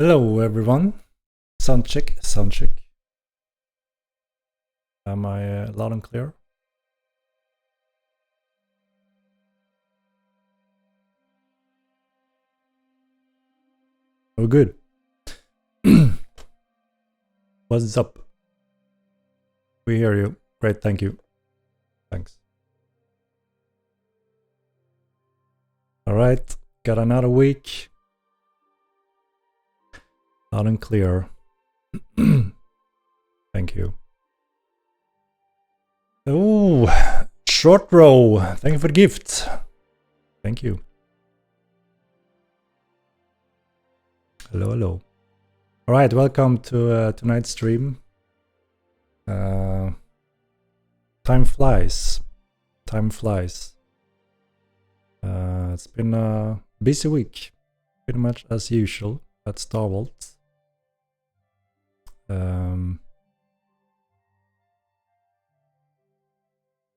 Hello everyone. Sound check, sound check. Am I loud and clear? Oh, good. What's up? We hear you. Great, thank you. Thanks. All right, got another week. Loud and clear. Thank you. Oh, short row. Thank you for the gift. Thank you. Hello, hello. All right, welcome to tonight's stream. Time flies. Time flies. It's been a busy week, pretty much as usual at Star Vault.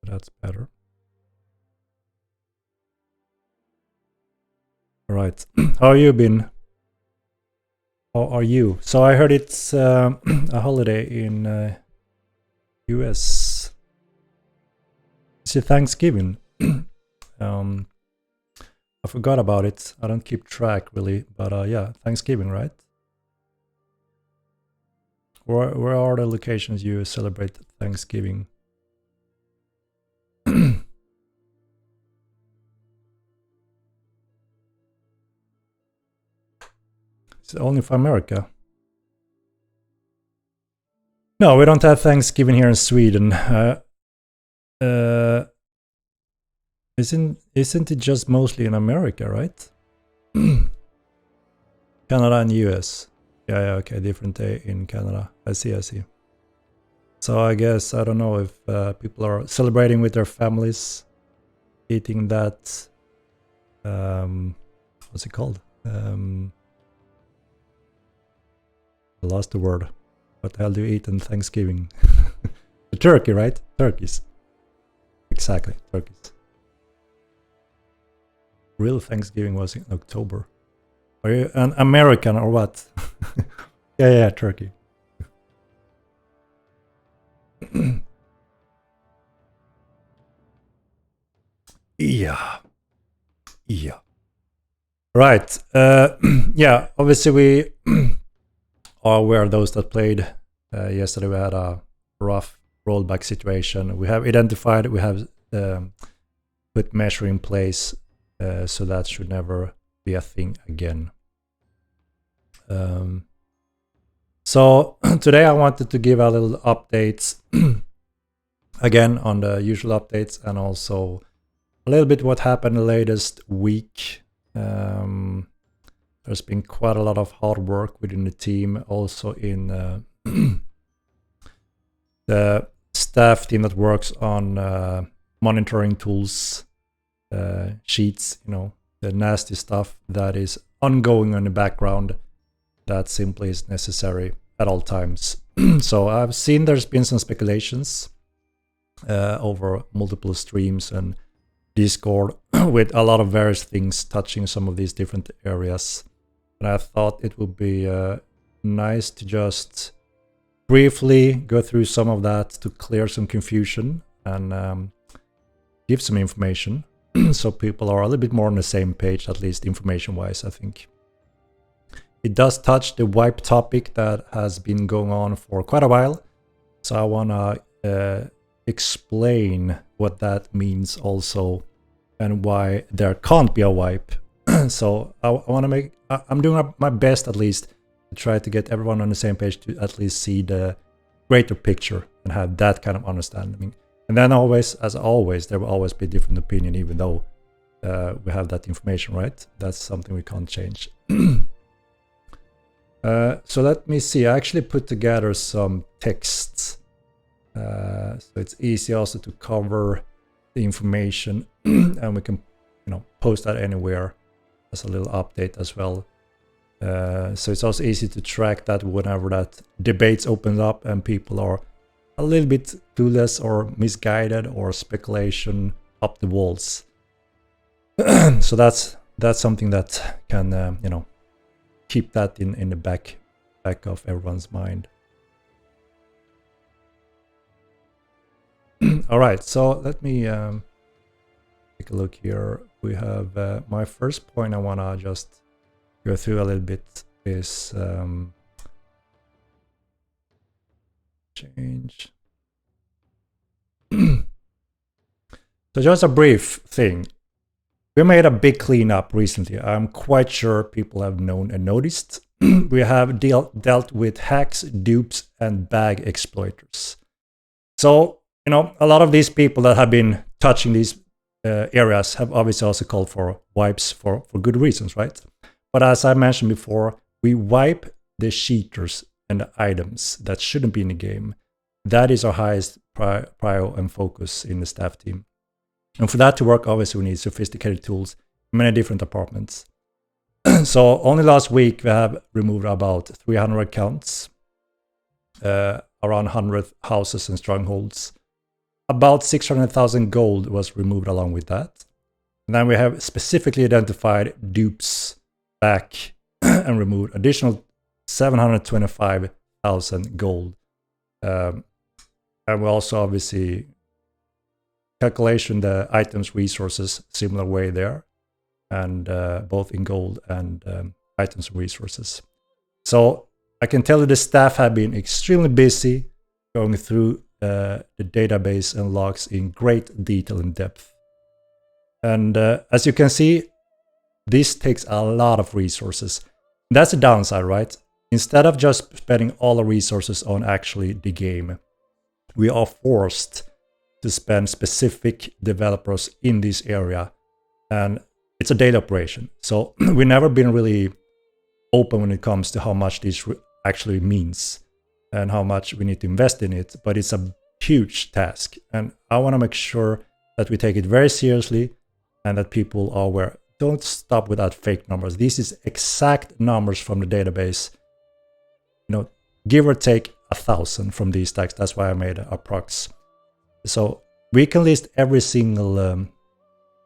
That's better. All right, how have you been? How are you? So I heard it's a holiday in US. Is it Thanksgiving? I forgot about it. I don't keep track really, but yeah, Thanksgiving, right? Where are the locations you celebrate Thanksgiving? It's only for America. No, we don't have Thanksgiving here in Sweden. Isn't it just mostly in America, right? Canada and US. Yeah, okay, different day in Canada. I see. So I guess, I don't know if people are celebrating with their families, eating that, what's it called? I lost the word. What the hell do you eat on Thanksgiving? The turkey, right? Turkeys. Exactly, turkeys. Real Thanksgiving was in October. Are you an American or what? yeah, turkey. Yeah. Right. Yeah, obviously we are aware of those that played yesterday. We had a rough rollback situation. We have identified, we have put measure in place, so that should never be a thing again. So today I wanted to give a little updates again on the usual updates, and also a little bit what happened the latest week. There's been quite a lot of hard work within the team, also in the staff team that works on monitoring tools, sheets, you know, the nasty stuff that is ongoing in the background that simply is necessary at all times. So I've seen there's been some speculations over multiple streams and Discord with a lot of various things touching some of these different areas. And I thought it would be nice to just briefly go through some of that to clear some confusion and give some information so people are a little bit more on the same page, at least information-wise, I think. It does touch the wipe topic that has been going on for quite a while. So I want to explain what that means also and why there can't be a wipe. So I want to make, I'm doing my best at least to try to get everyone on the same page to at least see the greater picture and have that kind of understanding. And then always, as always, there will always be different opinion, even though we have that information, right? That's something we can't change. So let me see, I actually put together some texts. So it's easy also to cover the information and we can, you know, post that anywhere as a little update as well. So it's also easy to track that whenever that debates opens up and people are a little bit clueless or misguided or speculation up the walls. So that's something that can, you know, keep that in the back of everyone's mind. All right, so let me take a look here. We have my first point I want to just go through a little bit is change. So just a brief thing. We made a big cleanup recently. I'm quite sure people have known and noticed. We have dealt with hacks, dupes, and bag exploiters. So, you know, a lot of these people that have been touching these areas have obviously also called for wipes for good reasons, right? But as I mentioned before, we wipe the cheaters and the items that shouldn't be in the game. That is our highest prior and focus in the staff team. And for that to work, obviously, we need sophisticated tools in many different departments. So only last week, we have removed about 300 accounts, around 100 houses and strongholds. About 600,000 gold was removed along with that. And then we have specifically identified dupes back and removed additional 725,000 gold. And we also obviously calculation the items resources similar way there, and both in gold and items resources. So I can tell you the staff have been extremely busy going through the database and logs in great detail and depth. And as you can see, this takes a lot of resources. That's the downside, right? Instead of just spending all the resources on actually the game, we are forced to spend specific developers in this area, and it's a daily operation. So we've never been really open when it comes to how much this actually means and how much we need to invest in it, but it's a huge task, and I want to make sure that we take it very seriously and that people are aware. Don't stop without fake numbers. This is exact numbers from the database, you know, give or take 1,000 from these tags. That's why I made a prox. So we can list every single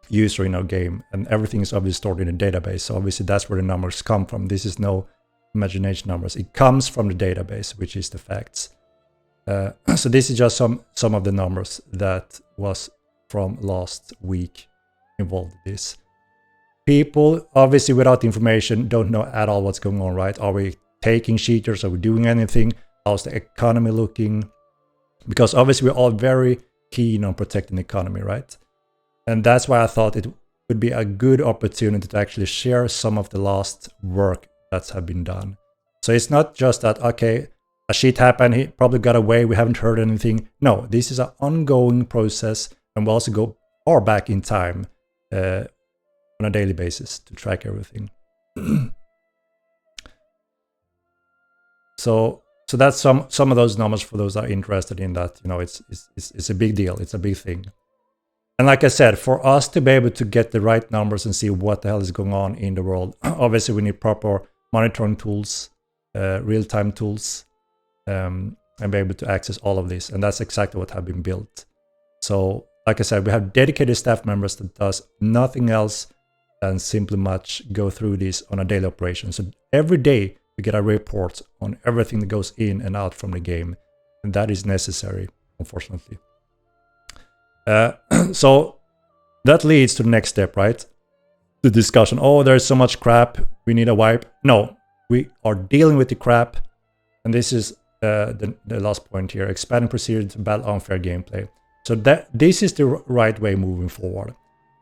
user in our game, and everything is obviously stored in a database. So obviously that's where the numbers come from. This is no imagination numbers. It comes from the database, which is the facts. So this is just some of the numbers that was from last week involved in this. People obviously without information don't know at all what's going on, right? Are we taking cheaters? Are we doing anything? How's the economy looking? Because obviously we're all very keen on protecting the economy, right? And that's why I thought it would be a good opportunity to actually share some of the last work that's have been done. So it's not just that, okay, a cheat happened, he probably got away, we haven't heard anything. No, this is an ongoing process, and we also go far back in time on a daily basis to track everything. So that's some of those numbers for those that are interested in that. You know, it's a big deal. It's a big thing. And like I said, for us to be able to get the right numbers and see what the hell is going on in the world, obviously we need proper monitoring tools, real-time tools, and be able to access all of this. And that's exactly what have been built. So like I said, we have dedicated staff members that does nothing else than simply much go through this on a daily operation. So every day we get a report on everything that goes in and out from the game. And that is necessary, unfortunately. So that leads to the next step, right? The discussion. Oh, there's so much crap. We need a wipe. No, we are dealing with the crap. And this is the last point here. Expanding procedure to battle unfair gameplay. So this is the right way moving forward.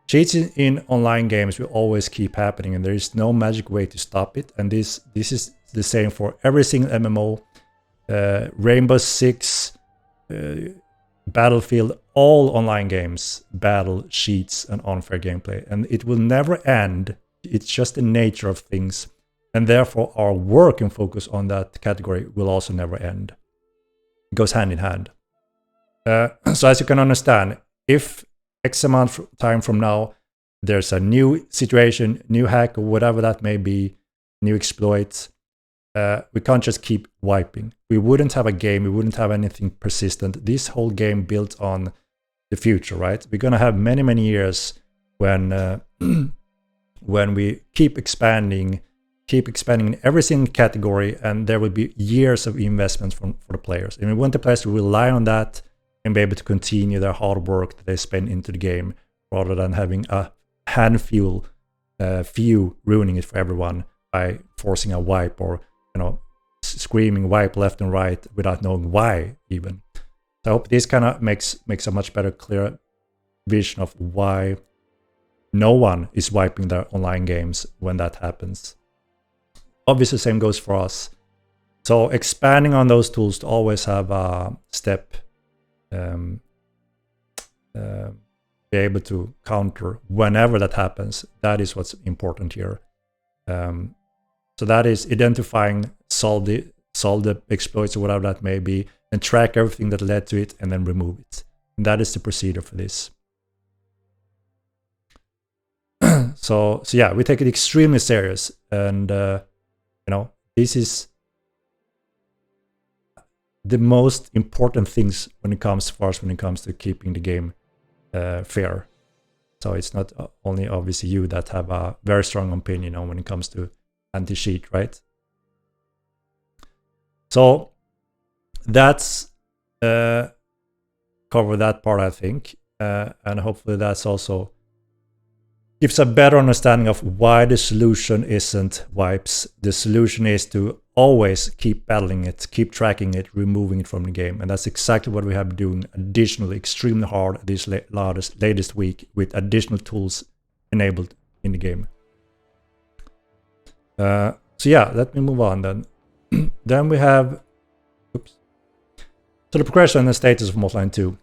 Cheats in online games will always keep happening, and there is no magic way to stop it. And this is the same for every single MMO, Rainbow Six, Battlefield, all online games battle cheats and unfair gameplay, and it will never end. It's just the nature of things, and therefore our work and focus on that category will also never end. It goes hand in hand. So as you can understand, if X amount of time from now there's a new situation, new hack, or whatever that may be, new exploit, we can't just keep wiping. We wouldn't have a game, we wouldn't have anything persistent. This whole game built on the future, right? We're gonna have many, many years when when we keep expanding, keep expanding in every single category, and there will be years of investments for the players. And we want the players to rely on that and be able to continue their hard work that they spend into the game, rather than having a handful few ruining it for everyone by forcing a wipe, or screaming wipe left and right without knowing why even. So I hope this kind of makes a much better, clear vision of why no one is wiping their online games when that happens. Obviously, the same goes for us. So expanding on those tools to always have a step, be able to counter whenever that happens. That is what's important here. So that is identifying, solve the exploits or whatever that may be, and track everything that led to it, and then remove it. And that is the procedure for this. So yeah, we take it extremely serious, and this is the most important things when it comes to keeping the game fair. So it's not only obviously you that have a very strong opinion on when it comes to anti-cheat, right? So that's cover that part, I think, and hopefully that's also gives a better understanding of why the solution isn't wipes. The solution is to always keep battling it, keep tracking it, removing it from the game. And that's exactly what we have been doing additionally, extremely hard this latest week, with additional tools enabled in the game. So yeah, let me move on then. Then we have, so the progression and status of Mortal 2.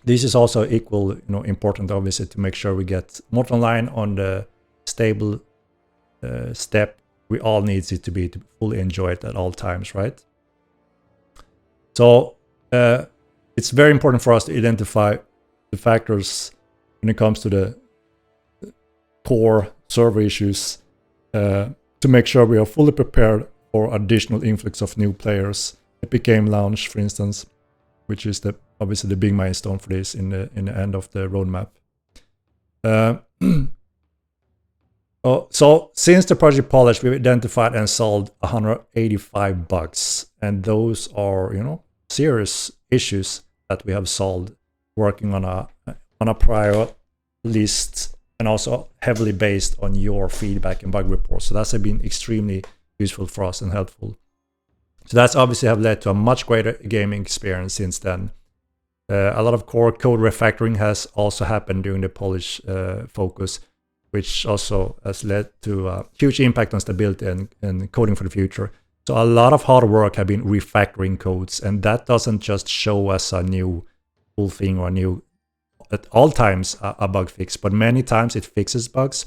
This is also equal, important, obviously, to make sure we get Mortal Online on the stable step we all need it to be to fully enjoy it at all times, right? So it's very important for us to identify the factors when it comes to the core server issues to make sure we are fully prepared for additional influx of new players. Epic Game Launch, for instance, which is obviously the big milestone for this in the end of the roadmap. So since the project polished, we've identified and solved 185 bugs, and those are serious issues that we have solved, working on a prior list, and also heavily based on your feedback and bug reports. So that's been extremely useful for us and helpful. So that's obviously have led to a much greater gaming experience since then. A lot of core code refactoring has also happened during the polish focus, which also has led to a huge impact on stability and coding for the future. So a lot of hard work have been refactoring codes, and that doesn't just show us a new cool thing or a new, at all times, a bug fix, but many times it fixes bugs,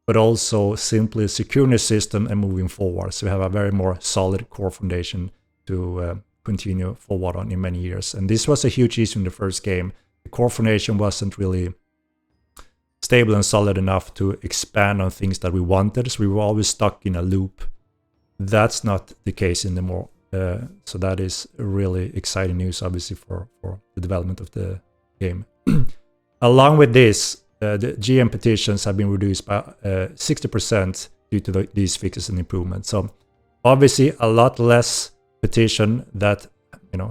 but also simply securing the system and moving forward. So we have a very more solid core foundation to continue forward on in many years. And this was a huge issue in the first game. The core foundation wasn't really stable and solid enough to expand on things that we wanted, so we were always stuck in a loop. That's not the case anymore. So that is really exciting news, obviously, for the development of the game. Along with this, the GM petitions have been reduced by 60% due to these fixes and improvements. So obviously a lot less petition that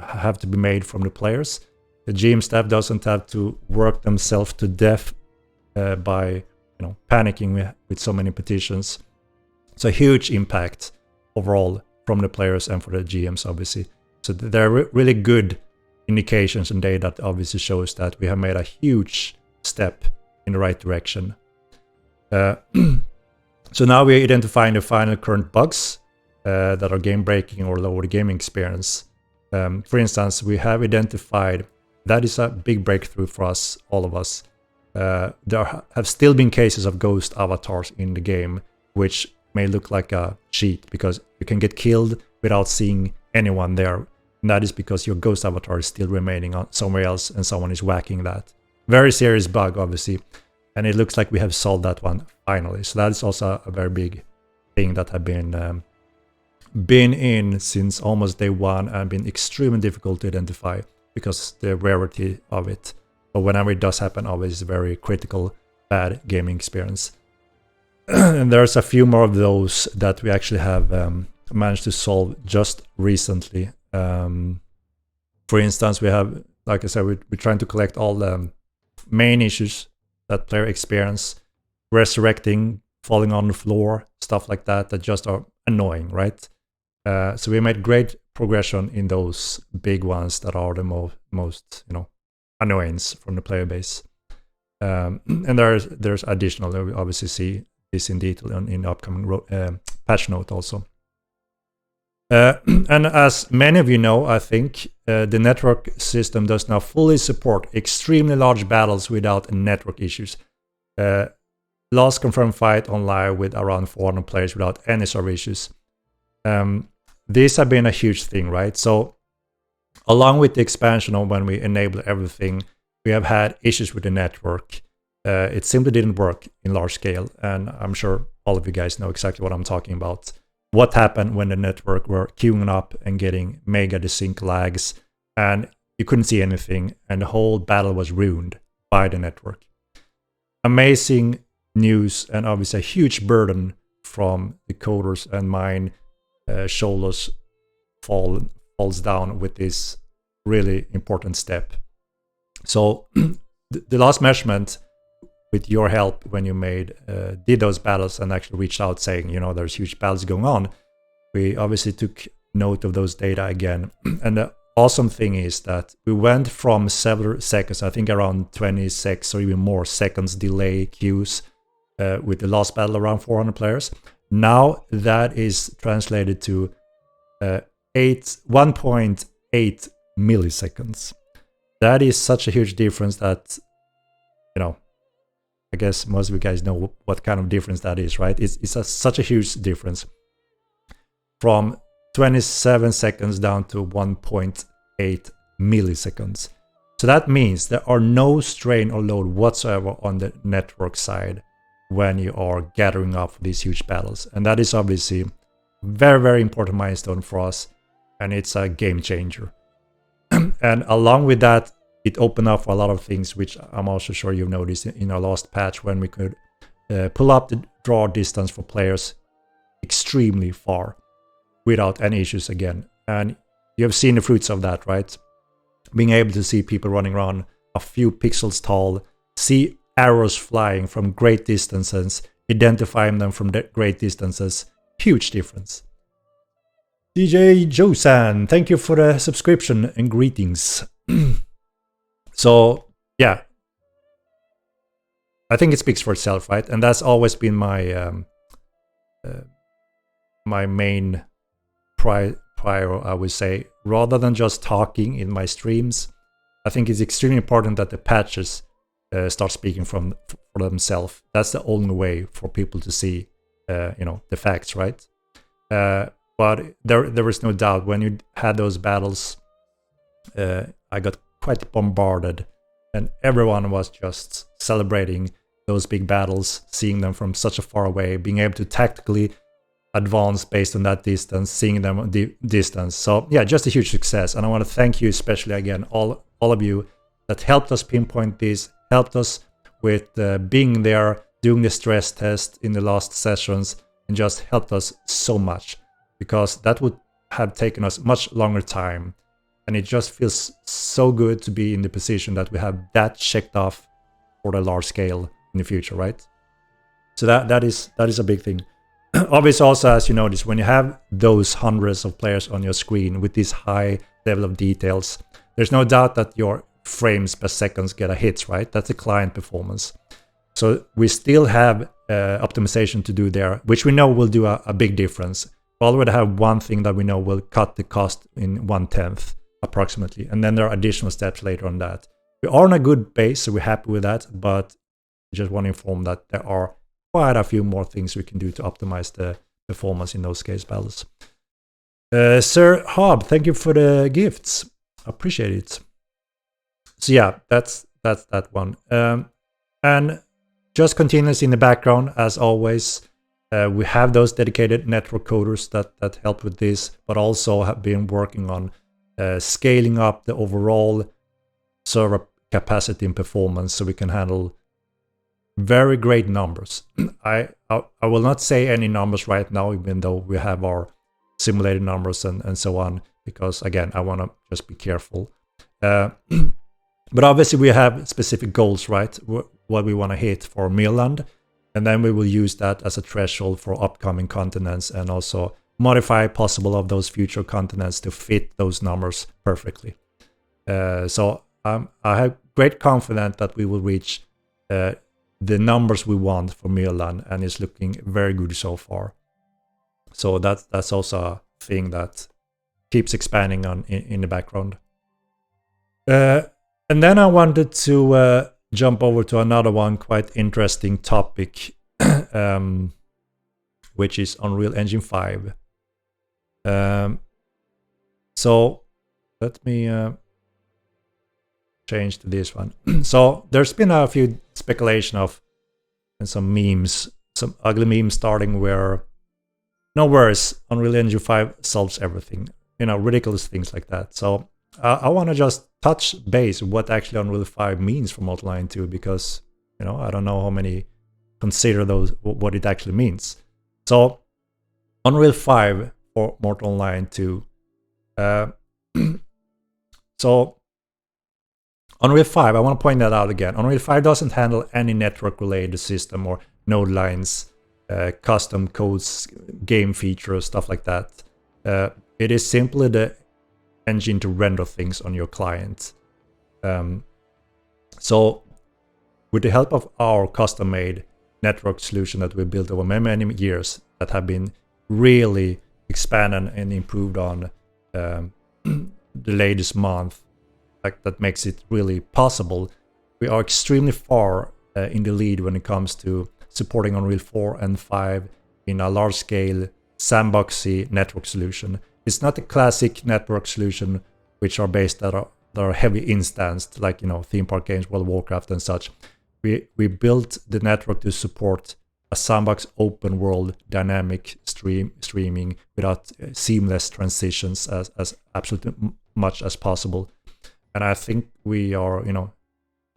have to be made from the players. The GM staff doesn't have to work themselves to death by panicking with so many petitions. It's a huge impact overall from the players and for the GMs, obviously. So there are really good indications and data that obviously shows that we have made a huge step in the right direction. So now we're identifying the final current bugs that are game breaking or lower the gaming experience. For instance, we have identified, that is a big breakthrough for us, all of us. There have still been cases of ghost avatars in the game, which may look like a cheat because you can get killed without seeing anyone there. And that is because your ghost avatar is still remaining on somewhere else and someone is whacking that. Very serious bug, obviously. And it looks like we have solved that one finally. So that is also a very big thing that have been in since almost day one and been extremely difficult to identify because the rarity of it. But whenever it does happen, always a very critical, bad gaming experience. And there's a few more of those that we actually have managed to solve just recently. For instance, we have, like I said, we're trying to collect all the main issues that player experience, resurrecting, falling on the floor, stuff like that just are annoying, right? So we made great progression in those big ones that are the most annoyance from the player base. And there's additional. We obviously see this in detail in the upcoming patch note also. And as many of you know, I think the network system does now fully support extremely large battles without network issues. Last confirmed fight on live with around 400 players without any server issues. These have been a huge thing, right? So along with the expansion of when we enable everything, we have had issues with the network. It simply didn't work in large scale, and I'm sure all of you guys know exactly what I'm talking about. What happened when the network were queuing up and getting mega desync lags, and you couldn't see anything, and the whole battle was ruined by the network. Amazing news, and obviously a huge burden from the coders and mine shoulders falls down with this really important step. So the last measurement, with your help when you did those battles and actually reached out saying, there's huge battles going on, we obviously took note of those data again. And the awesome thing is that we went from several seconds, I think around 26 or even more seconds delay queues with the last battle around 400 players. Now that is translated to 1.8 milliseconds. That is such a huge difference that, I guess most of you guys know what kind of difference that is, right? It's such a huge difference. From 27 seconds down to 1.8 milliseconds. So that means there are no strain or load whatsoever on the network side when you are gathering up these huge battles. And that is obviously very, very important milestone for us. And it's a game changer. And along with that, it opened up for a lot of things, which I'm also sure you've noticed in our last patch, when we could pull up the draw distance for players extremely far without any issues again. And you have seen the fruits of that, right? Being able to see people running around a few pixels tall, see arrows flying from great distances, identifying them from great distances. Huge difference. DJ Josan, thank you for the subscription and greetings. So, yeah. I think it speaks for itself, right? And that's always been my my main prior, I would say. Rather than just talking in my streams, I think it's extremely important that the patches start speaking for themselves. That's the only way for people to see, the facts, right? But there is no doubt when you had those battles, I got quite bombarded, and everyone was just celebrating those big battles, seeing them from such a far away, being able to tactically advance based on that distance, seeing them on the distance. So yeah, just a huge success. And I want to thank you especially again, all of you that helped us pinpoint this, helped us with being there, doing the stress test in the last sessions, and just helped us so much, because that would have taken us much longer time. And it just feels so good to be in the position that we have that checked off for the large scale in the future, right? So that is a big thing. Obviously, also, as you notice, when you have those hundreds of players on your screen with this high level of details, there's no doubt that your frames per second get a hit, right? That's the client performance. So we still have optimization to do there, which we know will do a big difference. We already have one thing that we know will cut the cost in 1/10 approximately, and then there are additional steps later on that. We are on a good base, so we're happy with that, but we just want to inform that there are quite a few more things we can do to optimize the performance in those case battles. Sir Hob, thank you for the gifts. Appreciate it. So yeah, that's that one. And just continuous in the background, as always, we have those dedicated network coders that help with this, but also have been working on scaling up the overall server capacity and performance so we can handle very great numbers. I will not say any numbers right now, even though we have our simulated numbers and so on, because again, I want to just be careful. But obviously we have specific goals, right? What we want to hit for Milan, and then we will use that as a threshold for upcoming continents, and also modify possible of those future continents to fit those numbers perfectly. So I have great confidence that we will reach the numbers we want for Milan, and it's looking very good so far. So that's also a thing that keeps expanding on in the background. And then I wanted to jump over to another one quite interesting topic, which is Unreal Engine 5. So let me change to this one. So there's been a few speculation of and some memes, some ugly memes starting where no worries, Unreal Engine 5 solves everything, ridiculous things like that. So I want to just touch base what actually Unreal 5 means for Mortal Online 2, because I don't know how many consider those what it actually means. So Unreal 5 for Mortal Online 2. So Unreal 5, I want to point that out again. Unreal 5 doesn't handle any network-related system or node lines, custom codes, game features, stuff like that. It is simply the engine to render things on your client. So with the help of our custom-made network solution that we built over many, many years, that have been really expanded and improved on the latest month, that makes it really possible. We are extremely far in the lead when it comes to supporting Unreal 4 and 5 in a large-scale sandboxy network solution. It's not a classic network solution which are based that are heavy instanced, like theme park games, World of Warcraft and such. We built the network to support a sandbox open world dynamic streaming without seamless transitions as absolutely much as possible. And I think we are,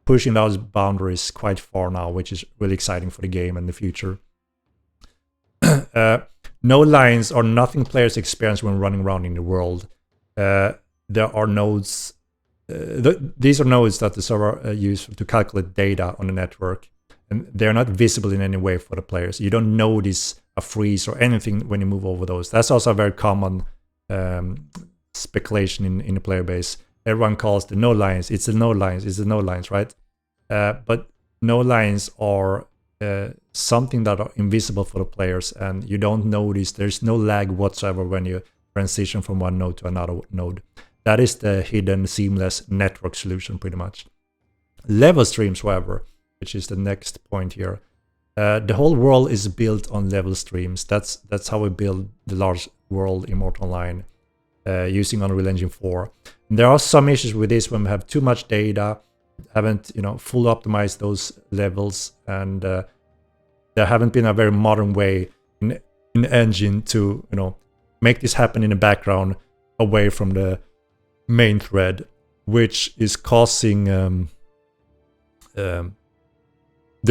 pushing those boundaries quite far now, which is really exciting for the game and the future. Node lines are nothing players experience when running around in the world. There are nodes. These are nodes that the server uses to calculate data on the network, and they're not visible in any way for the players. You don't notice a freeze or anything when you move over those. That's also a very common speculation in the player base. Everyone calls the node lines. It's the node lines. It's the node lines, right? But node lines are something that are invisible for the players, and you don't notice. There's no lag whatsoever when you transition from one node to another node. That is the hidden seamless network solution, pretty much. Level streams, however, which is the next point here. The whole world is built on level streams. That's how we build the large world in Mortal Online using Unreal Engine 4. And there are some issues with this when we have too much data, haven't fully optimized those levels, and there haven't been a very modern way in engine to make this happen in the background away from the main thread, which is causing the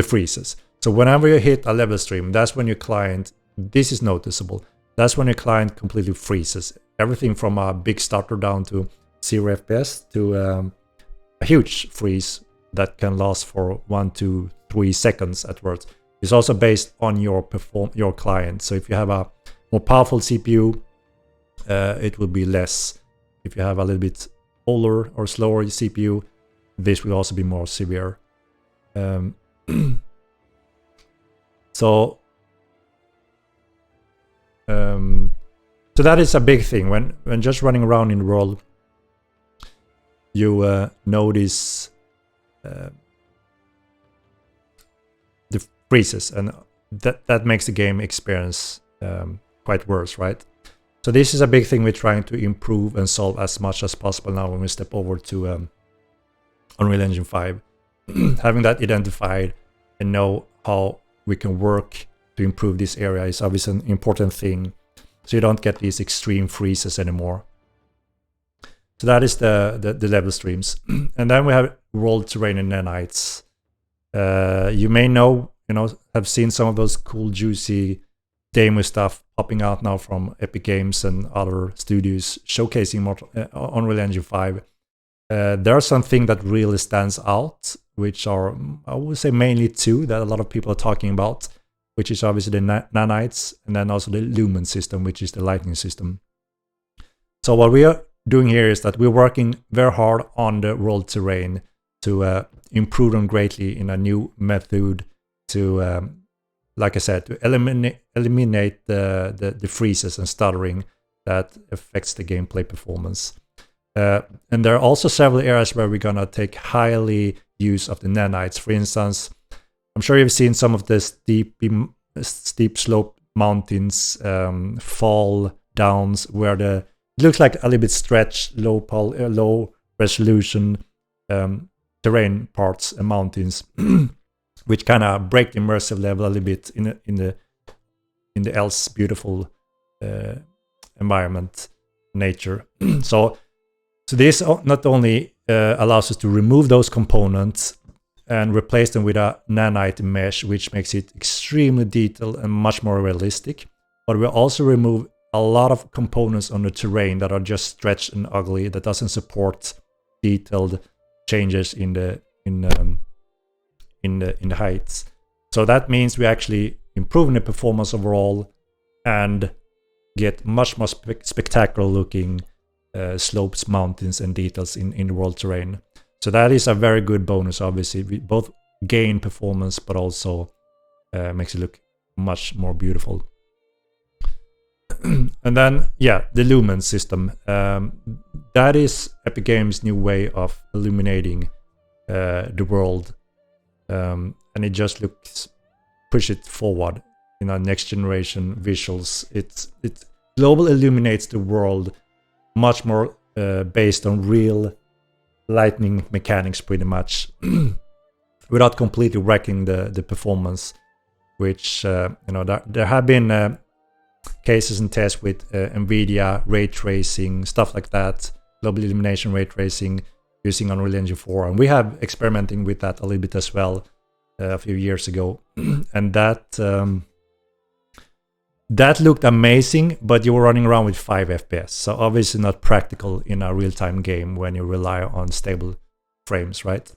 freezes. So whenever you hit a level stream, that's when your client, this is noticeable, that's when your client completely freezes. Everything from a big stutter down to 0 FPS to a huge freeze that can last for 1 to 3 seconds at worst. It's also based on your client. So if you have a more powerful CPU, it will be less. If you have a little bit older or slower CPU, this will also be more severe. So that is a big thing. When just running around in the world, you notice the freezes, and that makes the game experience quite worse, right? So this is a big thing we're trying to improve and solve as much as possible now when we step over to Unreal Engine 5. Having that identified and know how we can work to improve this area is obviously an important thing, so you don't get these extreme freezes anymore. So that is the level streams. And then we have world terrain and nanites. You may have seen some of those cool, juicy demo stuff popping out now from Epic Games and other studios showcasing Unreal Engine 5. There are some things that really stands out, which are, I would say, mainly two that a lot of people are talking about, which is obviously the nanites and then also the lumen system, which is the lightning system. So what we are doing here is that we're working very hard on the world terrain to improve them greatly in a new method to, like I said, to eliminate the freezes and stuttering that affects the gameplay performance. And there are also several areas where we're gonna take highly use of the nanites. For instance, I'm sure you've seen some of the steep slope mountains, fall downs, where it looks like a little bit stretched, low resolution terrain parts and mountains, which kind of break the immersive level a little bit in the else beautiful environment, nature. So this not only allows us to remove those components and replace them with a nanite mesh, which makes it extremely detailed and much more realistic, but we also remove a lot of components on the terrain that are just stretched and ugly, that doesn't support detailed changes in the heights. So that means we actually improving the performance overall and get much more spectacular looking slopes, mountains, and details in the world terrain. So that is a very good bonus. Obviously, we both gain performance, but also makes it look much more beautiful. And then, yeah, the lumen system. That is Epic Games' new way of illuminating the world, and it just push it forward in our next generation visuals. It global illuminates the world much more based on real lightning mechanics, pretty much, without completely wrecking the performance. Which there have been cases and tests with NVIDIA ray tracing, stuff like that, global illumination ray tracing using Unreal Engine 4, and we have experimenting with that a little bit as well a few years ago, and that looked amazing, but you were running around with 5 FPS, so obviously not practical in a real-time game when you rely on stable frames, right?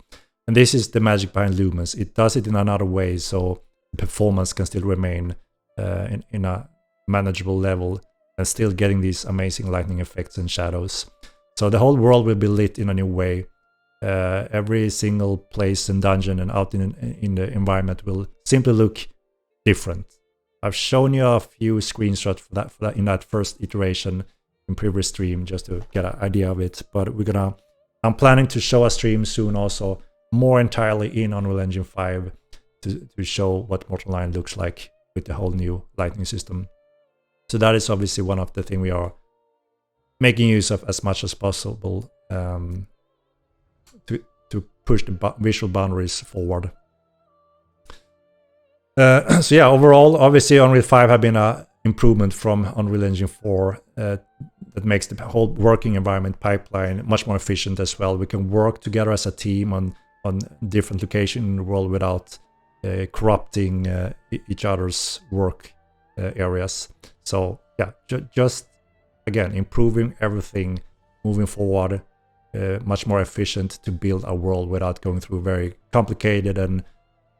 And this is the magic behind lumens. It does it in another way, so the performance can still remain in a manageable level and still getting these amazing lightning effects and shadows. So the whole world will be lit in a new way. Every single place and dungeon and out in the environment will simply look different. I've shown you a few screenshots for that in that first iteration in previous stream, just to get an idea of it. But I'm planning to show a stream soon also more entirely in Unreal Engine 5 to show what Mortal Line looks like with the whole new lightning system. So that is obviously one of the things we are making use of as much as possible to push the visual boundaries forward. So yeah, overall, obviously Unreal 5 have been an improvement from Unreal Engine 4 that makes the whole working environment pipeline much more efficient as well. We can work together as a team on different locations in the world without corrupting each other's work areas. So yeah, just again improving everything, moving forward, much more efficient to build a world without going through very complicated and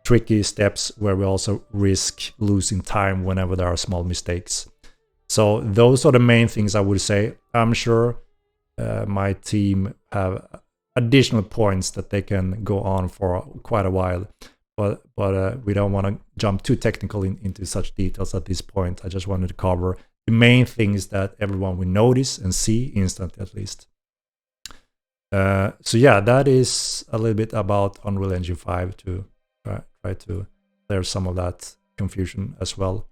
tricky steps where we also risk losing time whenever there are small mistakes. So those are the main things I would say. I'm sure my team have additional points that they can go on for quite a while, but we don't want to jump too technical into such details at this point. I just wanted to cover the main things that everyone will notice and see instantly, at least. So yeah, that is a little bit about Unreal Engine 5 to try to clear some of that confusion as well.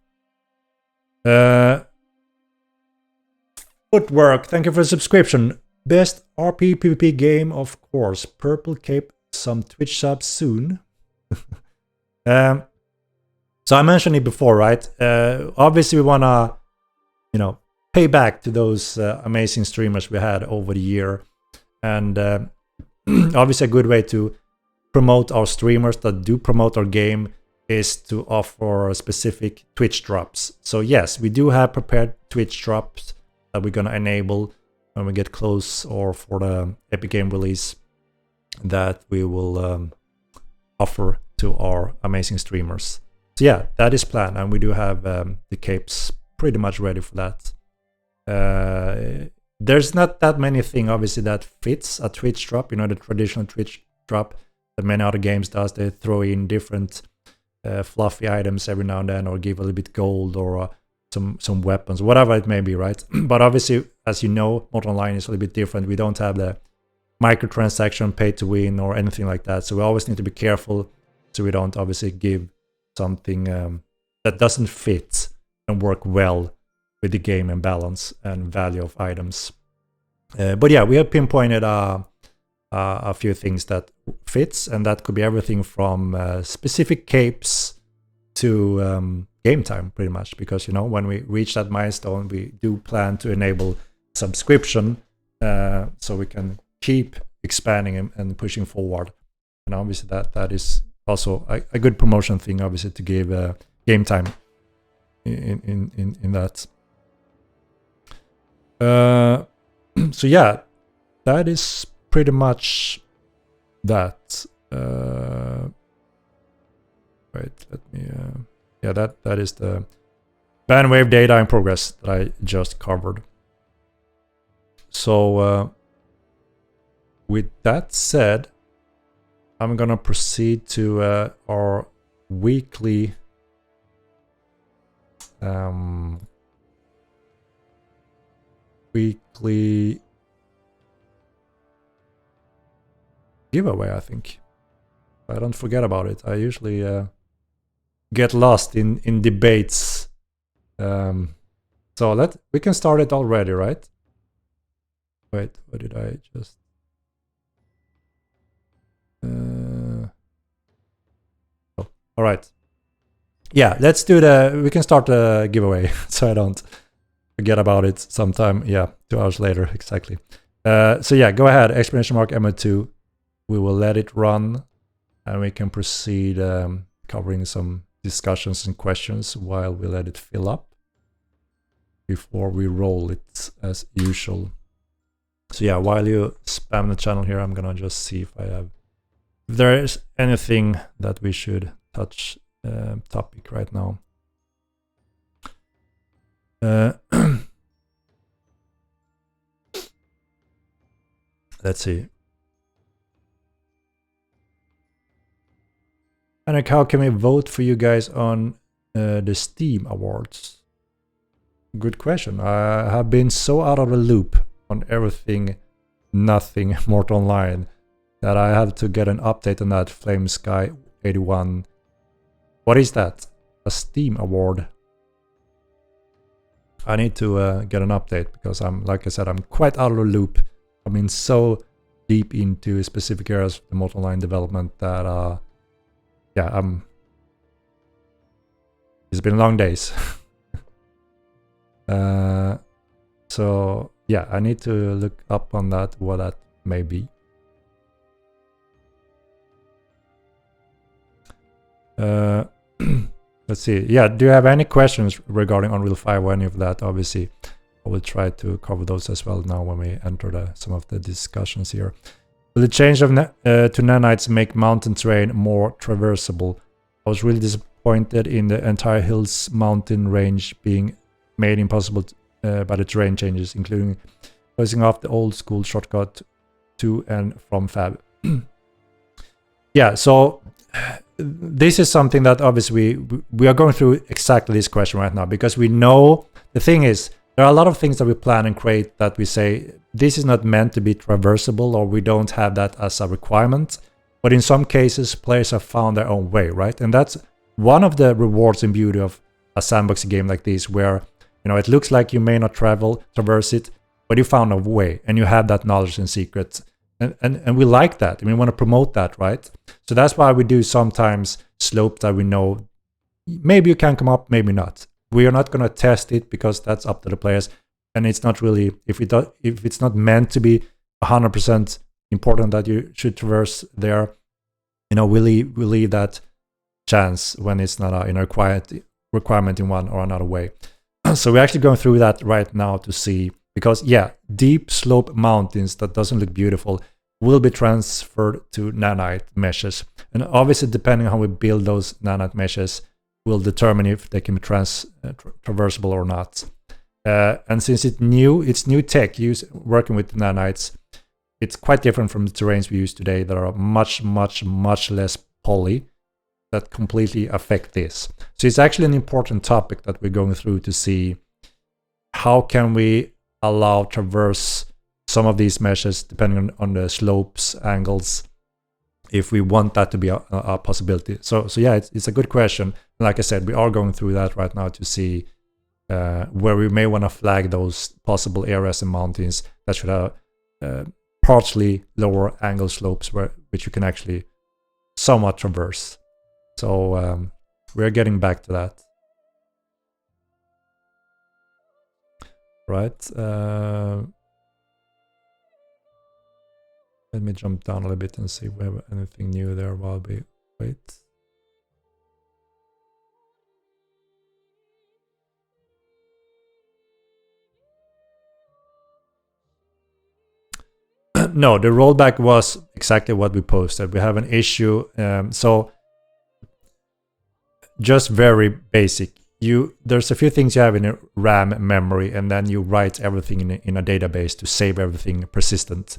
Footwork, thank you for the subscription. Best RP PvP game, of course. Purple Cape, some Twitch subs soon. So I mentioned it before, right? Obviously we wanna, pay back to those amazing streamers we had over the year, and obviously a good way to promote our streamers, that do promote our game, is to offer specific Twitch drops. So yes, we do have prepared Twitch drops that we're gonna enable when we get close or for the Epic Game release that we will offer to our amazing streamers. So yeah, that is planned, and we do have the capes pretty much ready for that. There's not that many things obviously that fits a Twitch drop, you know, the traditional Twitch drop that many other games does. They throw in different fluffy items every now and then, or give a little bit gold, or some weapons, whatever it may be, right? But obviously, as you know, Mortal Online is a little bit different. We don't have the microtransaction, pay to win, or anything like that. So we always need to be careful so we don't obviously give something that doesn't fit and work well with the game and balance and value of items. But yeah, we have pinpointed a few things that fits, and that could be everything from specific capes to game time, pretty much, because, you know, when we reach that milestone, we do plan to enable subscription, so we can keep expanding and pushing forward. And obviously that is also a good promotion thing, obviously, to give game time in that. So yeah, that is pretty much that. Wait, let me. Yeah, that is the bandwave data in progress that I just covered. So with that said, I'm gonna proceed to our weekly giveaway, I think. I don't forget about it. I usually get lost in debates. So we can start it already, right? Wait, what did I just... Oh, all right. Yeah, let's do we can start the giveaway so I don't forget about it sometime. Yeah, 2 hours later, exactly. So yeah, go ahead, !MO2. We will let it run, and we can proceed covering some discussions and questions while we let it fill up before we roll it as usual. So yeah, while you spam the channel here, I'm gonna just see if there is anything that we should touch topic right now. Let's see. Henrik, how can we vote for you guys on the Steam Awards? Good question. I have been so out of the loop on everything, nothing Mortal Online, that I have to get an update on that. Flame Sky 81. What is that? A Steam Award? I need to get an update, because like I said, I'm quite out of the loop. I've been so deep into specific areas of the Mortal Online development that yeah, it's been long days. So yeah, I need to look up on that, what that may be. Let's see. Yeah, do you have any questions regarding Unreal 5 or any of that? Obviously, I will try to cover those as well now when we enter some of the discussions here. Will the change of to nanites make mountain terrain more traversable? I was really disappointed in the entire hills mountain range being made impossible by the terrain changes, including closing off the old school shortcut to and from Fab. Yeah, so this is something that obviously we are going through exactly this question right now, because we know the thing is, there are a lot of things that we plan and create that we say this is not meant to be traversable, or we don't have that as a requirement. But in some cases, players have found their own way, right? And that's one of the rewards and beauty of a sandbox game like this, where, you know, it looks like you may not traverse it, but you found a way, and you have that knowledge and secret. And we like that, and we want to promote that, right? So that's why we do sometimes slopes that we know maybe you can come up, maybe not. We are not going to test it, because that's up to the players, and it's not really, if it's not meant to be 100% important that you should traverse there, we leave that chance when it's not a requirement in one or another way. So we're actually going through that right now to see, because deep slope mountains that doesn't look beautiful will be transferred to nanite meshes. And obviously, depending on how we build those nanite meshes, will determine if they can be traversable or not. And since it's new tech working with nanites, it's quite different from the terrains we use today that are much, much, much less poly, that completely affect this. So it's actually an important topic that we're going through to see how can we allow traverse some of these meshes depending on the slopes, angles, if we want that to be a possibility. So yeah, it's a good question. Like I said, we are going through that right now to see where we may want to flag those possible areas and mountains that should have partially lower angle slopes which you can actually somewhat traverse. So we're getting back to that. Right. Let me jump down a little bit and see if we have anything new there while we wait. No, the rollback was exactly what we posted. We have an issue. So just very basic. There's a few things you have in a RAM memory, and then you write everything in a database to save everything persistent.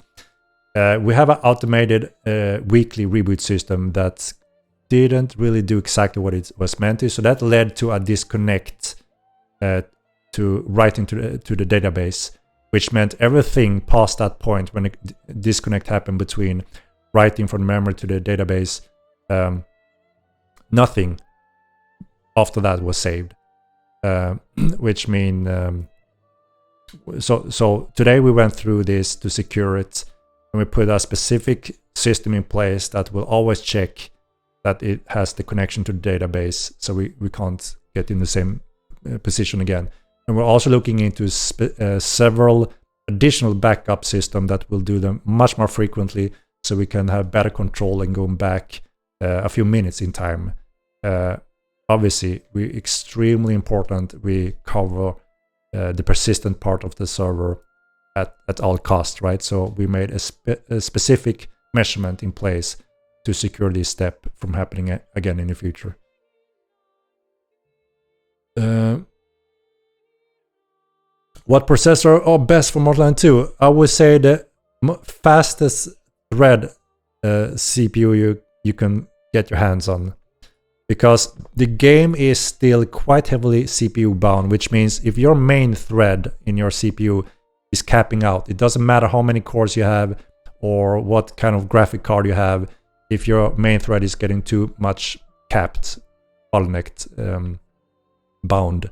We have an automated weekly reboot system that didn't really do exactly what it was meant to. So that led to a disconnect to writing to the database, which meant everything past that point when a disconnect happened between writing from memory to the database, nothing after that was saved, which mean so today we went through this to secure it, and we put a specific system in place that will always check that it has the connection to the database, so we can't get in the same position again. And we're also looking into several additional backup systems that will do them much more frequently, so we can have better control and going back a few minutes in time. Obviously, extremely important we cover the persistent part of the server at all costs, right? So we made a specific measurement in place to secure this step from happening again in the future. What processor are best for Mortal 2? I would say the fastest thread CPU you can get your hands on, because the game is still quite heavily CPU bound, which means if your main thread in your CPU is capping out, it doesn't matter how many cores you have or what kind of graphic card you have, if your main thread is getting too much capped, bottlenecked, bound,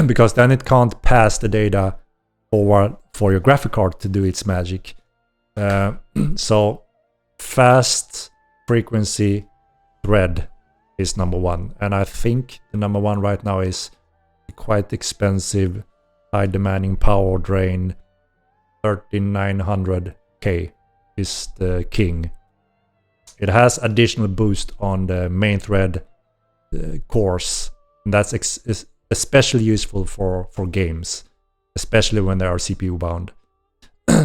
because then it can't pass the data forward for your graphic card to do its magic. So fast frequency thread is number one, and I think the number one right now is quite expensive, high demanding power drain 3900K is the king. It has additional boost on the main thread cores, and that's especially useful for games, especially when they are CPU bound.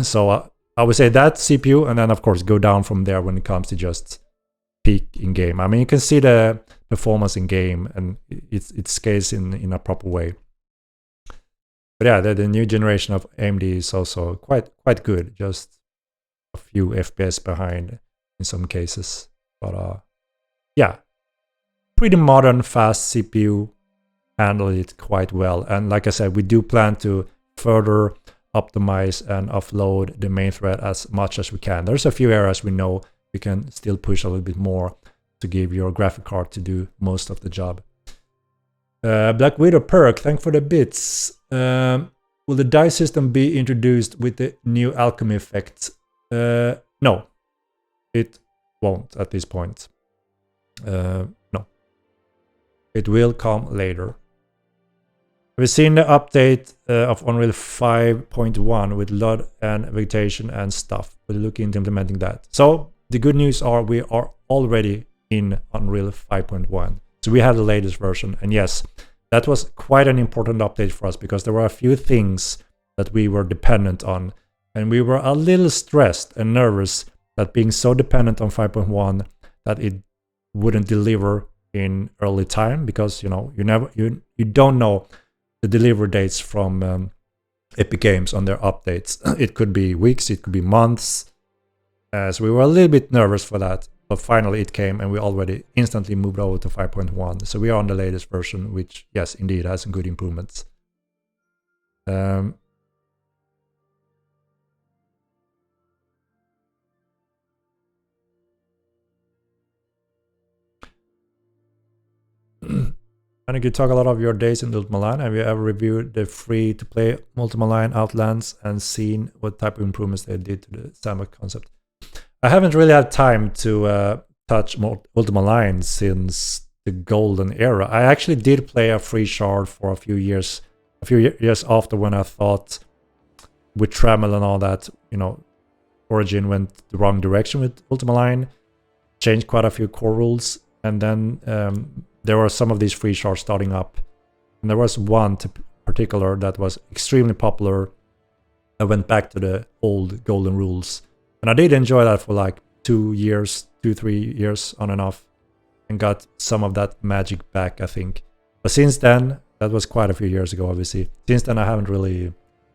So I would say that CPU, and then of course go down from there when it comes to just peak in game. I mean, you can see the performance in game, and it scales in a proper way. But yeah, the new generation of AMD is also quite good, just a few FPS behind in some cases. But yeah, pretty modern, fast CPU, handle it quite well. And like I said, we do plan to further optimize and offload the main thread as much as we can. There's a few areas we know we can still push a little bit more to give your graphic card to do most of the job. Black Widow perk, thank for the bits. Will the die system be introduced with the new alchemy effect? No, it won't at this point. No, it will come later. We've seen the update of Unreal 5.1 with LUD and vegetation and stuff. We'll look into implementing that. So the good news are we are already in Unreal 5.1. So we have the latest version, and yes, that was quite an important update for us because there were a few things that we were dependent on, and we were a little stressed and nervous that being so dependent on 5.1 that it wouldn't deliver in early time, because you don't know the delivery dates from Epic Games on their updates. It could be weeks, it could be months. So we were a little bit nervous for that, but finally it came, and we already instantly moved over to 5.1. So we are on the latest version, which, yes, indeed has some good improvements. And you talk a lot of your days in Ultima Online. Have you ever reviewed the free-to-play Ultima Online Outlands and seen what type of improvements they did to the sandbox concept? I haven't really had time to touch more Ultima Online since the golden era. I actually did play a free shard for a few years after, when I thought with Trammel and all that, Origin went the wrong direction with Ultima Online, changed quite a few core rules, and then there were some of these free shards starting up. And there was one particular that was extremely popular. I went back to the old golden rules. And I did enjoy that for like 3 years on and off, and got some of that magic back, I think. But since then, that was quite a few years ago, obviously. Since then, I haven't really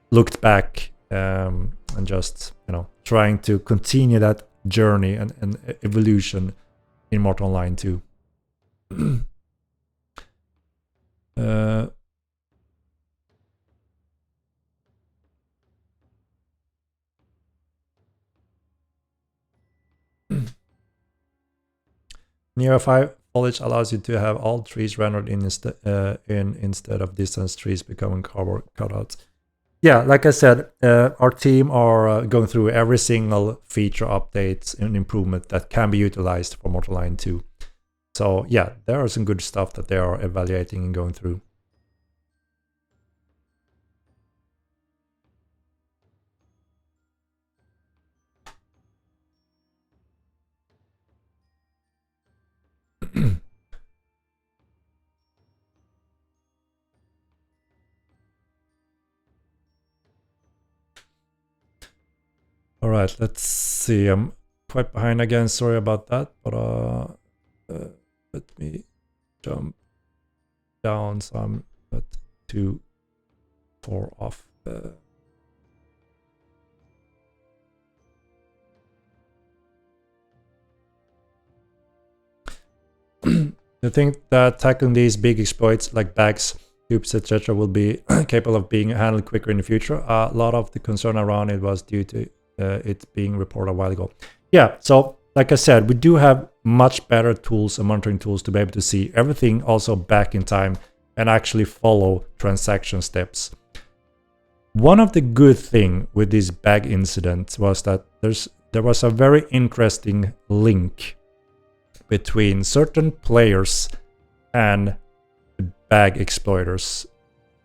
looked back and just, trying to continue that journey and evolution in Mortal Online 2. Neo 5 foliage allows you to have all trees rendered in instead of distance trees becoming cardboard cutouts. Yeah, like I said, our team are going through every single feature update and improvement that can be utilized for Mortal Online 2. So yeah, there are some good stuff that they are evaluating and going through. All right, let's see. I'm quite behind again. Sorry about that, but let me jump down so I'm not too far off. I think that tackling these big exploits like bags, cubes, etc. will be capable of being handled quicker in the future. A lot of the concern around it was due to it being reported a while ago. Yeah, so like I said, we do have much better tools and monitoring tools to be able to see everything also back in time and actually follow transaction steps. One of the good things with this bag incident was that there was a very interesting link between certain players and the bag exploiters.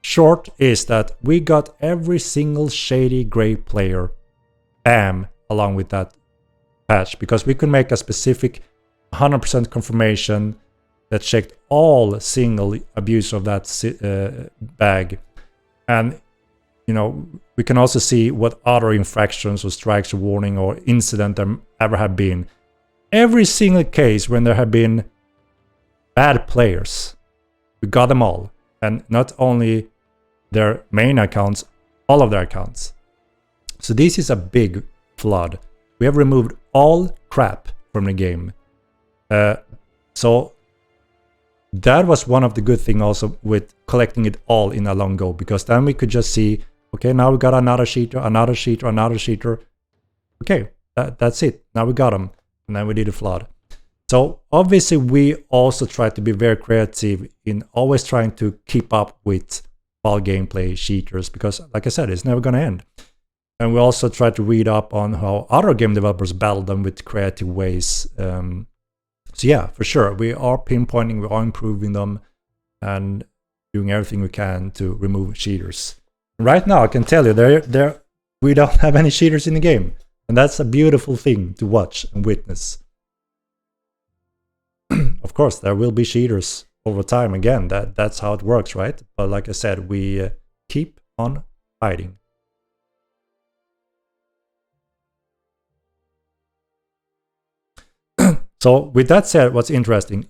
Short is that we got every single shady gray player along with that patch, because we could make a specific 100% confirmation that checked all single abuse of that bag. And we can also see what other infractions or strikes or warning or incident there ever have been. Every single case when there have been bad players, we got them all. And not only their main accounts, all of their accounts. So this is a big flood. We have removed all crap from the game. So that was one of the good things also with collecting it all in a long go, because then we could just see, okay, now we got another cheater, another cheater, another cheater. Okay, that's it. Now we got them. And then we did a flood. So obviously we also try to be very creative in always trying to keep up with all gameplay cheaters, because like I said, it's never going to end. And we also try to read up on how other game developers battle them with creative ways. So yeah, for sure, we are pinpointing, we are improving them, and doing everything we can to remove cheaters. Right now, I can tell you, we don't have any cheaters in the game. And that's a beautiful thing to watch and witness. of course, there will be cheaters over time. Again, that's how it works, right? But like I said, we keep on fighting. So with that said, what's interesting,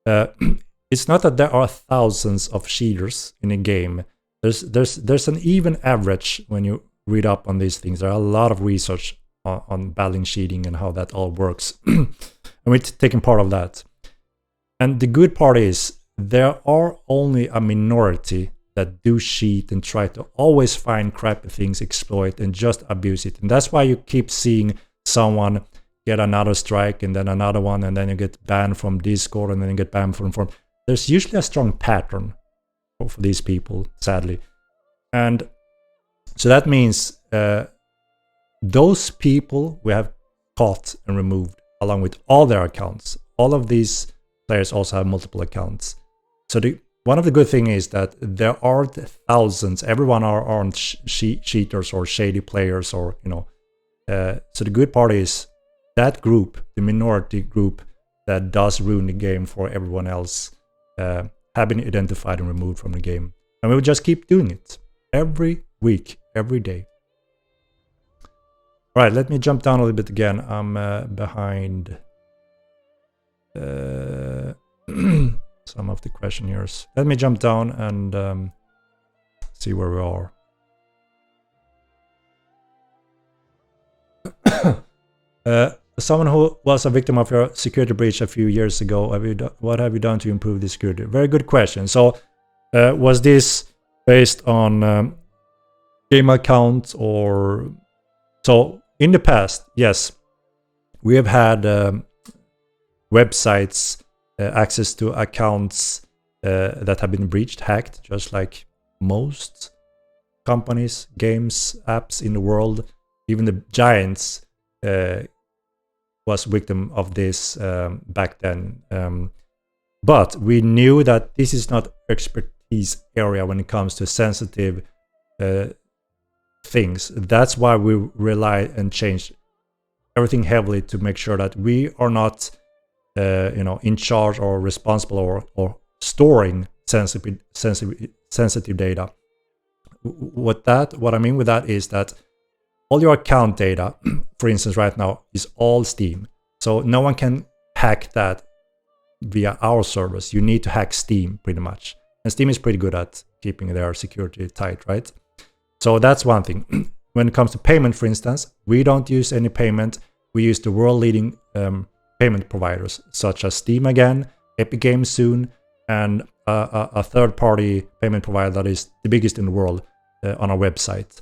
it's not that there are thousands of cheaters in a game. There's an even average when you read up on these things. There are a lot of research on battling cheating and how that all works. And we're taking part of that. And the good part is there are only a minority that do cheat and try to always find crappy things, exploit, and just abuse it. And that's why you keep seeing someone get another strike and then another one, and then you get banned from Discord, and then you get banned from forum. There's usually a strong pattern for these people, sadly. And so that means those people we have caught and removed along with all their accounts. All of these players also have multiple accounts. So one of the good things is that there aren't thousands. Everyone aren't cheaters or shady players, or so the good part is that group, the minority group that does ruin the game for everyone else, have been identified and removed from the game. And we will just keep doing it every week, every day. All right, let me jump down a little bit again. I'm behind some of the questionnaires. Let me jump down and see where we are. Someone who was a victim of your security breach a few years ago, what have you done to improve the security? Very good question. So was this based on game account or... So in the past, yes, we have had websites, access to accounts that have been breached, hacked, just like most companies, games, apps in the world. Even the giants was victim of this back then. But we knew that this is not expertise area when it comes to sensitive things. That's why we rely and change everything heavily to make sure that we are not in charge or responsible or storing sensitive data. What I mean with that is that all your account data, for instance, right now is all Steam. So no one can hack that via our servers. You need to hack Steam pretty much. And Steam is pretty good at keeping their security tight, right? So that's one thing. When it comes to payment, for instance, we don't use any payment. We use the world-leading payment providers, such as Steam again, Epic Games soon, and a third-party payment provider that is the biggest in the world on our website.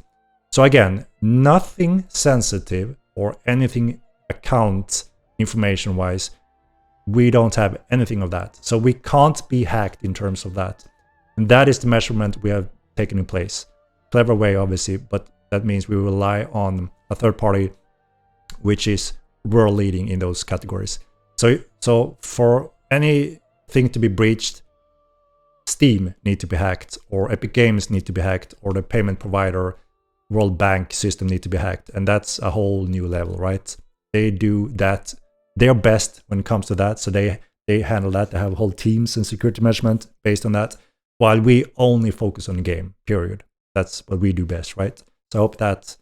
So again, nothing sensitive or anything account information-wise, we don't have anything of that. So we can't be hacked in terms of that. And that is the measurement we have taken in place. Clever way, obviously, but that means we rely on a third party which is world leading in those categories. So for anything to be breached, Steam need to be hacked, or Epic Games need to be hacked, or the payment provider World Bank system need to be hacked. And that's a whole new level, right? They do that. They're best when it comes to that. So they handle that. They have whole teams and security management based on that, while we only focus on the game, period. That's what we do best, right? So I hope that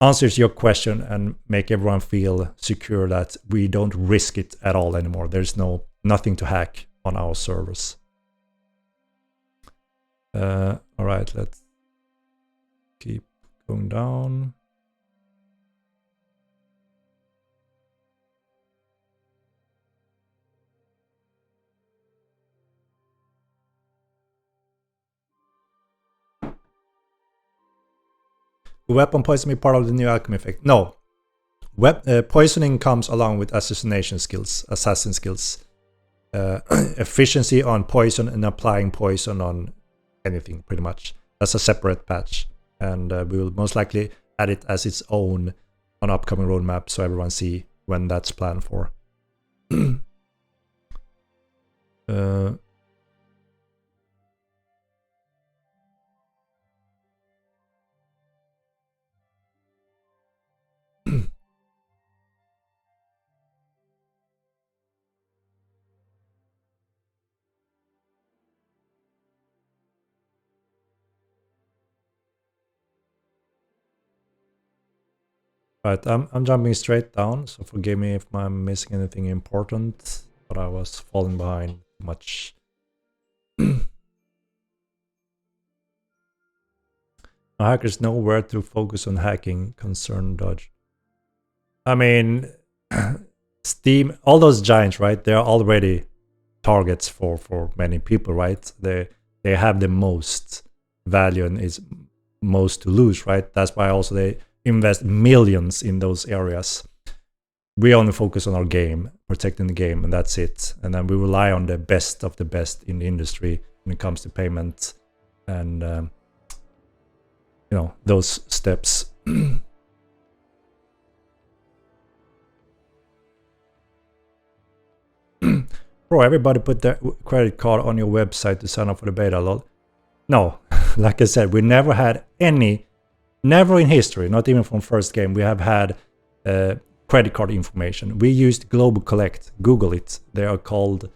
answers your question and make everyone feel secure that we don't risk it at all anymore. There's nothing to hack on our servers. All right, let's keep going down. Weapon poisoning part of the new alchemy effect? No. Poisoning comes along with assassination skills, assassin skills. Efficiency on poison and applying poison on anything, pretty much. That's a separate patch. And we will most likely add it as its own on upcoming roadmap so everyone see when that's planned for. Right, I'm jumping straight down, so forgive me if I'm missing anything important, but I was falling behind much. Hackers know where to focus on hacking, concern dodge. I mean, Steam, all those giants, right? They're already targets for many people, right? They have the most value and is most to lose, right? That's why also they invest millions in those areas. We only focus on our game, protecting the game, and that's it. And then we rely on the best of the best in the industry when it comes to payment and you know, those steps. Bro, everybody put their credit card on your website to sign up for the beta, lol. No, like I said, we never had any, never in history, not even from first game, we have had credit card information. We used Global Collect, Google it. They are called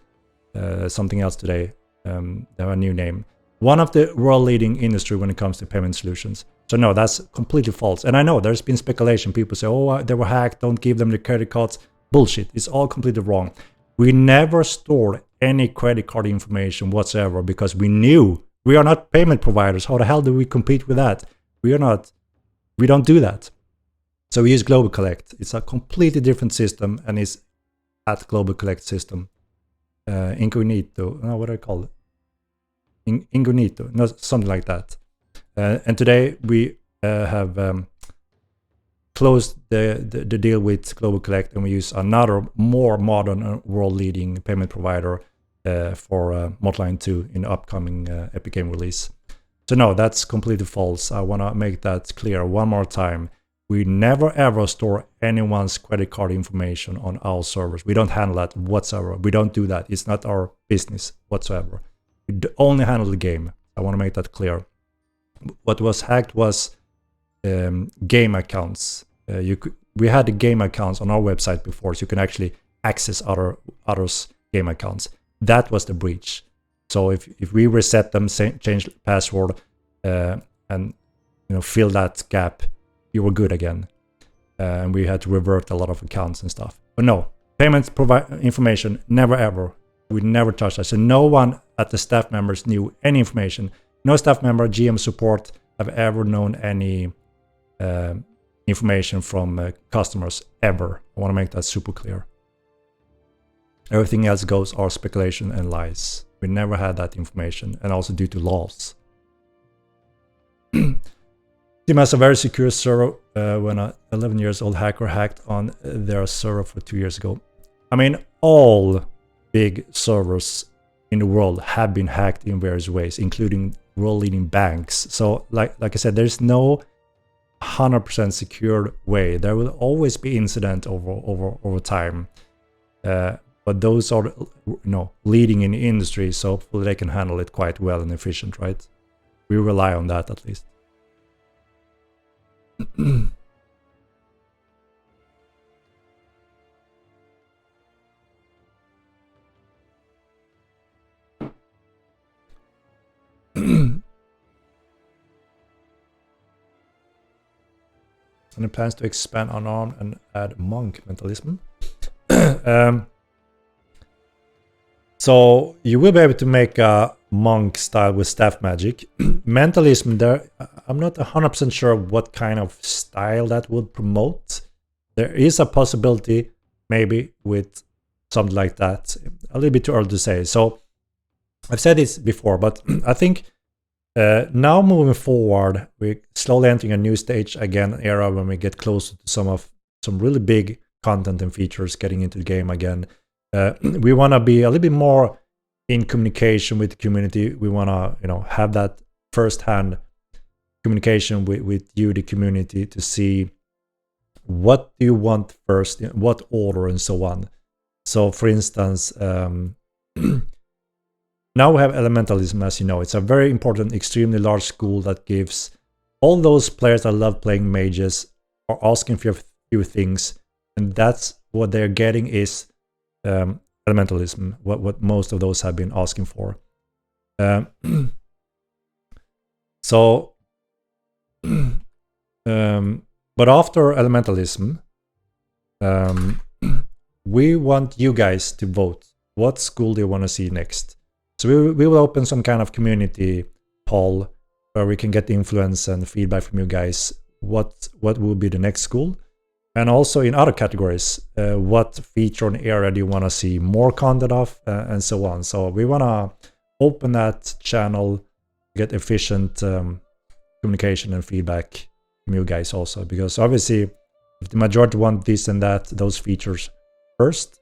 something else today. They have a new name. One of the world leading industry when it comes to payment solutions. So no, that's completely false. And I know there's been speculation. People say, oh, they were hacked. Don't give them the credit cards. Bullshit. It's all completely wrong. We never stored any credit card information whatsoever because we knew we are not payment providers. How the hell do we compete with that? We don't do that. So we use Global Collect. It's a completely different system and it's at Global Collect system. Incognito, no, what do I call it? Incognito, no, something like that. And today we have closed the deal with Global Collect and we use another more modern world-leading payment provider for Modline 2 in the upcoming Epic Game release. So no, that's completely false. I want to make that clear one more time. We never ever store anyone's credit card information on our servers. We don't handle that whatsoever. We don't do that. It's not our business whatsoever. We only handle the game. I want to make that clear. What was hacked was game accounts. We had the game accounts on our website before, so you can actually access others' game accounts. That was the breach. So if we reset them, change password, and fill that gap, you were good again. And we had to revert a lot of accounts and stuff. But no, payments information, never ever. We never touched that. So no one at the staff members knew any information. No staff member, GM support have ever known any information from customers ever. I want to make that super clear. Everything else goes are speculation and lies. We never had that information, and also due to laws. Team has a very secure server when an 11-year-old hacker hacked on their server for 2 years ago. I mean, all big servers in the world have been hacked in various ways, including world-leading banks. So, like I said, there's no 100% secured way. There will always be incident over time. But those are, leading in the industry, so hopefully they can handle it quite well and efficient, right? We rely on that at least. Any plans to expand unarmed and add monk mentalism? So you will be able to make a monk style with staff magic. Mentalism, there, I'm not 100% sure what kind of style that would promote. There is a possibility maybe with something like that. A little bit too early to say. So I've said this before, but I think now moving forward, we're slowly entering a new stage again, an era when we get closer to some really big content and features getting into the game again. We want to be a little bit more in communication with the community. We want to, have that first-hand communication with you, the community, to see what do you want first, in what order, and so on. So, for instance, now we have elementalism, as you know. It's a very important, extremely large school that gives all those players that love playing mages are asking for a few things, and that's what they're getting is elementalism, what most of those have been asking for. So But after elementalism, we want you guys to vote. What school do you want to see next? So we will open some kind of community poll where we can get influence and feedback from you guys. What will be the next school? And also in other categories, what feature and area do you want to see more content of, and so on. So we want to open that channel, get efficient communication and feedback from you guys also, because obviously if the majority want this and that, those features first,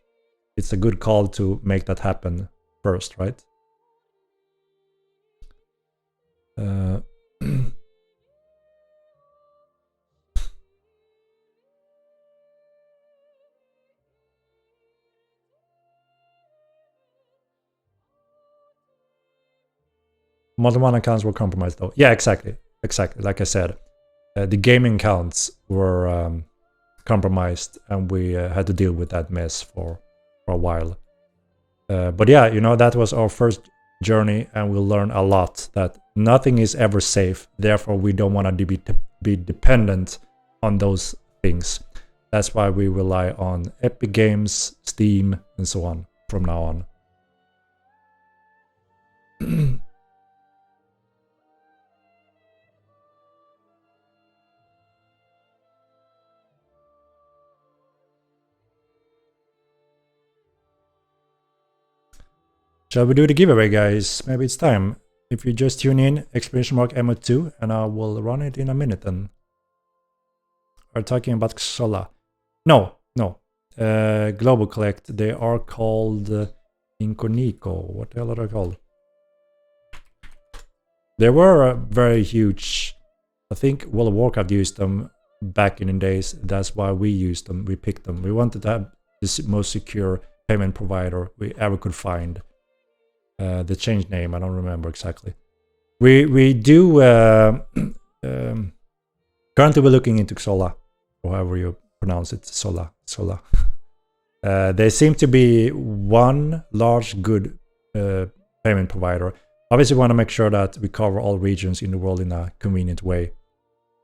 it's a good call to make that happen first, right? More than one accounts were compromised though. Yeah, exactly. Like I said, the gaming accounts were compromised, and we had to deal with that mess for a while. But yeah, you know, that was our first journey, and we'll learn a lot that nothing is ever safe. Therefore, we don't want to be dependent on those things. That's why we rely on Epic Games, Steam, and so on from now on. Shall we do the giveaway, guys? Maybe it's time. If you just tune in, !MO2, and I will run it in a minute. And we're talking about Xola. No. Global Collect. They are called Inconico. What the hell are they called? They were very huge. I think World of Warcraft used them back in the days. That's why we used them. We picked them. We wanted to have the most secure payment provider we ever could find. The change name, I don't remember exactly. We do currently we're looking into Xola, or however you pronounce it, Xola. They seem to be one large good payment provider. Obviously, we want to make sure that we cover all regions in the world in a convenient way.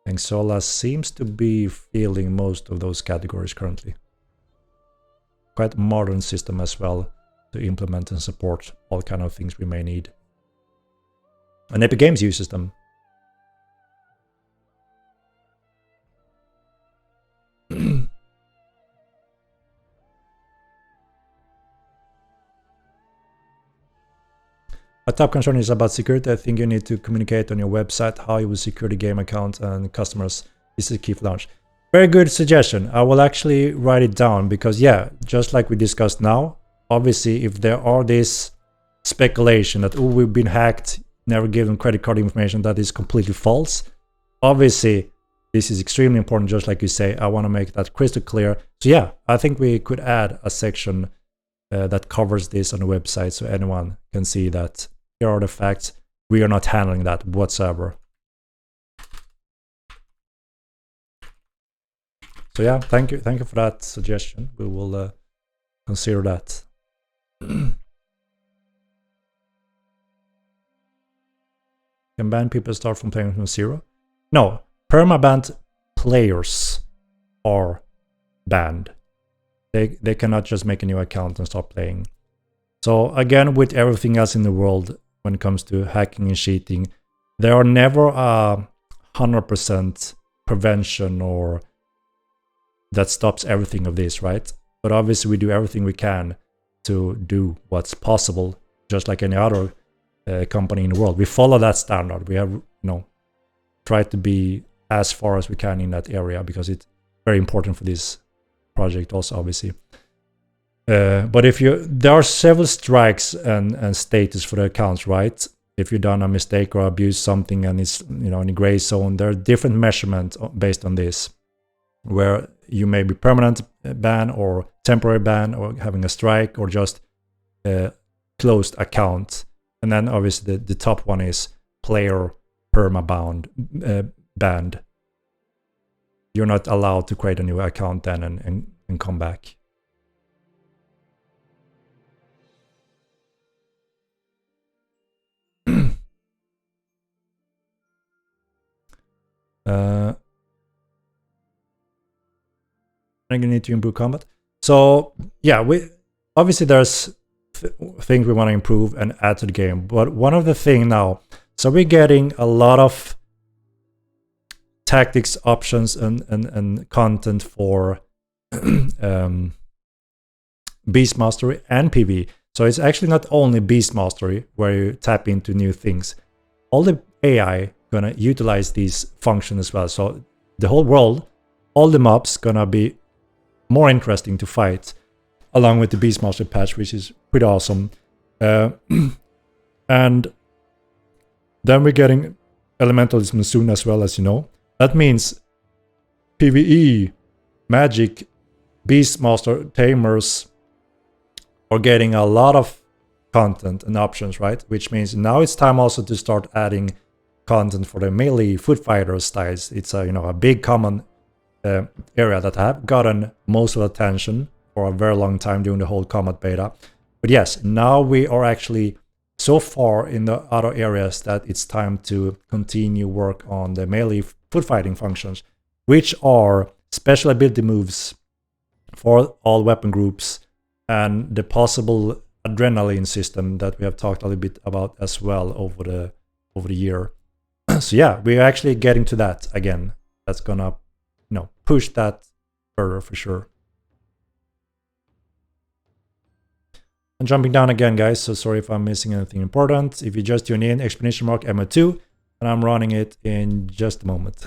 And Xola seems to be filling most of those categories currently. Quite modern system as well to implement and support all kind of things we may need. And Epic Games uses them. A top concern is about security. I think you need to communicate on your website how you will secure the game account and customers. This is key for launch. Very good suggestion. I will actually write it down because, yeah, just like we discussed now, obviously, if there are this speculation that, oh, we've been hacked, never given credit card information, that is completely false. Obviously, this is extremely important, just like you say. I want to make that crystal clear. So yeah, I think we could add a section that covers this on the website so anyone can see that here are the facts. We are not handling that whatsoever. So yeah, thank you for that suggestion. We will consider that. Can ban people start from playing from zero? No, permabanned players are banned. They cannot just make a new account and start playing. So again, with everything else in the world, when it comes to hacking and cheating, there are never a 100% prevention or that stops everything of this, right? But obviously we do everything we can to do what's possible, just like any other company in the world. We follow that standard. We have, you know, tried to be as far as we can in that area because it's very important for this project also, obviously. But if there are several strikes and status for the accounts, right? If you've done a mistake or abused something and it's, you know, in a gray zone, there are different measurements based on this, where you may be permanent ban or temporary ban or having a strike or just closed account. And then obviously the top one is player permabound banned. You're not allowed to create a new account then and come back. and you need to improve combat. So yeah, we obviously there's things we want to improve and add to the game. But one of the things now, so we're getting a lot of tactics options and content for Beast Mastery and PvE. So it's actually not only Beast Mastery where you tap into new things. All the AI gonna utilize these functions as well. So the whole world, all the mobs gonna be more interesting to fight, along with the Beast Mastery patch, which is pretty awesome. And then we're getting Elementalism soon as well, as you know. That means PvE, Magic, Beastmaster, Tamers are getting a lot of content and options, right? Which means now it's time also to start adding content for the melee foot fighter styles. It's a, you know, a big common area that have gotten most of the attention for a very long time during the whole combat beta. But yes, now we are actually so far in the other areas that it's time to continue work on the melee foot fighting functions, which are special ability moves for all weapon groups and the possible adrenaline system that we have talked a little bit about as well over the year. So yeah, we're actually getting to that again. That's gonna, you know, push that further for sure. And jumping down again, guys, so sorry if I'm missing anything important. If you just tune in, explanation mark MO2, and I'm running it in just a moment.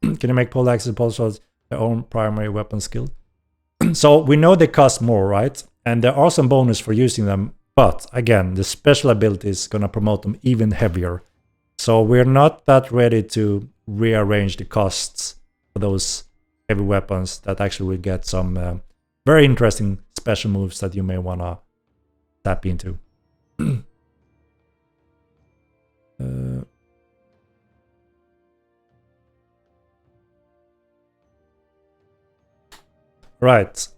Can you make pole axes and pole swords their own primary weapon skill? So we know they cost more, right? And there are some bonus for using them, but again, the special ability is gonna promote them even heavier. So we're not that ready to rearrange the costs for those heavy weapons that actually will get some very interesting special moves that you may wanna tap into. Right.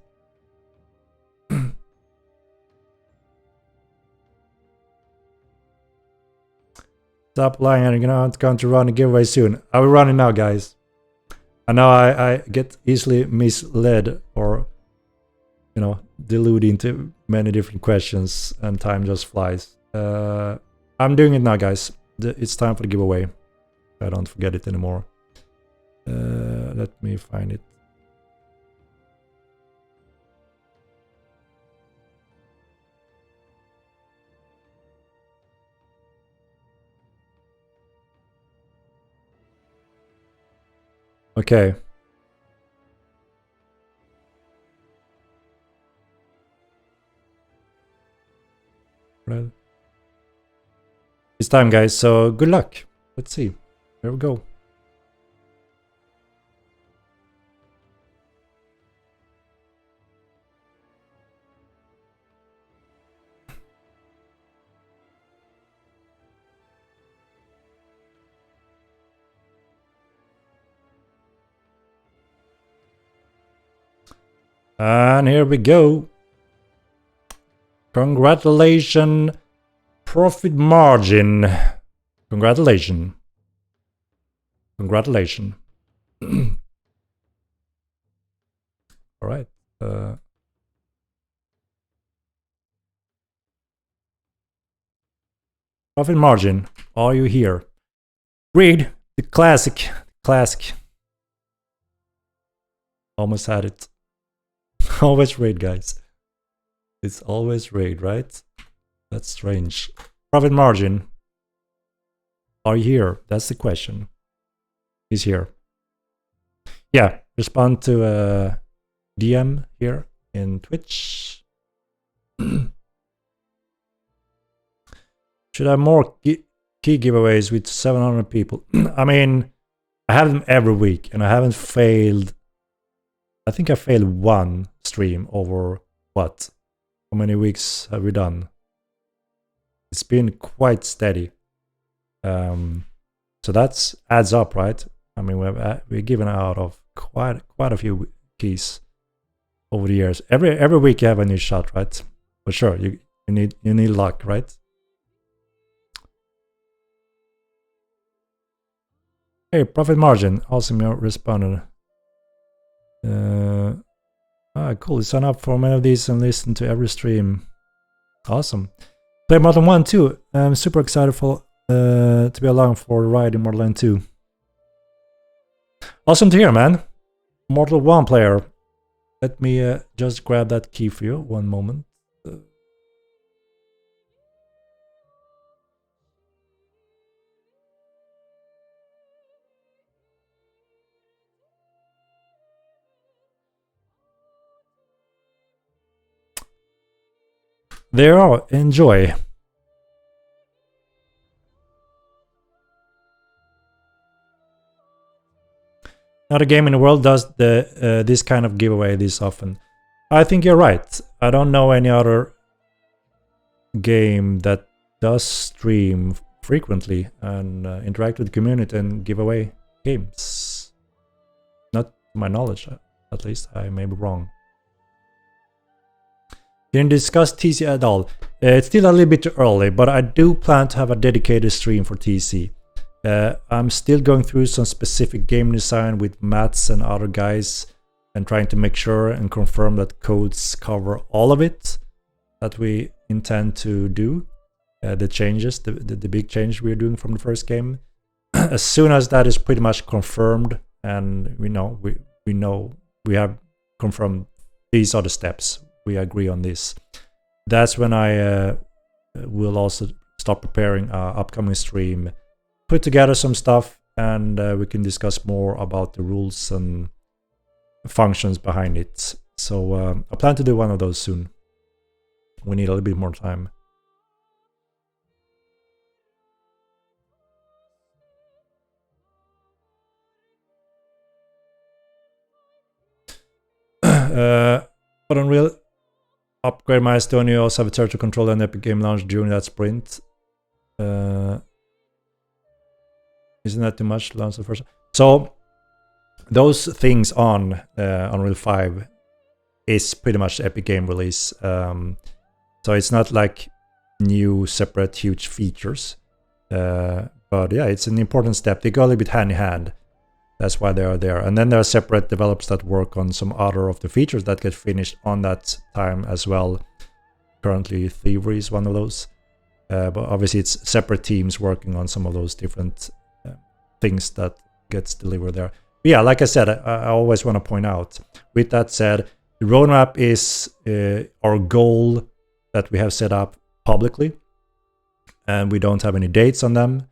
Stop lying, I'm going to run a giveaway soon. I will run it now, guys. I know I get easily misled or, you know, deluded into many different questions and time just flies. I'm doing it now, guys. It's time for the giveaway. I don't forget it anymore. Let me find it. Okay. Well, it's time, guys, so good luck. Let's see. Here we go. And here we go. Congratulations, profit margin. Congratulations. Congratulations. All right. Profit margin. Are you here? Read the classic. Classic. Almost had it. Always raid, guys. It's always raid, right? That's strange. Profit margin. Are you here? That's the question. He's here. Yeah, respond to DM here in Twitch. Should I have more key giveaways with 700 people? I mean, I have them every week and I haven't failed. I think I failed one stream over what? How many weeks have we done? It's been quite steady. So that's adds up, right? I mean, we've given out of quite a few keys over the years. Every week you have a new shot, right? For sure, you need luck, right? Hey, profit margin. Awesome, you responded. Cool. You sign up for many of these and listen to every stream. Awesome. Play Mortal 1 too. I'm super excited for to be along for the ride in Mortal 2. Awesome to hear, man. Mortal 1 player. Let me just grab that key for you. One moment. There are. Enjoy. Not a game in the world does this kind of giveaway this often. I think you're right. I don't know any other game that does stream frequently and interact with the community and give away games. Not to my knowledge, at least. I may be wrong. Didn't discuss TC at all. It's still a little bit too early, but I do plan to have a dedicated stream for TC. I'm still going through some specific game design with Mats and other guys and trying to make sure and confirm that codes cover all of it that we intend to do. The changes, the big change we're doing from the first game. As soon as that is pretty much confirmed and we have confirmed these are the steps, we agree on this, that's when I will also start preparing our upcoming stream, put together some stuff, and we can discuss more about the rules and functions behind it. So I plan to do one of those soon. We need a little bit more time. But Unreal upgrade milestone, you also have a turtle control and Epic Game Launch during that sprint. Isn't that too much to launch the first? So those things on Unreal 5 is pretty much the Epic Game release. So it's not like new separate huge features. But yeah, it's an important step. They go a little bit hand in hand. That's why they are there. And then there are separate developers that work on some other of the features that get finished on that time as well. Currently, Thievery is one of those. But obviously, it's separate teams working on some of those different things that gets delivered there. But yeah, like I said, I always want to point out, with that said, the roadmap is our goal that we have set up publicly. And we don't have any dates on them.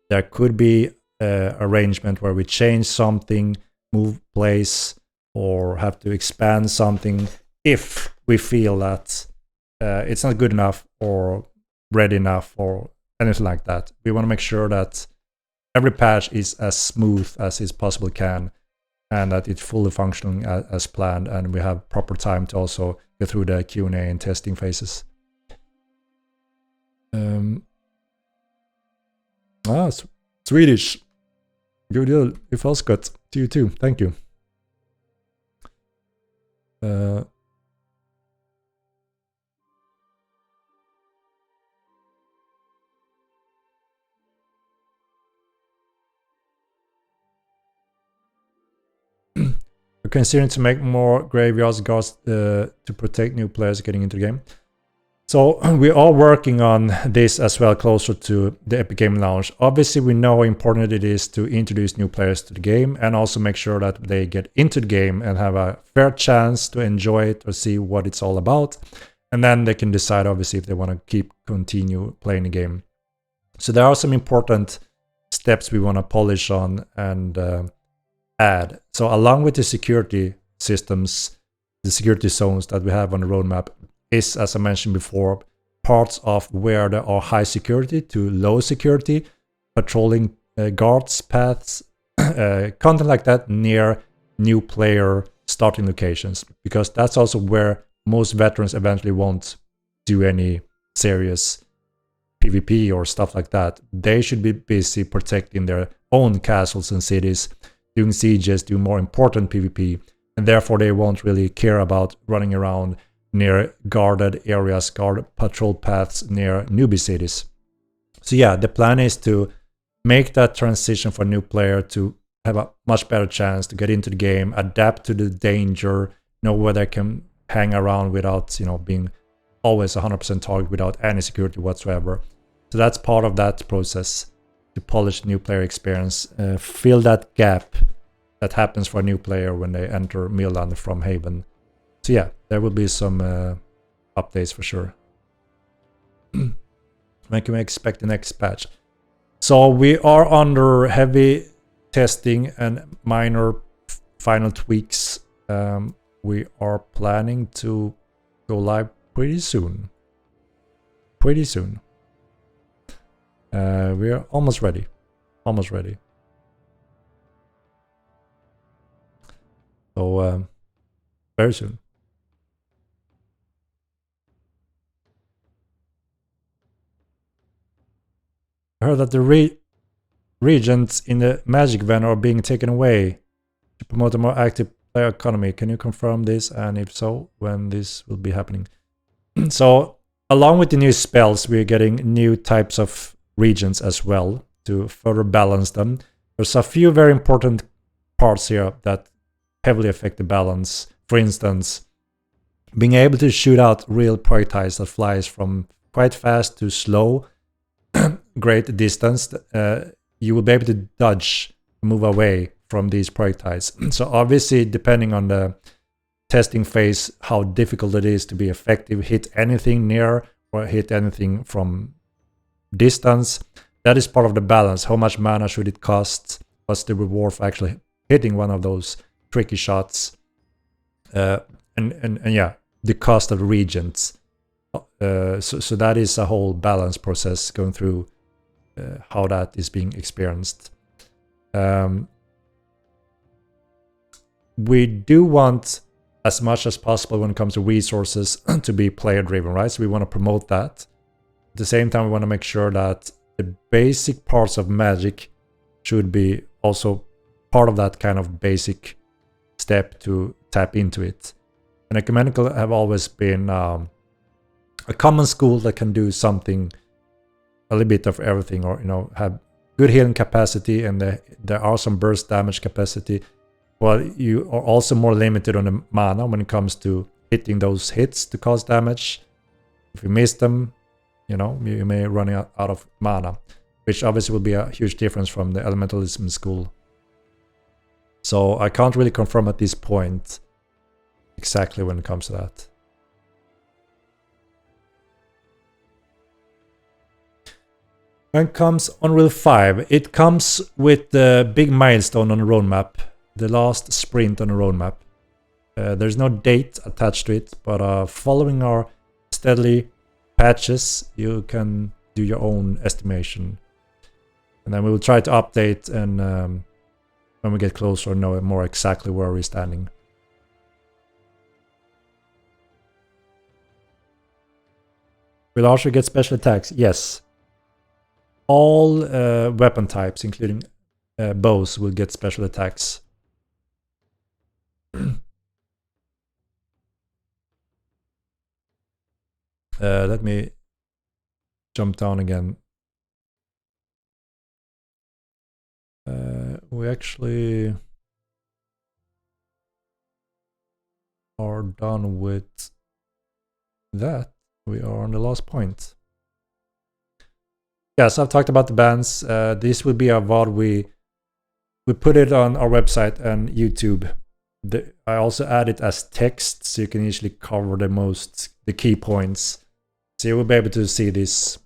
There could be arrangement where we change something, move place, or have to expand something if we feel that it's not good enough or ready enough or anything like that. We want to make sure that every patch is as smooth as it possibly can and that it's fully functioning as planned, and we have proper time to also go through the Q&A and testing phases. Swedish. Good deal. It feels good. To you too. Thank you. We're considering to make more graveyards guards to protect new players getting into the game. So we are working on this as well, closer to the Epic Game Launch. Obviously, we know how important it is to introduce new players to the game and also make sure that they get into the game and have a fair chance to enjoy it or see what it's all about. And then they can decide, obviously, if they want to continue playing the game. So there are some important steps we want to polish on and add. So along with the security systems, the security zones that we have on the roadmap, is, as I mentioned before, parts of where there are high security to low security, patrolling guards, paths, content like that near new player starting locations, because that's also where most veterans eventually won't do any serious PvP or stuff like that. They should be busy protecting their own castles and cities, doing sieges, doing more important PvP, and therefore they won't really care about running around near guarded areas, guarded patrol paths near newbie cities. So yeah, the plan is to make that transition for a new player to have a much better chance to get into the game, adapt to the danger, know where they can hang around without, being always 100% target without any security whatsoever. So that's part of that process, to polish new player experience, fill that gap that happens for a new player when they enter Midland from Haven. So yeah, there will be some updates for sure. When can we expect the next patch? So we are under heavy testing and minor final tweaks. We are planning to go live pretty soon. We are almost ready. So very soon. I heard that the regents in the Magic van are being taken away to promote a more active player economy. Can you confirm this, and if so, when this will be happening? So along with the new spells, we're getting new types of regents as well to further balance them. There's a few very important parts here that heavily affect the balance. For instance, being able to shoot out real projectiles that flies from quite fast to slow, great distance, you will be able to dodge, move away from these projectiles. So obviously, depending on the testing phase, how difficult it is to be effective, hit anything near or hit anything from distance, that is part of the balance. How much mana should it cost? What's the reward for actually hitting one of those tricky shots? And yeah, the cost of regents. So that is a whole balance process going through how that is being experienced. We do want as much as possible when it comes to resources to be player driven, right? So we want to promote that. At the same time, we want to make sure that the basic parts of Magic should be also part of that kind of basic step to tap into it. And Ecumenical have always been a common school that can do something, a little bit of everything, or have good healing capacity, and there are some burst damage capacity. Well, you are also more limited on the mana when it comes to hitting those hits to cause damage. If you miss them, you may run out of mana, which obviously will be a huge difference from the Elementalism school. So I can't really confirm at this point exactly when it comes to that. When it comes Unreal 5, it comes with the big milestone on the roadmap, the last sprint on the roadmap. There's no date attached to it, but following our steadily patches, you can do your own estimation. And then we will try to update, and when we get closer, know more exactly where we're standing. Will Archer get special attacks? Yes. All weapon types, including bows, will get special attacks. Let me jump down again. We actually are done with that. We are on the last point. Yes, I've talked about the bands. This will be a VOD. We put it on our website and YouTube. I also add it as text, so you can easily cover the key points. So you will be able to see this,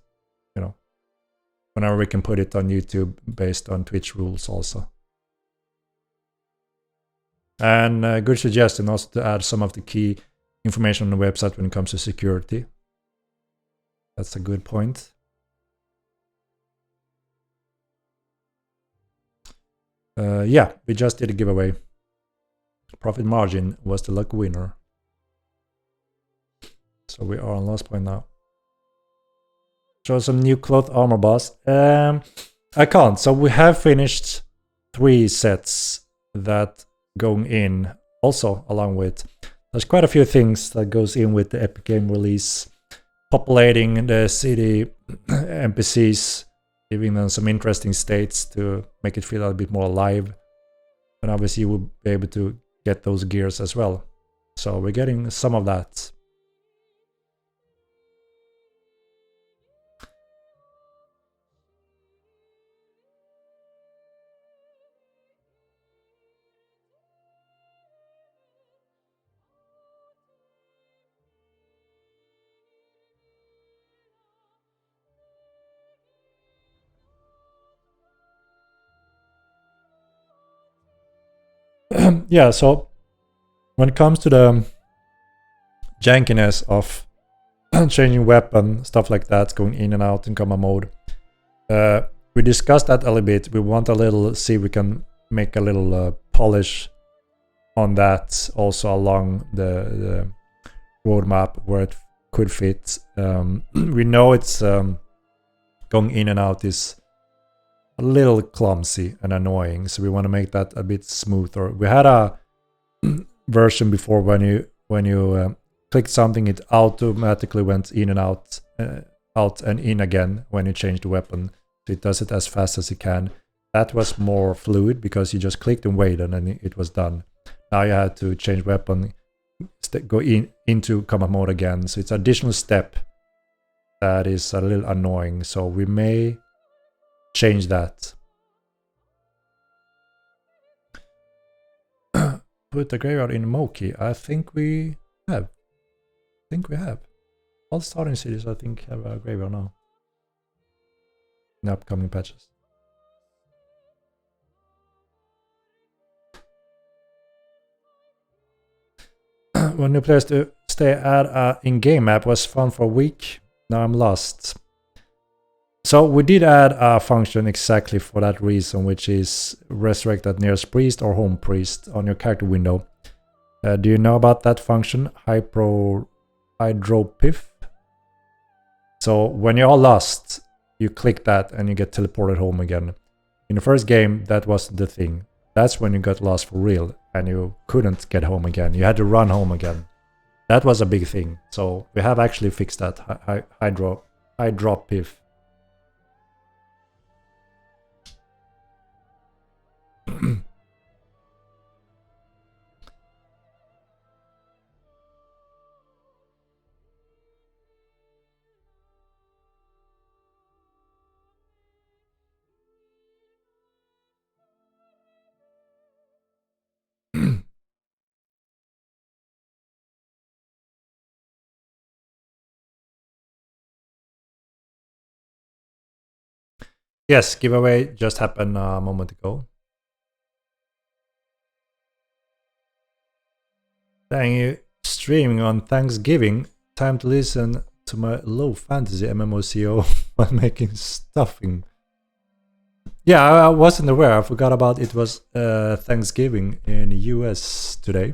whenever we can put it on YouTube based on Twitch rules also. And good suggestion also to add some of the key information on the website when it comes to security. That's a good point. Yeah, we just did a giveaway. Profit margin was the lucky winner. So we are on last point now. Show some new cloth armor boss. I can't. So we have finished 3 sets that going in also along with. There's quite a few things that goes in with the Epic Game release. Populating the city NPCs giving them some interesting states to make it feel a bit more alive. And obviously you will be able to get those gears as well. So we're getting some of that. Yeah, so when it comes to the jankiness of changing weapon, stuff like that, going in and out in combat mode, we discussed that a little bit. We want a little, see if we can make a little polish on that also along the roadmap where it could fit. We know it's going in and out is a little clumsy and annoying, so we want to make that a bit smoother. We had a version before when you clicked something, it automatically went in and out and in again when you change the weapon. So it does it as fast as it can. That was more fluid because you just clicked and waited and it was done. Now you had to change weapon, go into combat mode again. So it's an additional step that is a little annoying. So we may change that. Put the graveyard in Moki. I think we have. All starting cities, I think, have a graveyard now. In the upcoming patches. When new players to stay at an in-game map was fun for a week. Now I'm lost. So we did add a function exactly for that reason, which is resurrect at nearest priest or home priest on your character window. Do you know about that function? Hydropif? So when you're lost, you click that and you get teleported home again. In the first game, that wasn't the thing. That's when you got lost for real and you couldn't get home again. You had to run home again. That was a big thing. So we have actually fixed that. Hydropif. Yes, giveaway just happened a moment ago. Dang, you streaming on Thanksgiving. Time to listen to my low fantasy MMOCO while making stuffing. Yeah, I wasn't aware. I forgot about it was Thanksgiving in the US today.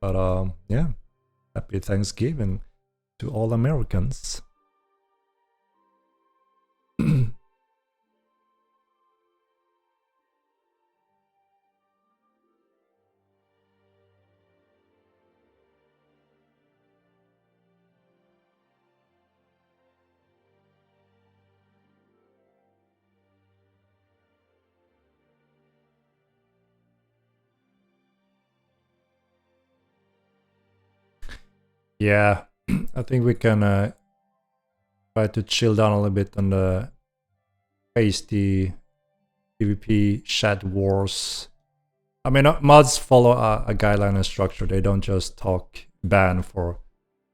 But yeah, happy Thanksgiving to all Americans. Yeah, I think we can try to chill down a little bit on the pasty PvP chat wars. I mean, mods follow a guideline and structure. They don't just talk ban for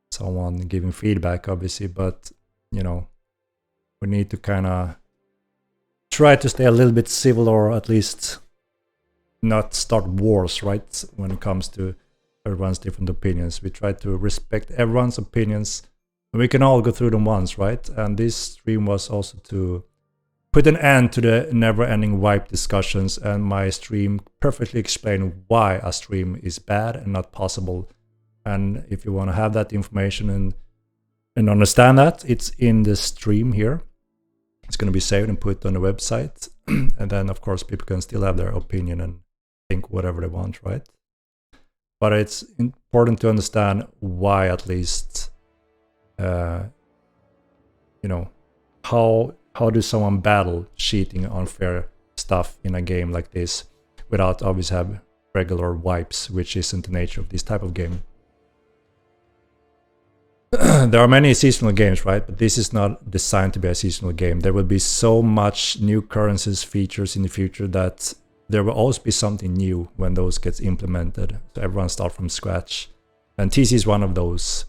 someone giving feedback, obviously, but you know, we need to kind of try to stay a little bit civil, or at least not start wars, right? When it comes to everyone's different opinions, we try to respect everyone's opinions, and we can all go through them once, right? And this stream was also to put an end to the never-ending wipe discussions, and my stream perfectly explained why a stream is bad and not possible. And if you want to have that information and understand that, it's in the stream here. It's going to be saved and put on the website. And then, of course, people can still have their opinion and think whatever they want, right? But it's important to understand why, at least, you know, how how does someone battle cheating, unfair stuff in a game like this without obviously have regular wipes, which isn't the nature of this type of game. There are many seasonal games, right? But this is not designed to be a seasonal game. There will be so much new currencies, features in the future that there will always be something new when those gets implemented. So everyone start from scratch. And TC is one of those.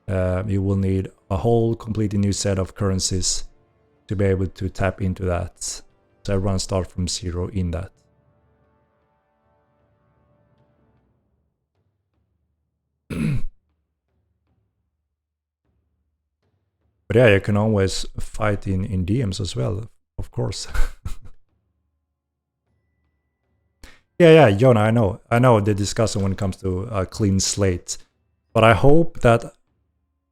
You will need a whole completely new set of currencies to be able to tap into that. So everyone start from zero in that. But yeah, you can always fight in DMs as well, of course. Yeah, Jonah, I know the discussion when it comes to a clean slate. But I hope that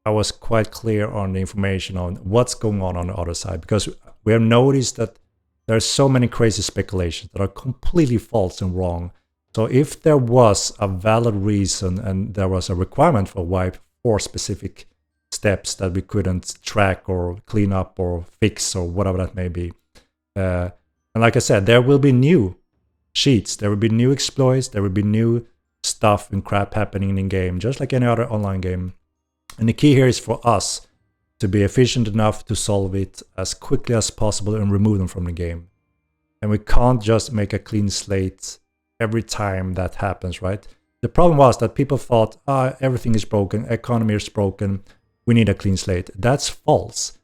I was quite clear on the information on what's going on the other side, because we have noticed that there are so many crazy speculations that are completely false and wrong. So if there was a valid reason and there was a requirement for wipe for specific steps that we couldn't track or clean up or fix or whatever that may be, and like I said, there will be new cheats, there will be new exploits, there will be new stuff and crap happening in game, just like any other online game. And the key here is for us to be efficient enough to solve it as quickly as possible and remove them from the game. And we can't just make a clean slate every time that happens, right? The problem was that people thought, everything is broken, economy is broken, we need a clean slate. That's false.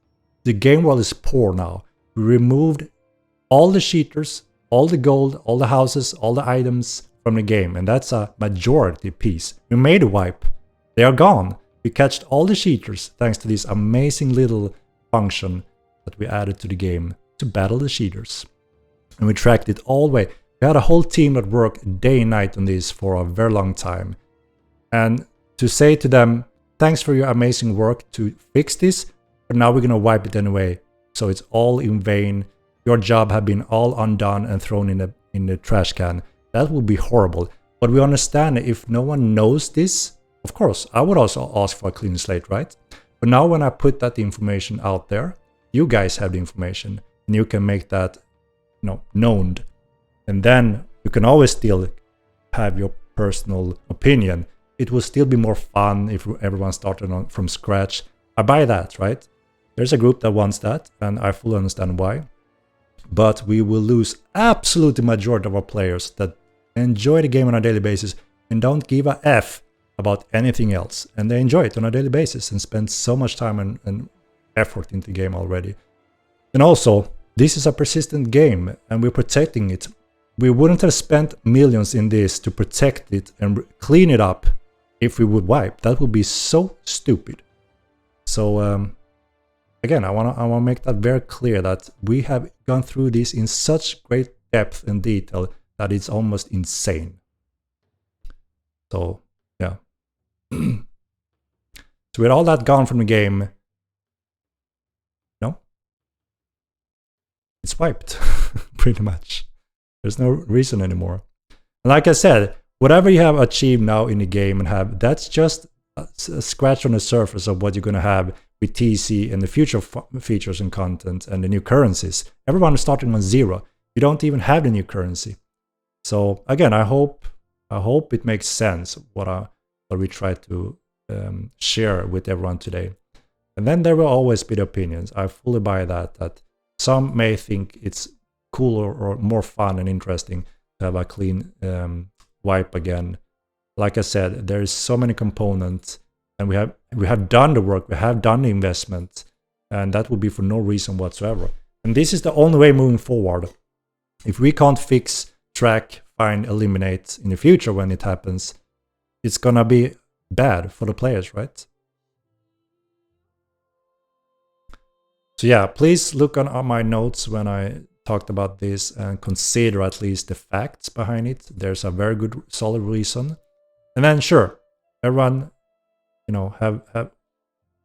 The game world is poor now. We removed all the cheaters, all the gold, all the houses, all the items from the game, and that's a majority piece. We made a wipe. They are gone. We catched all the cheaters thanks to this amazing little function that we added to the game to battle the cheaters. And we tracked it all the way. We had a whole team that worked day and night on this for a very long time. And to say to them, thanks for your amazing work to fix this, but now we're going to wipe it anyway. So it's all in vain. Your job had been all undone and thrown in the trash can. That would be horrible. But we understand that if no one knows this, of course, I would also ask for a clean slate, right? But now when I put that information out there, you guys have the information and you can make that, known. And then you can always still have your personal opinion. It will still be more fun if everyone started from scratch. I buy that, right? There's a group that wants that, and I fully understand why. But we will lose absolute majority of our players that enjoy the game on a daily basis and don't give a F about anything else. And they enjoy it on a daily basis and spend so much time and effort into the game already. And also, this is a persistent game and we're protecting it. We wouldn't have spent millions in this to protect it and clean it up if we would wipe. That would be so stupid. So again, I want to make that very clear that we have gone through this in such great depth and detail that it's almost insane. So yeah. So with all that gone from the game, it's wiped pretty much. There's no reason anymore. And like I said, whatever you have achieved now in the game and have, that's just a scratch on the surface of what you're going to have with TC and the future features and content and the new currencies. Everyone is starting on zero. You don't even have the new currency. So again, I hope it makes sense what we try to share with everyone today. And then there will always be the opinions. I fully buy that some may think it's cooler or more fun and interesting to have a clean wipe again. Like I said, there is so many components, and we have done the work, we have done the investment, and that would be for no reason whatsoever. And this is the only way moving forward. If we can't fix, track, find, eliminate in the future when it happens, it's gonna be bad for the players, right? So yeah, please look on my notes when I talked about this and consider at least the facts behind it. There's a very good, solid reason. And then sure, everyone,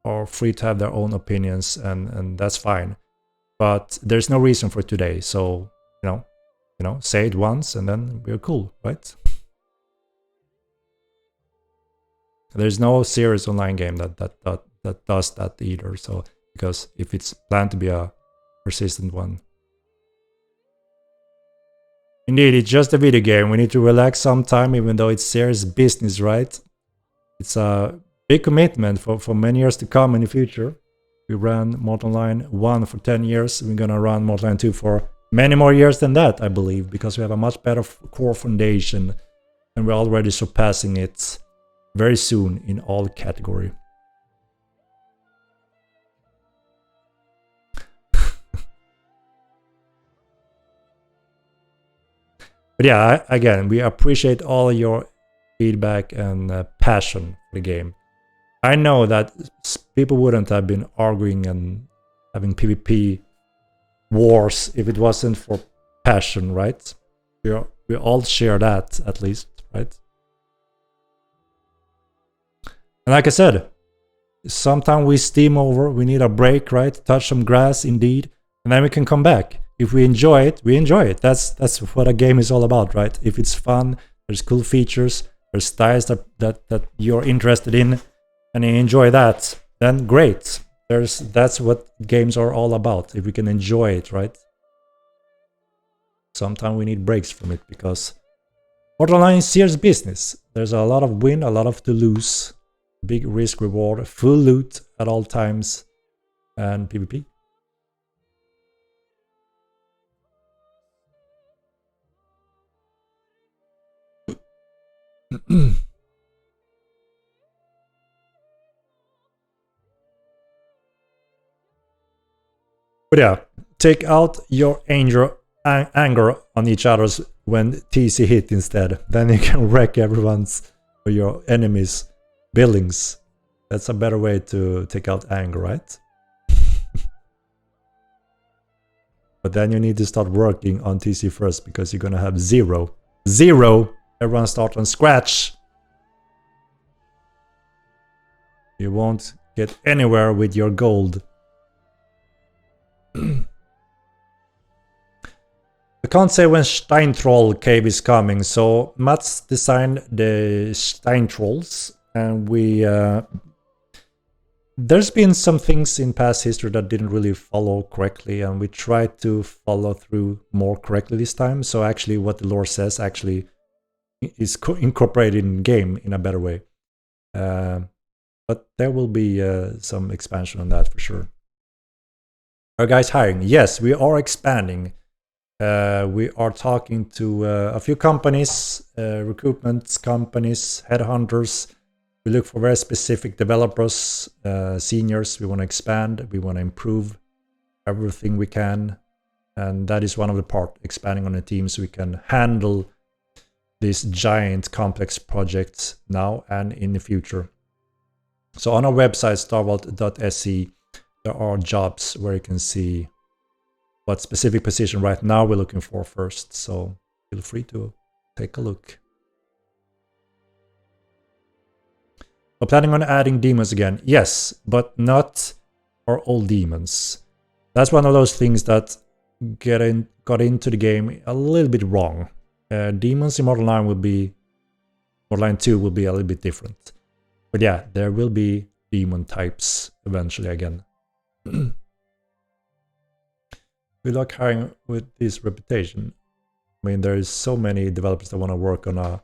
are free to have their own opinions, and that's fine. But there's no reason for today. So, say it once and then we're cool, right? There's no serious online game that does that either. So because if it's planned to be a persistent one. Indeed, it's just a video game. We need to relax sometime, even though it's serious business, right? It's a big commitment for many years to come in the future. We ran Mortal Line 1 for 10 years. We're gonna run Mortal Line 2 for many more years than that, I believe, because we have a much better core foundation, and we're already surpassing it very soon in all category. But yeah, again, we appreciate all your feedback and passion for the game. I know that people wouldn't have been arguing and having PvP wars if it wasn't for passion, right? We all share that, at least, right? And like I said, sometimes we steam over, we need a break, right? Touch some grass, indeed, and then we can come back. If we enjoy it, we enjoy it. That's what a game is all about, right? If it's fun, there's cool features, there's styles that you're interested in, and you enjoy that, then great. That's what games are all about. If we can enjoy it, right? Sometimes we need breaks from it because Mortal Line is serious business. There's a lot of win, a lot of to lose, big risk reward, full loot at all times, and PvP. But yeah, take out your anger on each other's when TC hit instead. Then you can wreck everyone's or your enemies' buildings. That's a better way to take out anger, right? But then you need to start working on TC first because you're gonna have zero. Everyone start on scratch. You won't get anywhere with your gold. I can't say when Steintroll cave is coming, so Mats designed the Steintrolls, and there's been some things in past history that didn't really follow correctly, and we tried to follow through more correctly this time. So actually what the lore says actually is incorporated in game in a better way. But there will be some expansion on that for sure. Are guys hiring? Yes, we are expanding. We are talking to a few companies, recruitment companies, headhunters. We look for very specific developers, seniors. We want to expand. We want to improve everything we can. And that is one of the part, expanding on the team so we can handle these giant complex projects now and in the future. So on our website, starvault.se, there are jobs where you can see what specific position right now we're looking for first. So feel free to take a look. We're planning on adding demons again. Yes, but not our old demons. That's one of those things that got into the game a little bit wrong. Demons in Mortal Line Mortal Line 2 will be a little bit different. But yeah, there will be demon types eventually again. Good luck hiring with this reputation. I mean, there is so many developers that want to work on a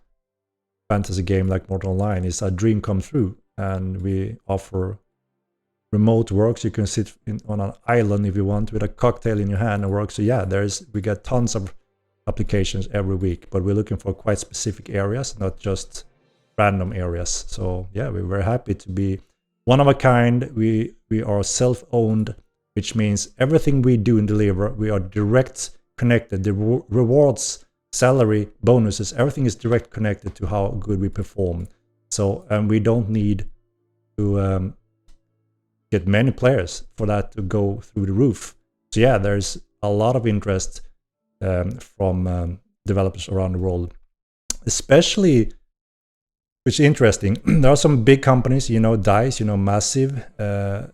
fantasy game like Mortal Line. It's a dream come true, and we offer remote work, so you can sit on an island if you want with a cocktail in your hand and work. So yeah, we get tons of applications every week, but we're looking for quite specific areas, not just random areas. So yeah, we're very happy to be one of a kind. We are self-owned, which means everything we do and deliver, we are direct connected. The rewards, salary, bonuses, everything is direct connected to how good we perform. So we don't need to get many players for that to go through the roof. So yeah, there's a lot of interest from developers around the world, especially, which is interesting. There are some big companies, DICE, Massive.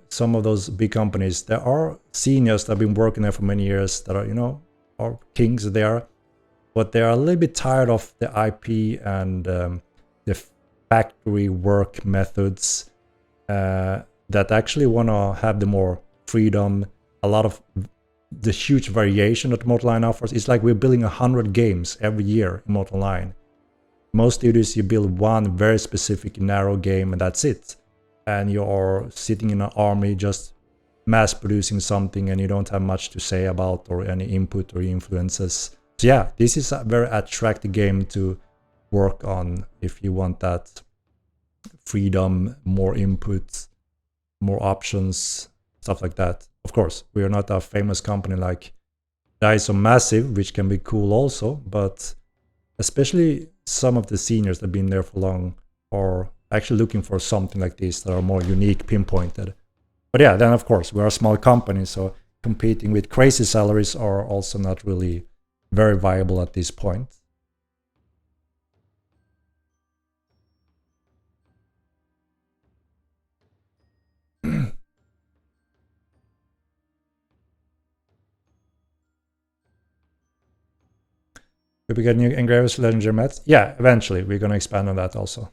Some of those big companies, there are seniors that have been working there for many years that are kings there, but they are a little bit tired of the IP and the factory work methods that actually want to have the more freedom, a lot of the huge variation that Mortal Online offers. It's like we're building 100 games every year in Mortal Online. Most studios, you build one very specific narrow game and that's it. And you're sitting in an army just mass producing something and you don't have much to say about or any input or influences. So yeah, this is a very attractive game to work on if you want that freedom, more input, more options, stuff like that. Of course, we are not a famous company like DICE or Massive, which can be cool also, but especially some of the seniors that have been there for long are actually looking for something like this that are more unique, pinpointed. But yeah, then of course, we're a small company, so competing with crazy salaries are also not really very viable at this point. Will we get new engravers, legendary mats? Yeah, eventually. We're going to expand on that also.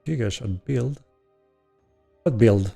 You guys should build. What build?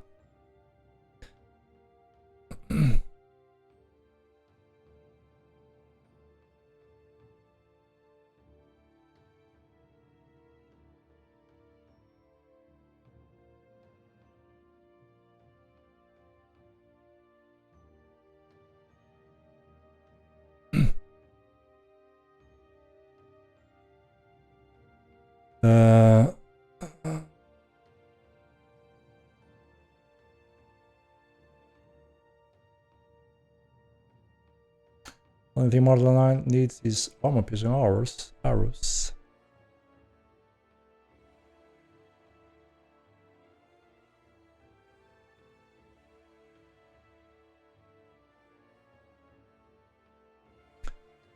Only thing Mortal Online needs is armor piercing arrows.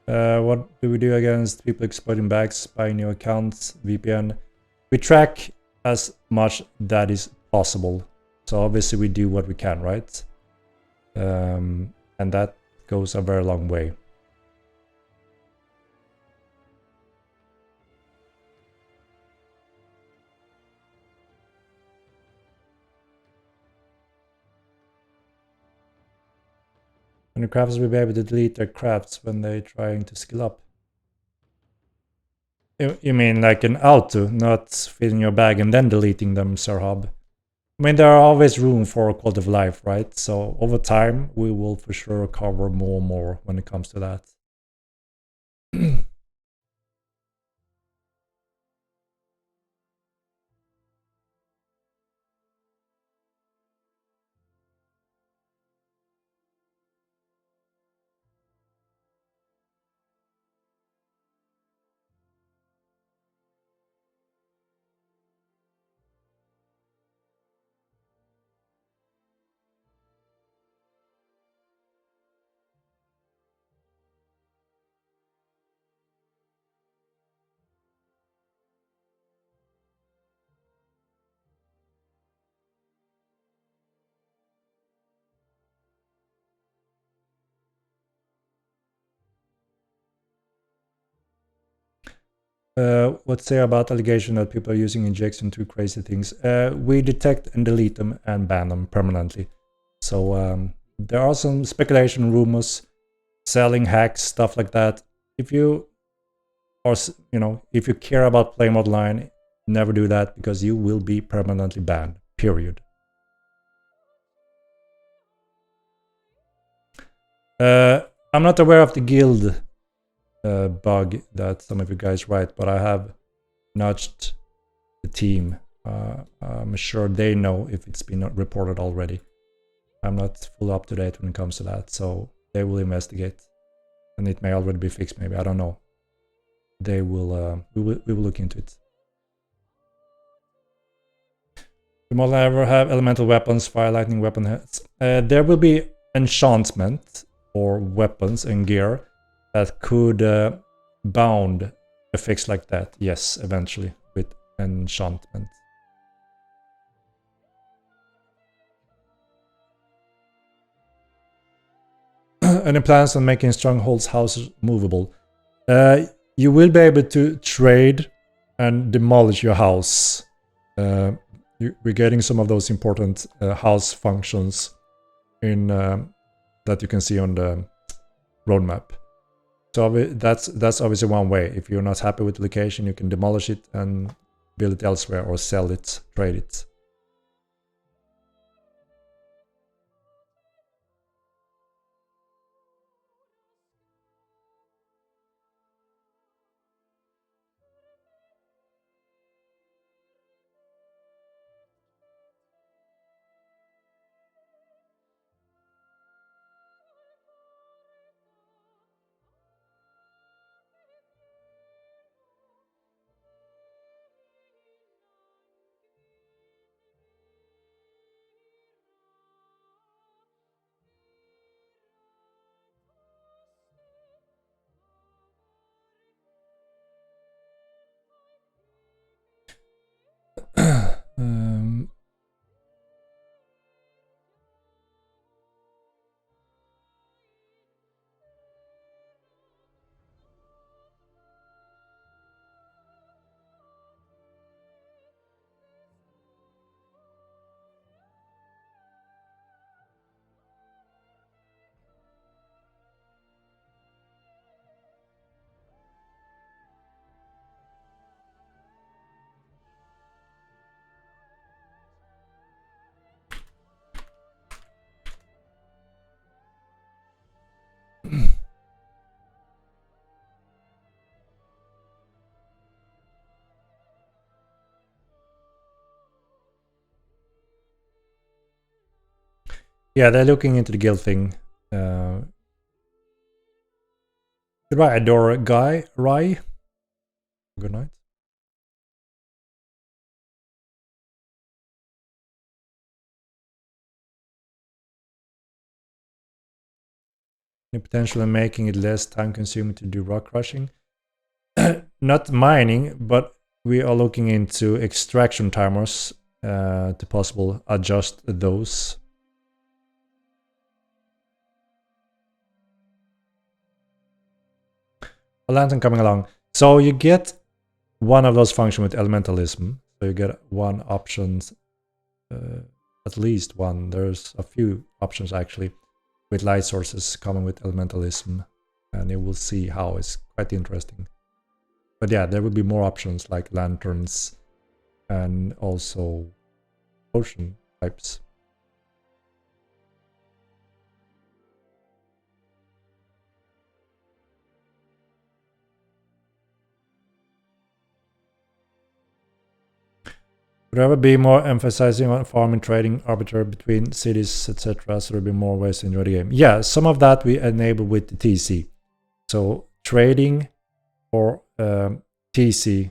What do we do against people exploiting bags, buying new accounts, VPN? We track as much that is possible. So obviously we do what we can, right? And that goes a very long way. When the crafters will be able to delete their crafts when they're trying to skill up. You mean like an auto, not filling your bag and then deleting them, Sir Hub? I mean, there are always room for quality of life, right? So over time, we will for sure cover more and more when it comes to that. What say about allegation that people are using injection to crazy things? We detect and delete them and ban them permanently. So there are some speculation, rumors, selling hacks, stuff like that. If you are, if you care about playing online, never do that because you will be permanently banned. Period. I'm not aware of the guild bug that some of you guys write, but I have nudged the team. I'm sure they know if it's been reported already. I'm not fully up to date when it comes to that, so they will investigate, and it may already be fixed. Maybe, I don't know. They will. We will look into it. Will Model ever have elemental weapons, fire lightning weapon heads? There will be enchantment or weapons and gear that could bound effects like that. Yes, eventually with enchantment. Any plans on making strongholds houses movable? You will be able to trade and demolish your house. We're getting some of those important house functions in that you can see on the roadmap. So that's obviously one way. If you're not happy with the location, you can demolish it and build it elsewhere or sell it, trade it. Yeah, they're looking into the guild thing. Goodbye, Adora Guy Rai. Good night. Any potential in making it less time consuming to do rock crushing? Not mining, but we are looking into extraction timers to possible adjust those. A lantern coming along. So you get one of those functions with elementalism. So you get one option, at least one. There's a few options actually with light sources coming with elementalism, and you will see how it's quite interesting. But yeah, there will be more options like lanterns and also potion types. Would ever be more emphasizing on farming, trading, arbitrary between cities, etc. So there'll be more ways to enjoy the game. Yeah, some of that we enable with the TC. So trading or TC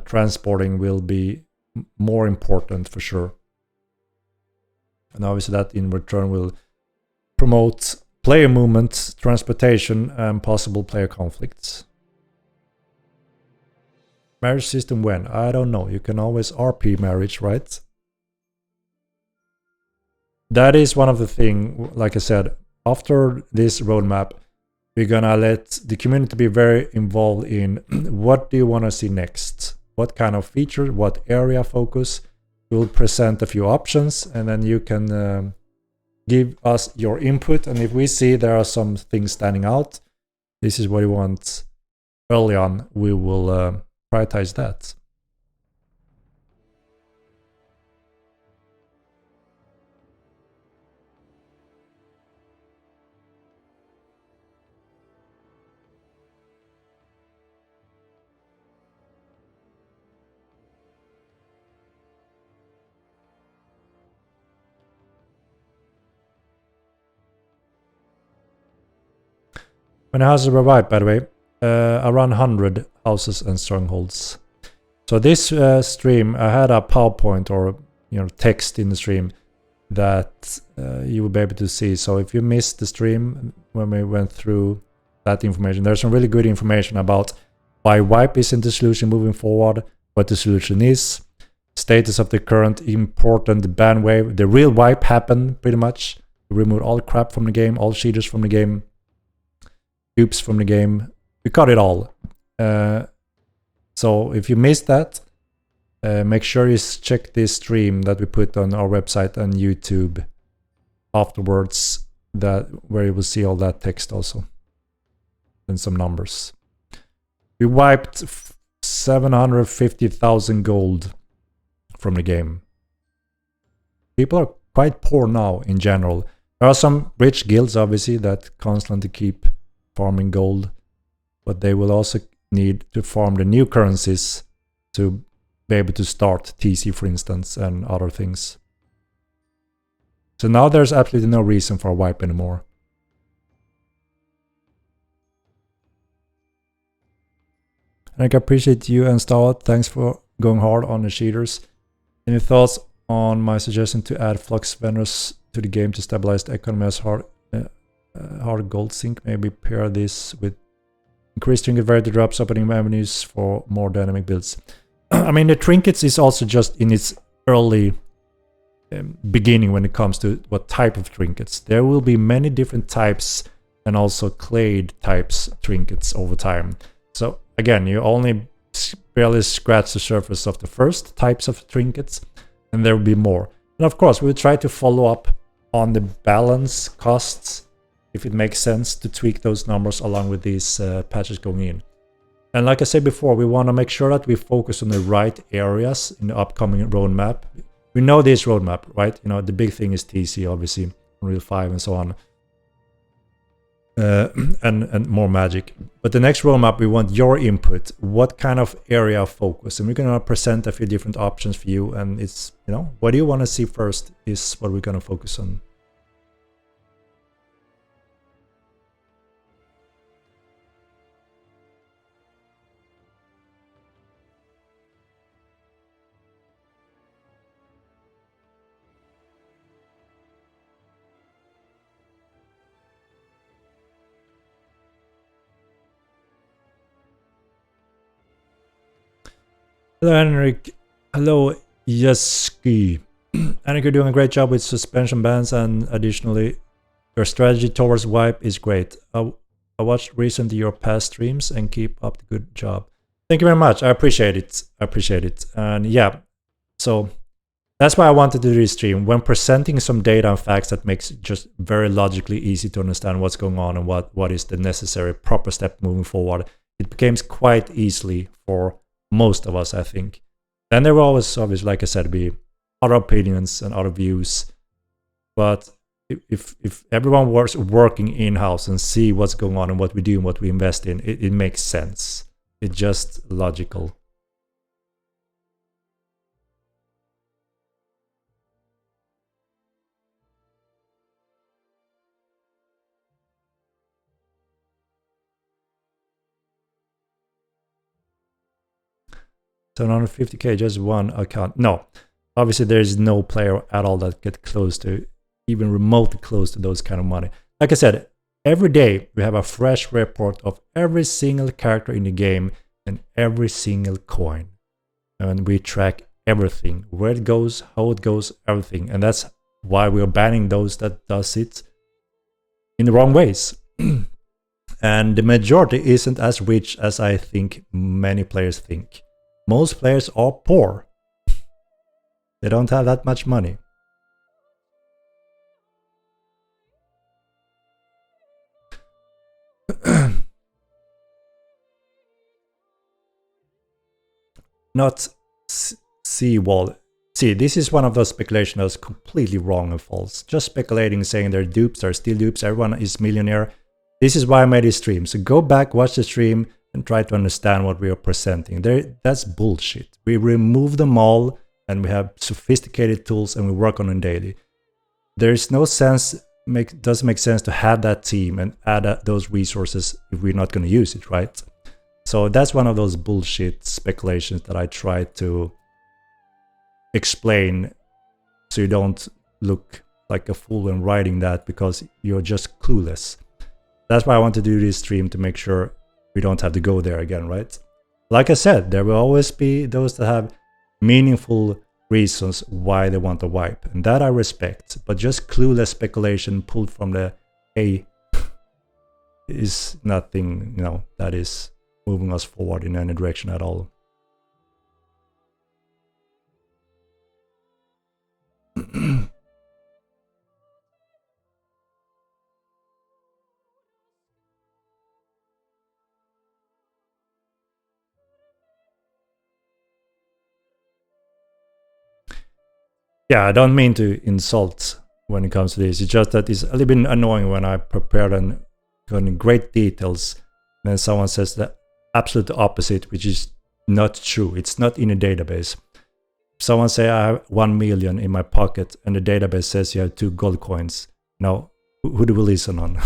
transporting will be more important for sure. And obviously that in return will promote player movement, transportation, and possible player conflicts. Marriage system when? I don't know. You can always RP marriage, right? That is one of the things, like I said, after this roadmap, we're gonna let the community be very involved in what do you want to see next? What kind of feature, what area focus? We'll present a few options and then you can give us your input. And if we see there are some things standing out, this is what you want early on, we will prioritize that. When houses were revived, by the way, around 100 houses and strongholds. So this stream, I had a PowerPoint or text in the stream that you will be able to see. So if you missed the stream when we went through that information, there's some really good information about why wipe isn't the solution moving forward, what the solution is, status of the current important ban wave. The real wipe happened pretty much. We removed all crap from the game, all cheaters from the game, dupes from the game. We got it all. So if you missed that, make sure you check this stream that we put on our website and YouTube afterwards, where you will see all that text also and some numbers. We wiped 750,000 gold from the game. People are quite poor now in general. There are some rich guilds obviously that constantly keep farming gold, but they will also need to farm the new currencies to be able to start TC, for instance, and other things. So now there's absolutely no reason for a wipe anymore. Henrik, I appreciate you and Stalwart. Thanks for going hard on the cheaters. Any thoughts on my suggestion to add flux vendors to the game to stabilize the economy as hard gold sink? Maybe pair this with increased trinket variety drops, opening avenues for more dynamic builds. I mean, the trinkets is also just in its early beginning when it comes to what type of trinkets. There will be many different types and also clade types trinkets over time. So again, you only barely scratch the surface of the first types of trinkets, and there will be more. And of course, we'll try to follow up on the balance costs if it makes sense to tweak those numbers along with these patches going in. And like I said before, we want to make sure that we focus on the right areas in the upcoming roadmap. We know this roadmap, right? You know, the big thing is TC, obviously, Unreal 5 and so on. And more magic. But the next roadmap, we want your input. What kind of area of focus? And we're going to present a few different options for you. And it's, you know, what do you want to see first is what we're going to focus on. Hello, Henrik. Hello, Yeski. Henrik, you're doing a great job with suspension bans, and additionally, your strategy towards wipe is great. I watched recently your past streams and keep up the good job. Thank you very much. I appreciate it. I appreciate it. And yeah, so that's why I wanted to do this stream. When presenting some data and facts that makes it just very logically easy to understand what's going on and what is the necessary proper step moving forward, it becomes quite easily for most of us, I think. Then there will always, obviously, like I said, be other opinions and other views. But if everyone was working in-house and see what's going on and what we do and what we invest in, it makes sense. It's just logical. So 150k, just one account. No, obviously there is no player at all that get close to, even remotely close to those kind of money. Like I said, every day we have a fresh report of every single character in the game and every single coin. And we track everything, where it goes, how it goes, everything. And that's why we are banning those that does it in the wrong ways. And the majority isn't as rich as I think many players think. Most players are poor. They don't have that much money. Not seawall. See, this is one of those speculations that's completely wrong and false. Just speculating, saying they're dupes, they're still dupes, everyone is millionaire. This is why I made this stream. So go back, watch the stream, and try to understand what we are presenting. That's bullshit. We remove them all, and we have sophisticated tools, and we work on them daily. There is no sense, doesn't make sense to have that team and add those resources if we're not going to use it, right? So that's one of those bullshit speculations that I try to explain so you don't look like a fool when writing that because you're just clueless. That's why I want to do this stream, to make sure we don't have to go there again, right? Like I said, there will always be those that have meaningful reasons why they want to wipe, and that I respect. But just clueless speculation pulled from the A is nothing, you know, that is moving us forward in any direction at all. Yeah, I don't mean to insult when it comes to this. It's just that it's a little bit annoying when I prepare and go in great details, and then someone says the absolute opposite, which is not true. It's not in a database. Someone say I have 1 million in my pocket, and the database says you have 2 gold coins. Now, who do we listen on?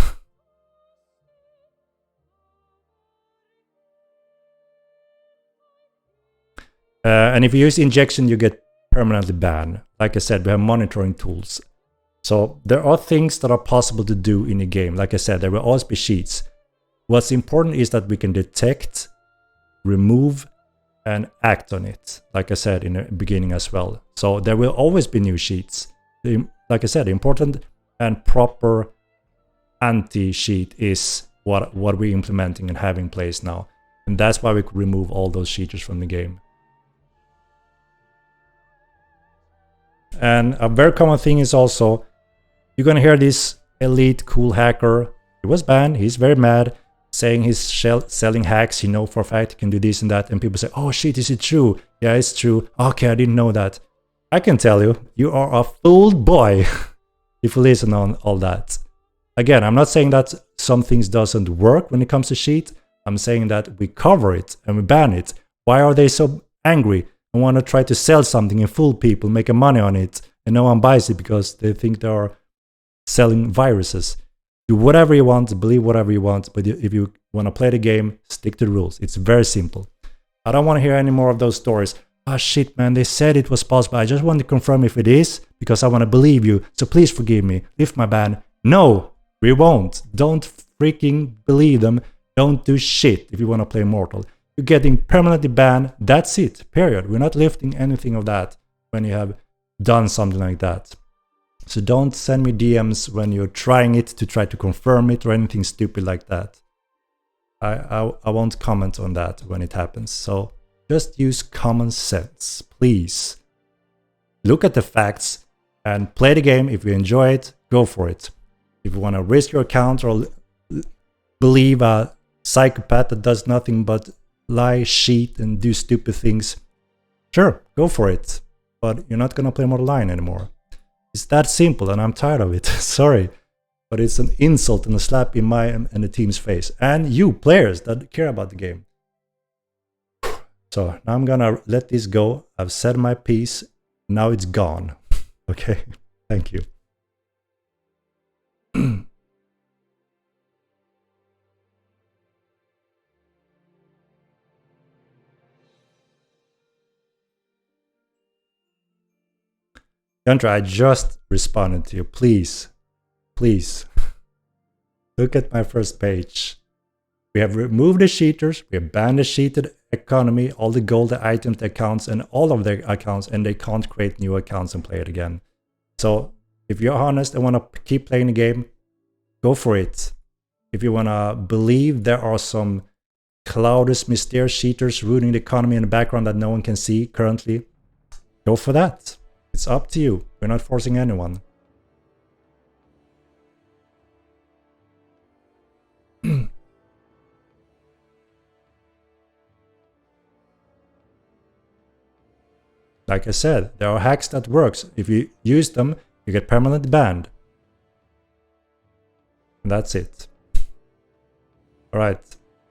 And if you use injection, you get permanently banned. Like I said, we have monitoring tools. So there are things that are possible to do in a game. Like I said, there will always be cheats. What's important is that we can detect, remove, and act on it. Like I said in the beginning as well. So there will always be new cheats. Like I said, important and proper anti-cheat is what we're implementing and have in place now. And that's why we could remove all those cheaters from the game. And a very common thing is also, you're gonna hear this elite cool hacker, he was banned, he's very mad, saying he's selling hacks, he knows for a fact he can do this and that, and people say, oh shit, is it true? Yeah, it's true. Okay, I didn't know that. I can tell you, you are a fooled boy if you listen on all that. Again, I'm not saying that some things doesn't work when it comes to cheat. I'm saying that we cover it and we ban it. Why are they so angry and want to try to sell something and fool people, make money on it, and no one buys it because they think they are selling viruses? Do whatever you want, believe whatever you want, but if you want to play the game, stick to the rules. It's very simple. I don't want to hear any more of those stories. Oh shit, man, they said it was possible. I just want to confirm if it is, because I want to believe you. So please forgive me. Lift my ban. No, we won't. Don't freaking believe them. Don't do shit if you want to play Mortal. You're getting permanently banned. That's it, period. We're not lifting anything of that when you have done something like that. So don't send me DMs when you're trying it to try to confirm it or anything stupid like that. I won't comment on that when it happens. So just use common sense, please. Look at the facts and play the game. If you enjoy it, go for it. If you want to risk your account or believe a psychopath that does nothing but lie, cheat, and do stupid things, sure, go for it. But you're not going to play Mortal Line anymore. It's that simple, and I'm tired of it. Sorry. But it's an insult and a slap in my and the team's face. And you, players that care about the game. So now I'm going to let this go. I've said my piece. Now it's gone. Okay? Thank you. Yandra, I just responded to you. Please, please, look at my first page. We have removed the cheaters. We have banned the cheated economy, all the gold items, accounts, and all of their accounts, and they can't create new accounts and play it again. So if you're honest and want to keep playing the game, go for it. If you want to believe there are some cloudless, mysterious cheaters ruining the economy in the background that no one can see currently, go for that. It's up to you. We're not forcing anyone. Like I said, there are hacks that works. If you use them, you get permanently banned. And that's it. All right.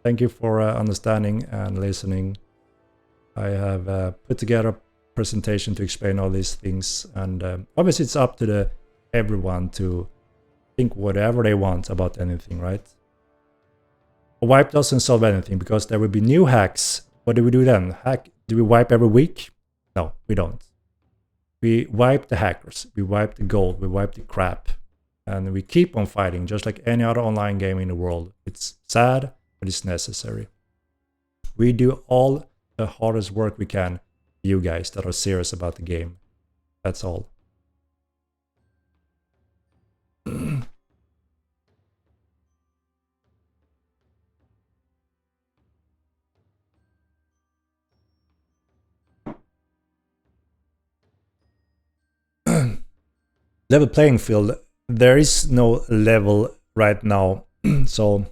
Thank you for understanding and listening. I have put together a presentation to explain all these things, and obviously it's up to everyone to think whatever they want about anything, right? A wipe doesn't solve anything because there will be new hacks. What do we do then? Do we wipe every week? No, we don't. We wipe the hackers, we wipe the gold, we wipe the crap, and we keep on fighting just like any other online game in the world. It's sad, but it's necessary. We do all the hardest work we can, you guys that are serious about the game. That's all. Level playing field. There is no level right now. So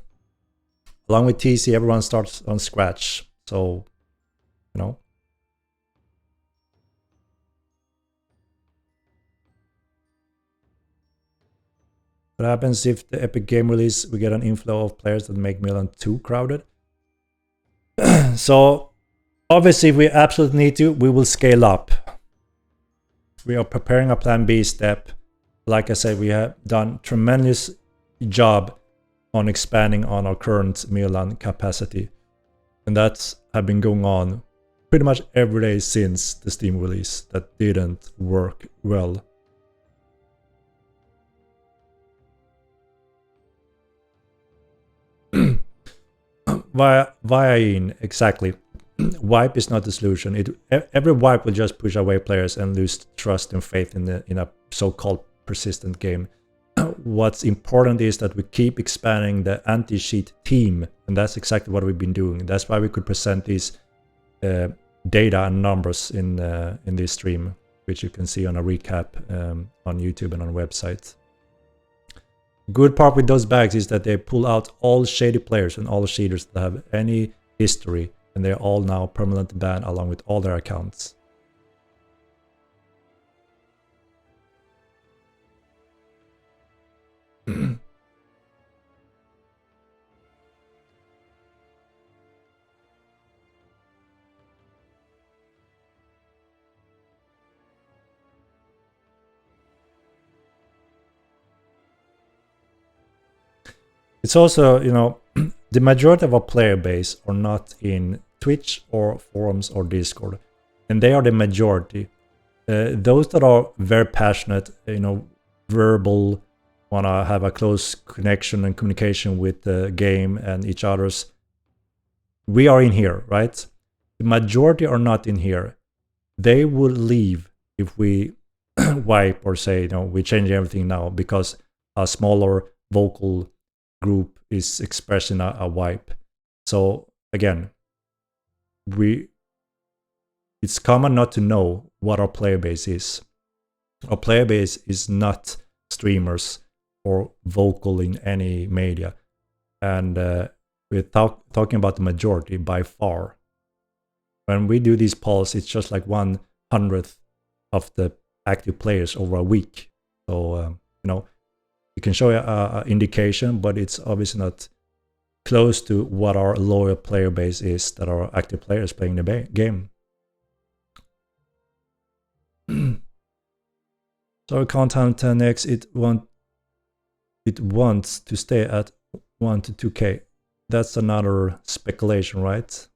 along with TC, everyone starts on scratch. So, you know. What happens if the Epic game release, we get an inflow of players that make Milan too crowded? So obviously, if we absolutely need to, we will scale up. We are preparing a plan B step. Like I said, we have done tremendous job on expanding on our current Milan capacity. And that's have been going on pretty much every day since the Steam release. That didn't work well. Via in, exactly. Wipe is not the solution. Every wipe will just push away players and lose trust and faith in a so-called persistent game. What's important is that we keep expanding the anti-cheat team, and that's exactly what we've been doing. That's why we could present these data and numbers in this stream, which you can see on a recap on YouTube and on website. Good part with those bags is that they pull out all shady players and all cheaters that have any history, and they're all now permanently banned along with all their accounts. It's also, you know, the majority of our player base are not in Twitch or forums or Discord, and they are the majority. Those that are very passionate, you know, verbal, want to have a close connection and communication with the game and each other's, we are in here, right? The majority are not in here. They would leave if we wipe or say, you know, we change everything now, because a smaller vocal group is expressing a wipe. So again, it's common not to know what our player base is. Our player base is not streamers or vocal in any media, and we're talking about the majority by far. When we do these polls, it's just like 1/100th of the active players over a week. So you know, you can show an indication, but it's obviously not close to what our loyal player base is, that are active players playing the game. So our content 10x, it wants to stay at 1 to 2k. That's another speculation, right?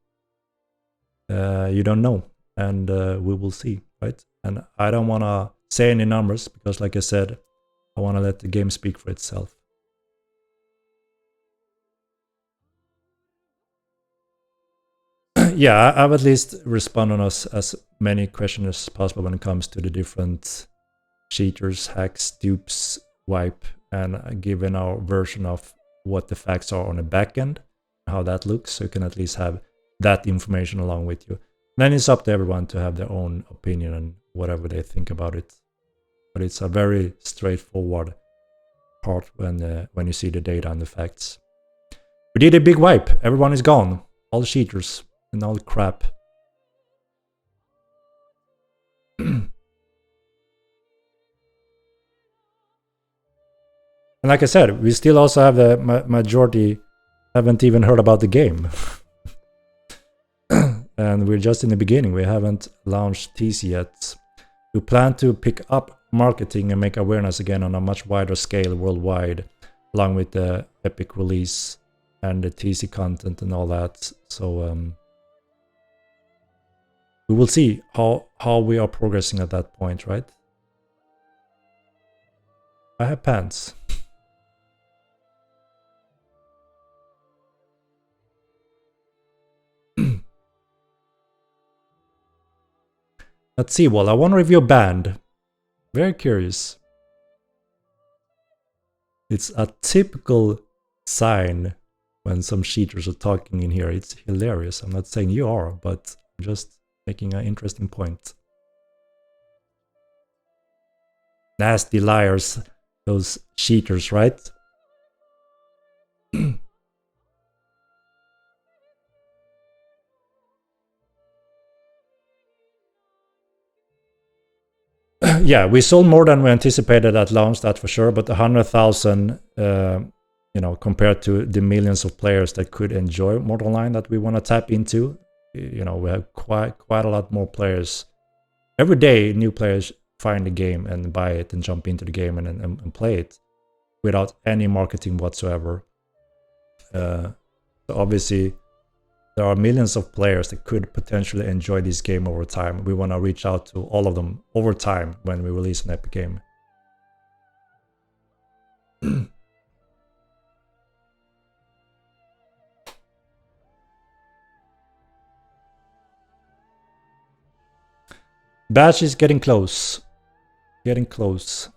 You don't know, and we will see, right? And I don't want to say any numbers because, like I said, I want to let the game speak for itself. Yeah, I've at least responded on as many questions as possible when it comes to the different cheaters, hacks, dupes, wipe, and given our version of what the facts are on the back end, how that looks, so you can at least have that information along with you. Then it's up to everyone to have their own opinion and whatever they think about it. But it's a very straightforward part when you see the data and the facts. We did a big wipe. Everyone is gone. All the cheaters and all the crap. And like I said, we still also have the majority haven't even heard about the game. And we're just in the beginning. We haven't launched TC yet. We plan to pick up marketing and make awareness again on a much wider scale worldwide, along with the Epic release and the TC content and all that. So we will see how we are progressing at that point, right? I have pants. Let's see. Well, I want to review a band. Very curious. It's a typical sign when some cheaters are talking in here. It's hilarious. I'm not saying you are, but I'm just making an interesting point. Nasty liars, those cheaters, right? Yeah, we sold more than we anticipated at launch, that's for sure. But 100,000, you know, compared to the millions of players that could enjoy Mortal Online that we want to tap into, you know, we have quite a lot more players. Every day, new players find the game and buy it and jump into the game and play it without any marketing whatsoever. So obviously, there are millions of players that could potentially enjoy this game over time. We want to reach out to all of them over time when we release an Epic game. Batch is getting close. Getting close.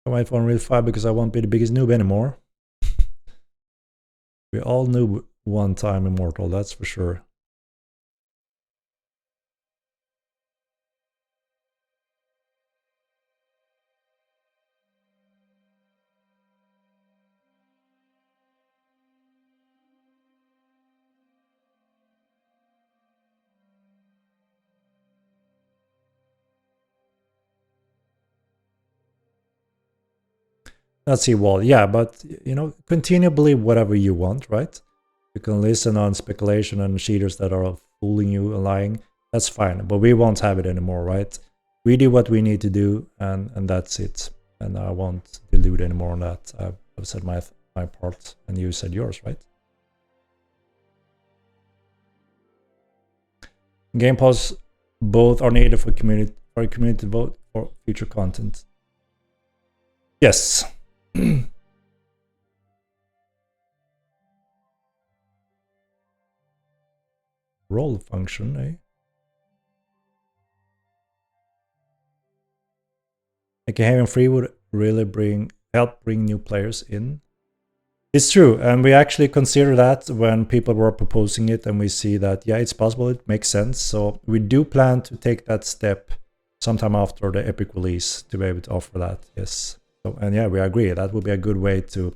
I wait for Unreal 5 because I won't be the biggest noob anymore. We all noob one time Immortal, that's for sure. Let's see, well, yeah, but, you know, continue to believe whatever you want, right? You can listen on speculation and cheaters that are fooling you and lying. That's fine, but we won't have it anymore, right? We do what we need to do, and that's it. And I won't delude anymore on that. I've said my part, and you said yours, right? Game pause, both are needed for community vote for future content. Yes. Role function, eh? Like having free would really help bring new players in. It's true, and we actually consider that when people were proposing it, and we see that, yeah, it's possible, it makes sense. So we do plan to take that step sometime after the Epic release to be able to offer that, yes. So, and yeah, we agree, that would be a good way to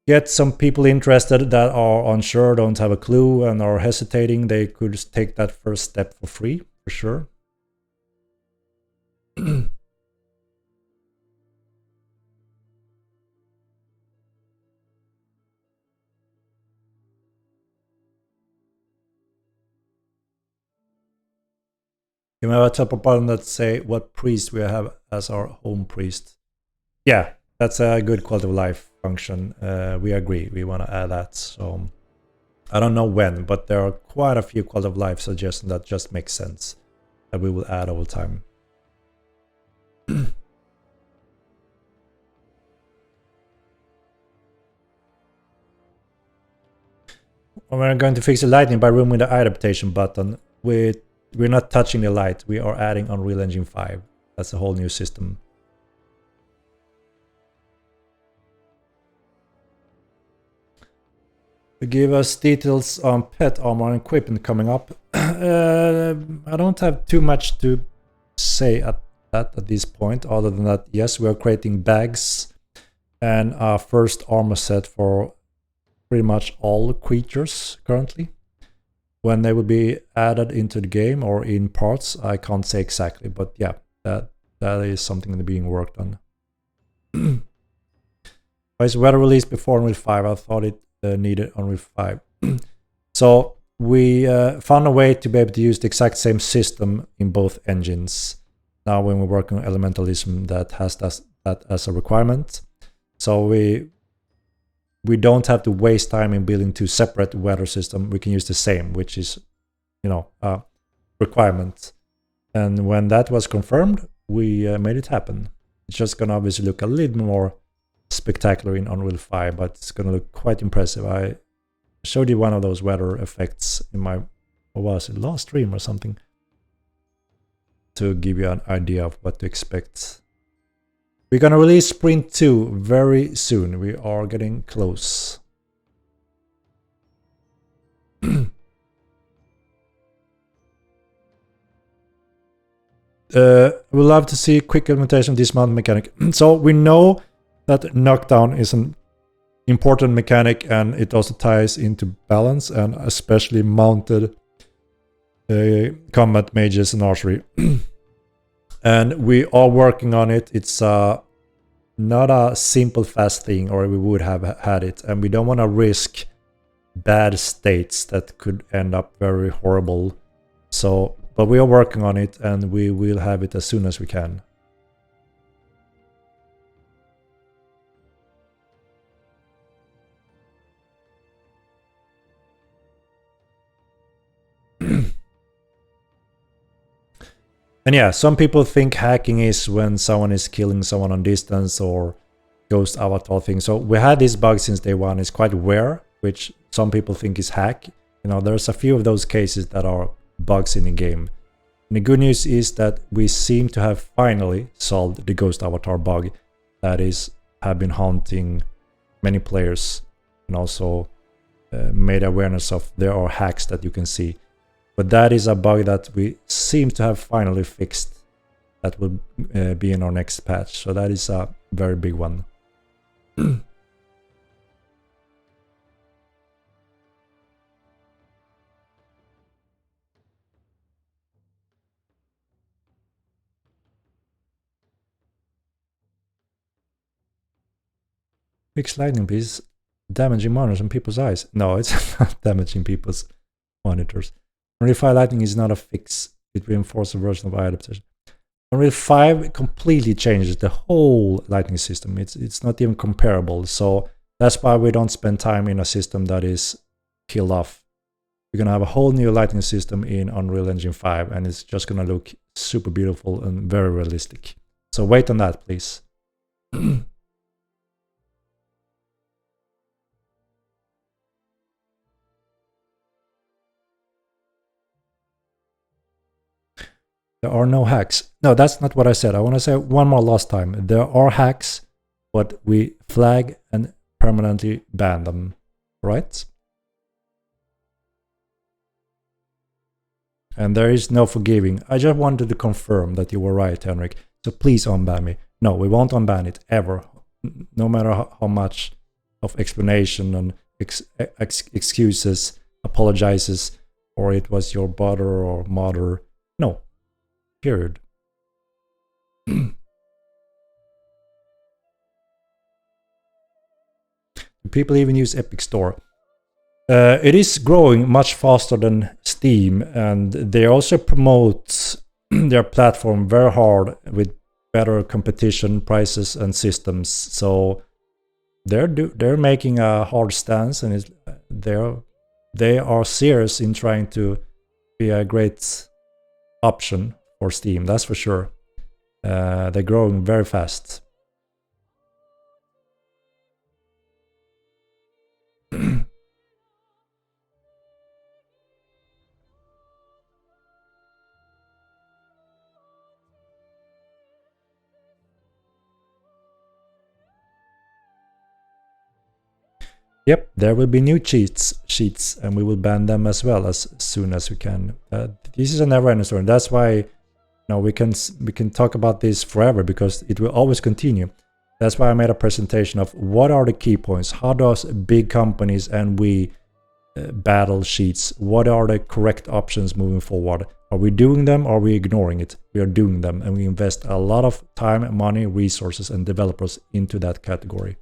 get some people interested that are unsure, don't have a clue, and are hesitating. They could just take that first step for free, for sure. You may have a top of button that say what priest we have as our home priest. Yeah, that's a good quality of life function. We agree, we want to add that. So I don't know when, but there are quite a few quality of life suggestions that just make sense that we will add over time. We're going to fix the lighting by removing the adaptation button. We're not touching the light, we are adding Unreal Engine 5. That's a whole new system. Give us details on pet armor and equipment coming up. I don't have too much to say at this point, other than that, yes, we are creating bags and our first armor set for pretty much all creatures currently. When they will be added into the game or in parts, I can't say exactly, but yeah, that is something being worked on. Why is weather released before Unreal 5? I thought it needed Unreal 5. So we found a way to be able to use the exact same system in both engines. Now when we're working on elementalism, that has that as a requirement. So we don't have to waste time in building two separate weather systems. We can use the same, which is, a requirement. And when that was confirmed, we made it happen. It's just gonna obviously look a little more spectacular in Unreal 5, but it's gonna look quite impressive. I showed you one of those weather effects in my, what was it, last stream or something, to give you an idea of what to expect. We're gonna release Sprint 2 very soon. We are getting close. We'd love to see quick implementation of dismount mechanic. So we know that knockdown is an important mechanic, and it also ties into balance, and especially mounted combat mages and archery. And we are working on it. It's not a simple fast thing, or we would have had it, and we don't want to risk bad states that could end up very horrible. So, but we are working on it, and we will have it as soon as we can. And yeah, some people think hacking is when someone is killing someone on distance or ghost avatar thing. So we had this bug since day one. It's quite rare, which some people think is hack. There's a few of those cases that are bugs in the game. And the good news is that we seem to have finally solved the ghost avatar bug that have been haunting many players, and also made awareness of there are hacks that you can see. But that is a bug that we seem to have finally fixed. That will be in our next patch. So that is a very big one. Fix lightning, please. Damaging monitors and people's eyes. No, it's not damaging people's monitors. Unreal 5 Lightning is not a fix. It reinforces a version of eye adaptation. Unreal 5 completely changes the whole lighting system. It's not even comparable. So that's why we don't spend time in a system that is killed off. We're going to have a whole new lighting system in Unreal Engine 5, and it's just going to look super beautiful and very realistic. So wait on that, please. There are no hacks. No, that's not what I said. I want to say one more last time. There are hacks, but we flag and permanently ban them, right? And there is no forgiving. I just wanted to confirm that you were right, Henrik. So please unban me. No, we won't unban it, ever. No matter how much of explanation and excuses, apologizes, or it was your brother or mother. No. Period. People even use Epic Store. It is growing much faster than Steam, and they also promote their platform very hard with better competition, prices, and systems. So they're making a hard stance, and they are serious in trying to be a great option for Steam, that's for sure. They're growing very fast. Yep, there will be new sheets, and we will ban them as well as soon as we can. This is a never-ending story. That's why we can talk about this forever, because it will always continue. That's why I made a presentation of what are the key points. How does big companies and we battle sheets. What are the correct options moving forward? Are we doing them or are we ignoring it? We are doing them, and we invest a lot of time, money, resources, and developers into that category.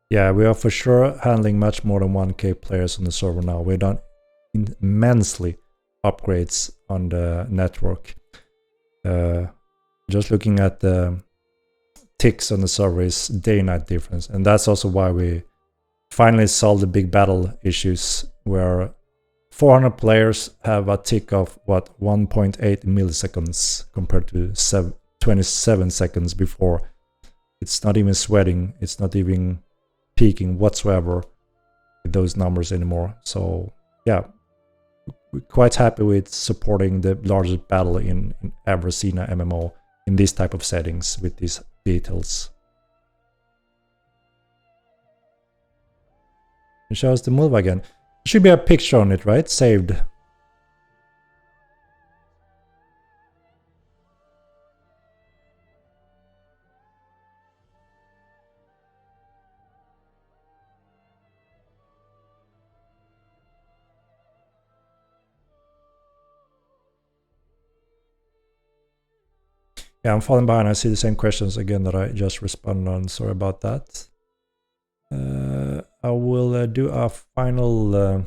Yeah, we are for sure handling much more than 1K players on the server now. We've done immensely upgrades on the network. Just looking at the ticks on the server is day-night difference. And that's also why we finally solved the big battle issues, where 400 players have a tick of, 1.8 milliseconds compared to 27 seconds before. It's not even sweating. It's not even peaking whatsoever with those numbers anymore. So yeah, we're quite happy with supporting the largest battle in ever seen a MMO in this type of settings with these details. It shows the move again. There should be a picture on it, right? Saved. Yeah, I'm falling behind. I see the same questions again that I just responded on. Sorry about that. I will do a final...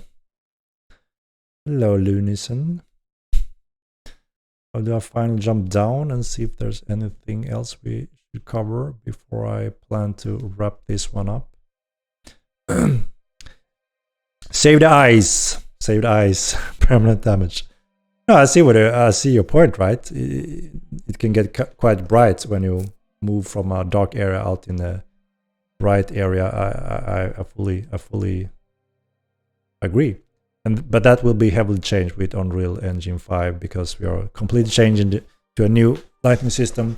hello, Lunison. I'll do a final jump down and see if there's anything else we should cover before I plan to wrap this one up. Save the eyes. Save the eyes. Permanent damage. No, I see your point, right? It can get quite bright when you move from a dark area out in a bright area. I fully agree. But that will be heavily changed with Unreal Engine 5, because we are completely changing to a new lighting system,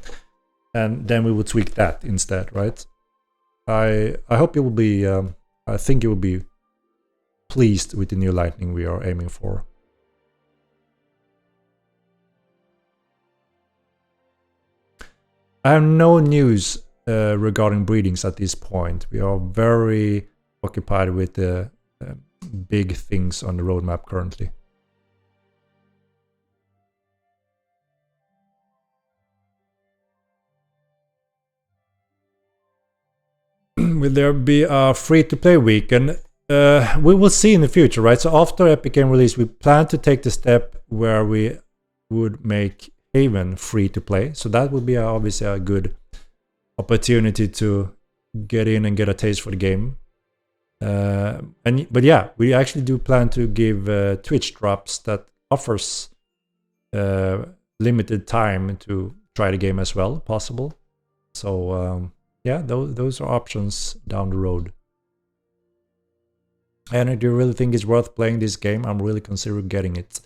and then we will tweak that instead, right? I hope you will be. I think you will be pleased with the new lighting we are aiming for. I have no news regarding breedings at this point. We are very occupied with the big things on the roadmap currently. Will there be a free-to-play weekend? We will see in the future, right? So after Epic Game release, we plan to take the step where we would make Haven free to play. So that would be obviously a good opportunity to get in and get a taste for the game. But yeah, we actually do plan to give Twitch drops that offers limited time to try the game as well, possible. So yeah, those are options down the road. And do you really think it's worth playing this game? I'm really considering getting it.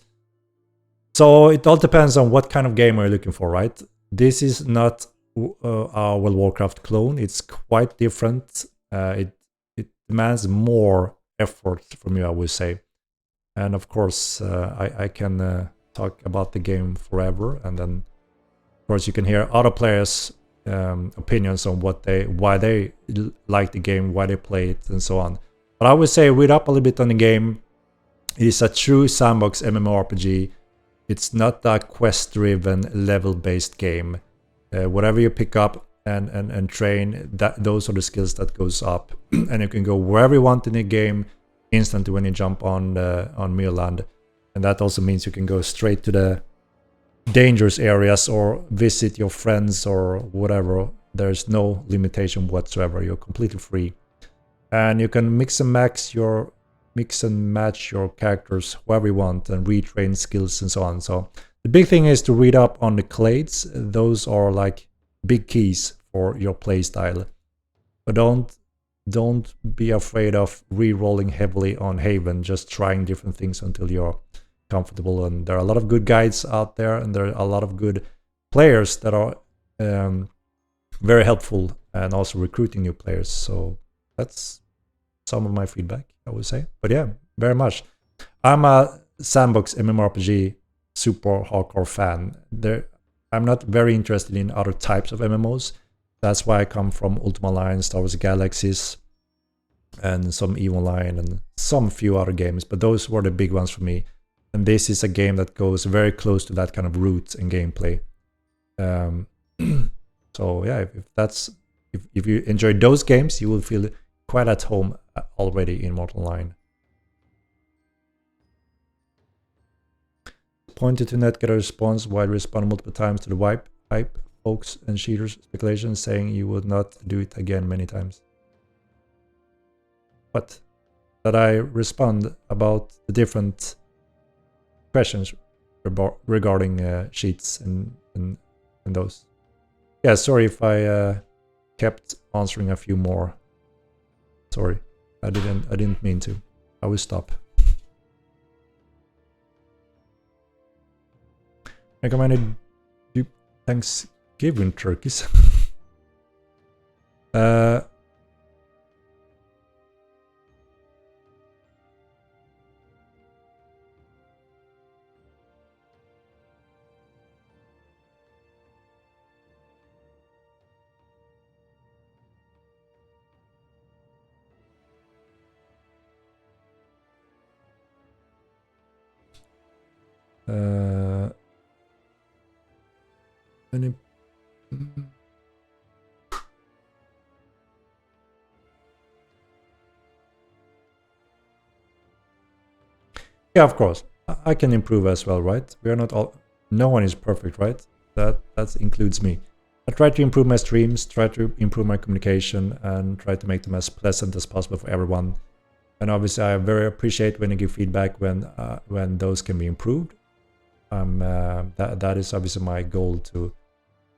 So it all depends on what kind of game are you looking for, right? This is not our World of Warcraft clone. It's quite different. It demands more effort from you, I would say. And of course, I can talk about the game forever, and then of course you can hear other players' opinions on why they like the game, why they play it, and so on. But I would say read up a little bit on the game. It is a true sandbox MMORPG. It's not a quest-driven, level-based game. Whatever you pick up and train, those are the skills that goes up, and you can go wherever you want in the game instantly when you jump on Mirland. And that also means you can go straight to the dangerous areas or visit your friends or whatever. There's no limitation whatsoever. You're completely free, and you can mix and match your characters however you want and retrain skills and so on. So the big thing is to read up on the clades. Those are like big keys for your playstyle. But don't be afraid of re-rolling heavily on Haven, just trying different things until you're comfortable. And there are a lot of good guides out there, and there are a lot of good players that are very helpful, and also recruiting new players. So that's some of my feedback, I would say. But yeah, very much. I'm a sandbox MMORPG super hardcore fan. I'm not very interested in other types of MMOs. That's why I come from Ultima Online, Star Wars Galaxies, and some EVE Online, and some few other games. But those were the big ones for me. And this is a game that goes very close to that kind of roots and gameplay. So yeah, if you enjoy those games, you will feel quite at home already in Mortal Online. Pointed to net, get a response, why respond multiple times to the wipe hype, folks and cheaters speculations, saying you would not do it again many times. But that I respond about the different questions regarding sheets and those. Yeah, sorry if I kept answering a few more. Sorry, I didn't mean to. I will stop. Recommended Thanksgiving turkeys. Any yeah, of course. I can improve as well, right? We are not all. No one is perfect, right? That includes me. I try to improve my streams, try to improve my communication, and try to make them as pleasant as possible for everyone. And obviously, I very appreciate when you give feedback when those can be improved. That is obviously my goal, to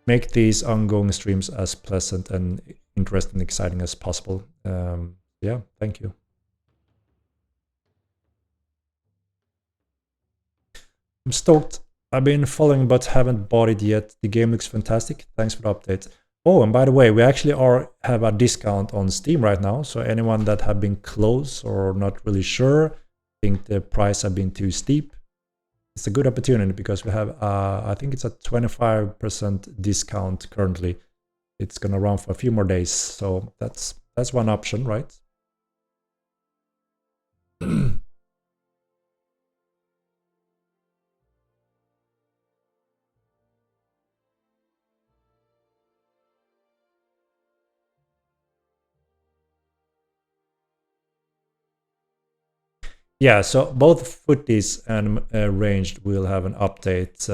make these ongoing streams as pleasant and interesting and exciting as possible. Yeah, thank you. I'm stoked. I've been following but haven't bought it yet. The game looks fantastic. Thanks for the update. Oh, and by the way, we actually have a discount on Steam right now. So anyone that have been close or not really sure, think the price have been too steep, it's a good opportunity because we have, I think it's a 25% discount currently. It's gonna run for a few more days. So that's one option, right? Yeah, so both footies and ranged will have an update.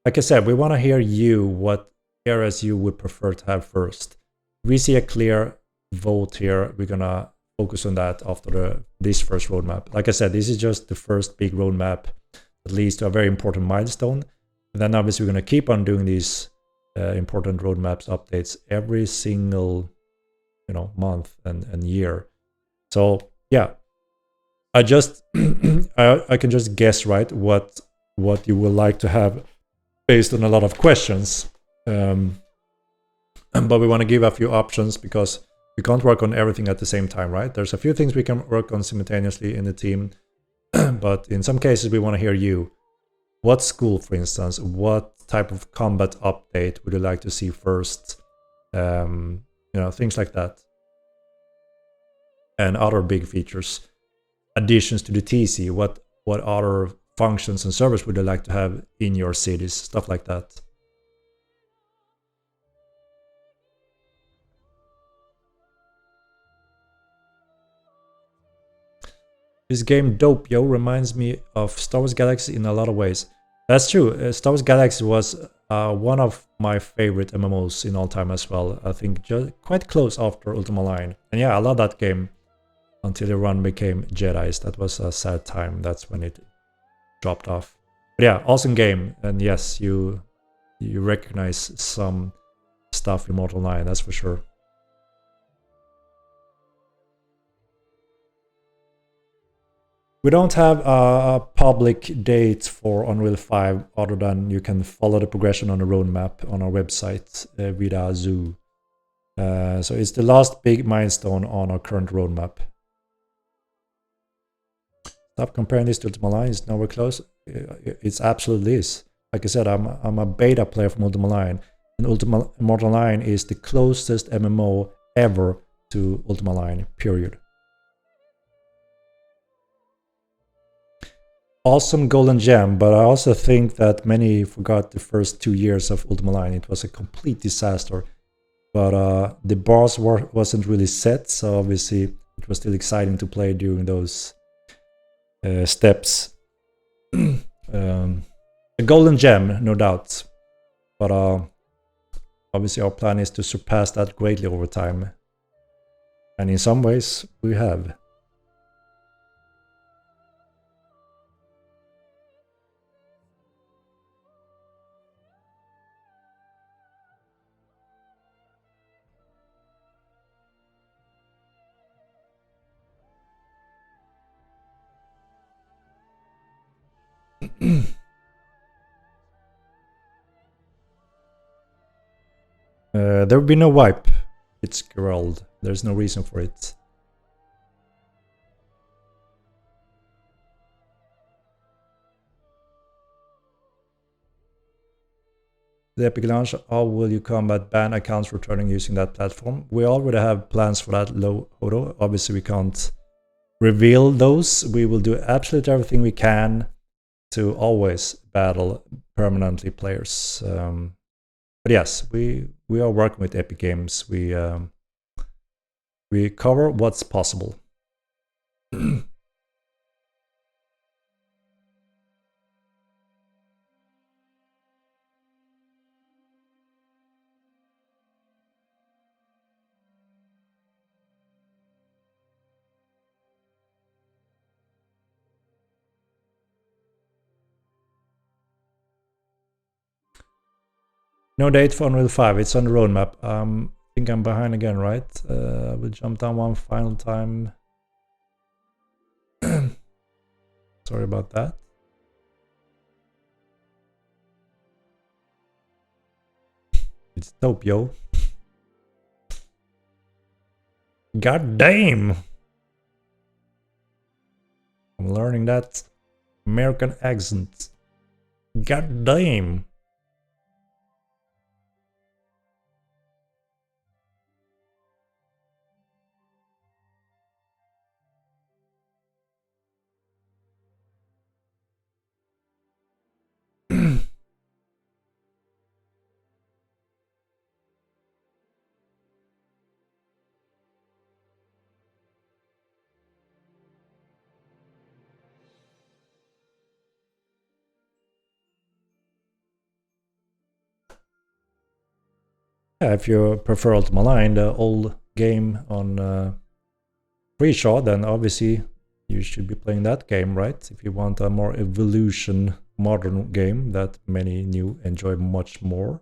Like I said, we want to hear you, what areas you would prefer to have first. We see a clear vote here. We're gonna focus on that after this first roadmap. Like I said, this is just the first big roadmap that leads to a very important milestone. And then obviously we're gonna keep on doing these important roadmaps updates every single month and year. So yeah. I just I can just guess, right, what you would like to have based on a lot of questions, but we want to give a few options because we can't work on everything at the same time, right? There's a few things we can work on simultaneously in the team, but in some cases we want to hear you. What school, for instance, what type of combat update would you like to see first? Things like that, and other big features. Additions to the TC, what other functions and servers would you like to have in your cities, stuff like that. This game dope, yo, reminds me of Star Wars Galaxy in a lot of ways. That's true. Star Wars Galaxy was one of my favorite MMOs in all time as well. I think just quite close after Ultima Online. And yeah, I love that game. Until the run became Jedi's. That was a sad time. That's when it dropped off. But yeah, awesome game. And yes, you recognize some stuff in Mortal 9, that's for sure. We don't have a public date for Unreal 5 other than you can follow the progression on the roadmap on our website, Vida Zoo. So it's the last big milestone on our current roadmap. Stop comparing this to Ultima Online, it's nowhere close. It's absolutely is. Like I said, I'm a beta player from Ultima Online, and Ultima Online is the closest MMO ever to Ultima Online, period. Awesome golden gem, but I also think that many forgot the first 2 years of Ultima Online. It was a complete disaster, but the bars wasn't really set, so obviously it was still exciting to play during those steps. A golden gem, no doubt, but obviously our plan is to surpass that greatly over time, and in some ways we have. There will be no wipe. It's Gerald. There's no reason for it. The Epic launch, how will you combat ban accounts returning using that platform? We already have plans for that, low Hodo. Obviously we can't reveal those. We will do absolutely everything we can to always battle permanently players. But yes, we are working with Epic Games. We cover what's possible. No date for Unreal 5, it's on the roadmap. I think I'm behind again, right? We'll jump down one final time. Sorry about that. It's dope, yo. God damn! I'm learning that American accent. God damn! Yeah, if you prefer Ultima Online, the old game on pre-shot, then obviously you should be playing that game, right? If you want a more evolution modern game that many new enjoy much more,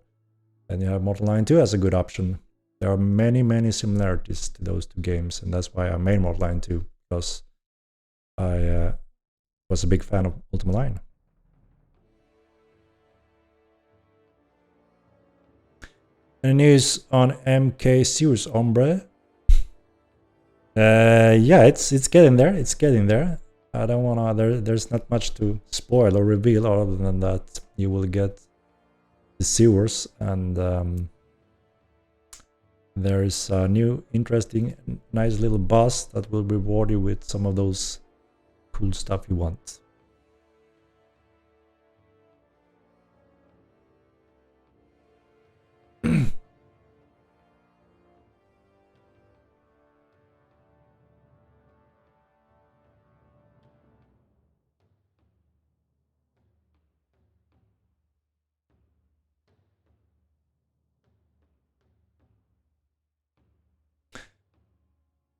then you have Mortal Online 2 as a good option. There are many similarities to those two games, and that's why I made Mortal Online 2, because I was a big fan of Ultima Online. Any news on MK Sears Ombre? Yeah, it's getting there. It's getting there. I don't wanna. There's not much to spoil or reveal other than that you will get the sewers, and there is a new, interesting, nice little boss that will reward you with some of those cool stuff you want.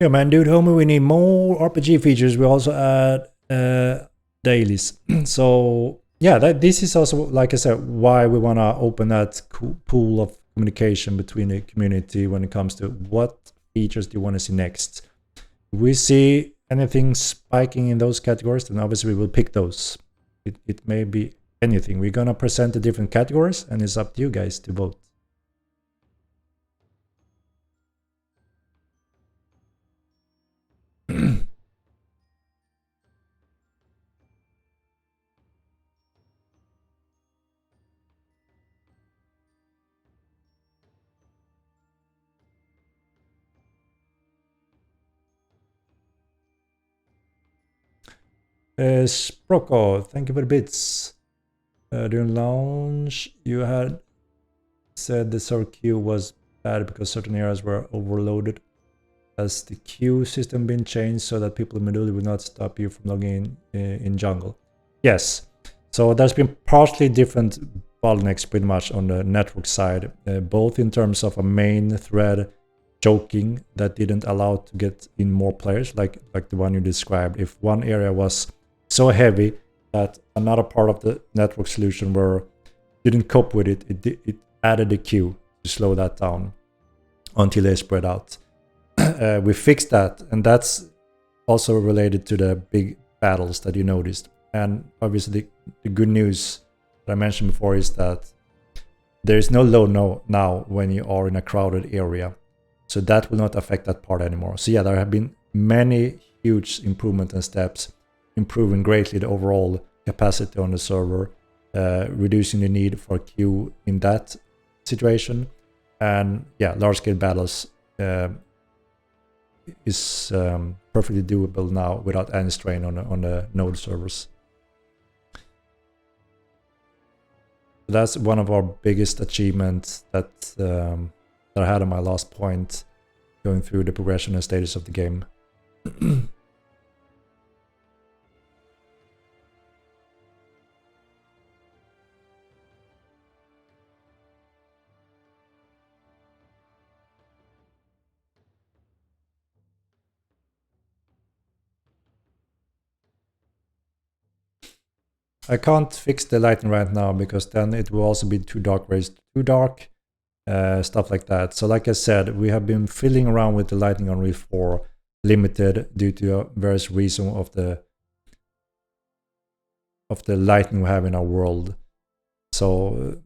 Yeah, man, dude, homie, we need more RPG features. We also add dailies. So yeah, this is also, like I said, why we want to open that pool of communication between the community when it comes to what features do you want to see next. We see anything spiking in those categories, then obviously we will pick those. It may be anything. We're gonna present the different categories, and it's up to you guys to vote. Sprocko, thank you for the bits. During launch, you had said the server queue was bad because certain areas were overloaded. Has the queue system been changed so that people in Meduli will not stop you from logging in jungle? Yes. So there's been partially different bottlenecks pretty much on the network side, both in terms of a main thread choking that didn't allow to get in more players, like the one you described. If one area was so heavy that another part of the network solution didn't cope with it, it added a queue to slow that down until they spread out. We fixed that, and that's also related to the big battles that you noticed. And obviously the good news that I mentioned before is that there is no load now when you are in a crowded area. So that will not affect that part anymore. So yeah, there have been many huge improvements and steps, improving greatly the overall capacity on the server, reducing the need for queue in that situation. And yeah, large-scale battles is perfectly doable now without any strain on the node servers. That's one of our biggest achievements that I had on my last point, going through the progression and status of the game. I can't fix the lighting right now because then it will also be too dark, raised too dark, stuff like that. So like I said, we have been fiddling around with the lighting on Unreal 4 limited due to various reasons of the lighting we have in our world. So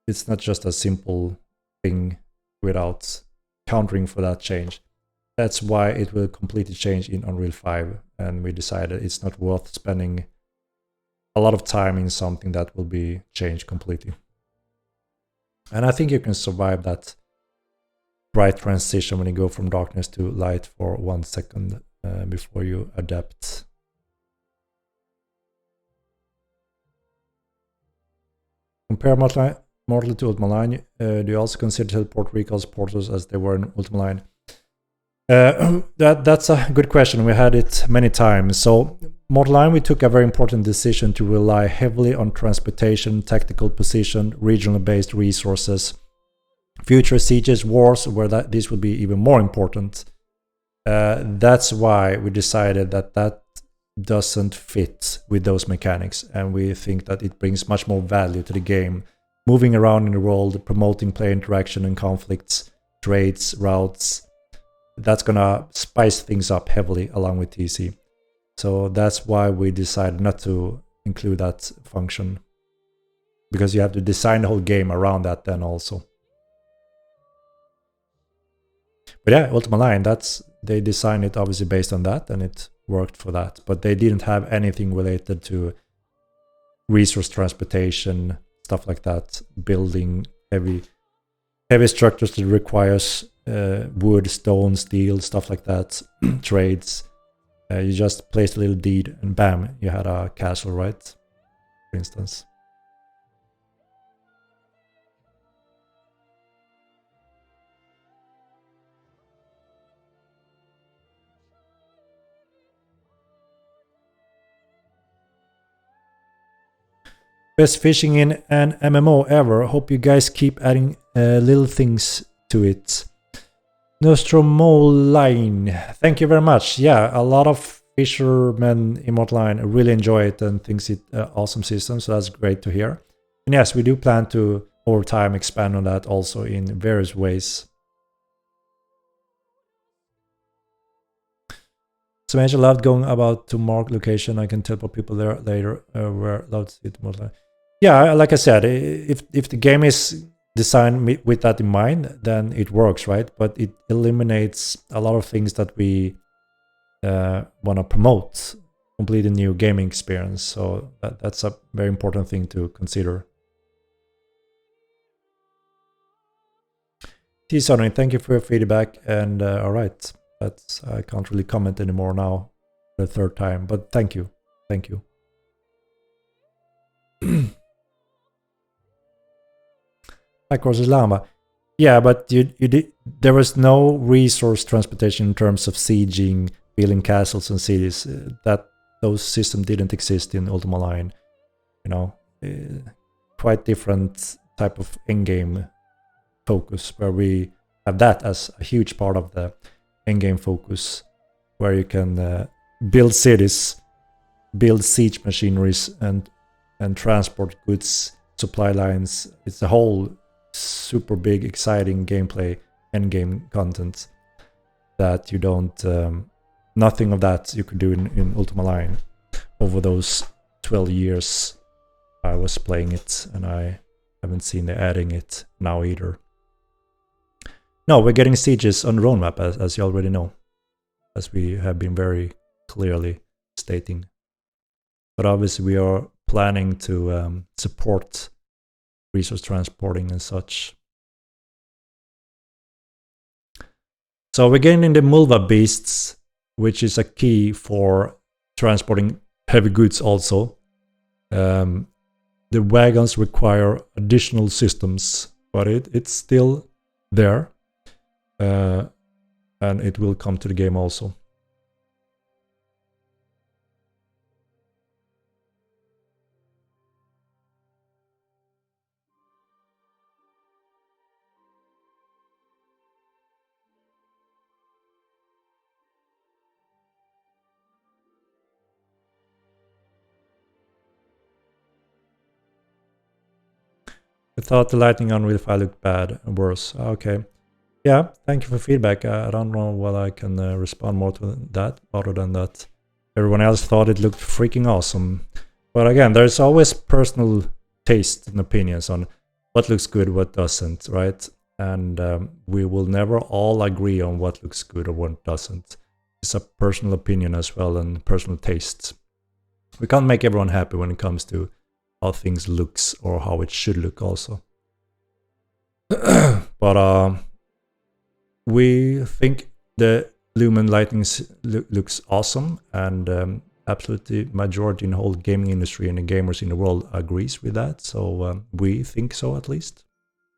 it's not just a simple thing without countering for that change. That's why it will completely change in Unreal 5, and we decided it's not worth spending a lot of time in something that will be changed completely. And I think you can survive that bright transition when you go from darkness to light for 1 second before you adapt. Compare Mortal to Ultima Line. Do you also consider teleport recalls portals as they were in Ultima Line? That's a good question. We had it many times. So Mortal Line, we took a very important decision to rely heavily on transportation, tactical position, regional based resources. Future sieges, wars, where this will be even more important. That's why we decided that doesn't fit with those mechanics, and we think that it brings much more value to the game. Moving around in the world, promoting player interaction and conflicts, trades, routes. That's gonna spice things up heavily along with TC. So that's why we decided not to include that function, because you have to design the whole game around that then also. But yeah, Ultima Line, they designed it obviously based on that, and it worked for that. But they didn't have anything related to resource transportation, stuff like that, building heavy structures that requires wood, stone, steel, stuff like that, trades. You just placed a little deed and bam, you had a castle, right? For instance. Best fishing in an MMO ever. Hope you guys keep adding little things to it. Nostromoline, thank you very much. Yeah, a lot of fishermen in Mortal Line really enjoy it and thinks it's an awesome system, so that's great to hear. And yes, we do plan to, over time, expand on that also in various ways. So mention allowed going about to mark location. I can teleport people there later. Where allowed to see it more. Yeah, like I said, if the game is designed with that in mind, then it works, right? But it eliminates a lot of things that we want to promote. Complete a new gaming experience. So that's a very important thing to consider. T-Sonny, thank you for your feedback. And all right, I can't really comment anymore now for the third time, but thank you. Thank you. Across Llama. Yeah, but there was no resource transportation in terms of sieging, building castles and cities. Those systems didn't exist in Ultima Online. You know, quite different type of endgame focus, where we have that as a huge part of the endgame focus, where you can build cities, build siege machineries, and transport goods, supply lines. It's a whole super big, exciting gameplay, endgame content that you don't. Nothing of that you could do in Ultima Online over those 12 years I was playing it, and I haven't seen the adding it now either. No, we're getting sieges on the roadmap, as you already know, as we have been very clearly stating. But obviously we are planning to support resource transporting and such. So we're getting in the Mulva beasts, which is a key for transporting heavy goods also. The wagons require additional systems, but it's still there. And it will come to the game also. I thought the lighting on Real File looked bad and worse. Okay. Yeah, thank you for feedback. I don't know what I can respond more to that, other than that everyone else thought it looked freaking awesome. But again, there's always personal taste and opinions on what looks good, what doesn't, right? And we will never all agree on what looks good or what doesn't. It's a personal opinion as well, and personal tastes. We can't make everyone happy when it comes to how things looks or how it should look also. But we think the Lumen lighting looks awesome, and absolutely majority in the whole gaming industry and the gamers in the world agrees with that. So we think so, at least.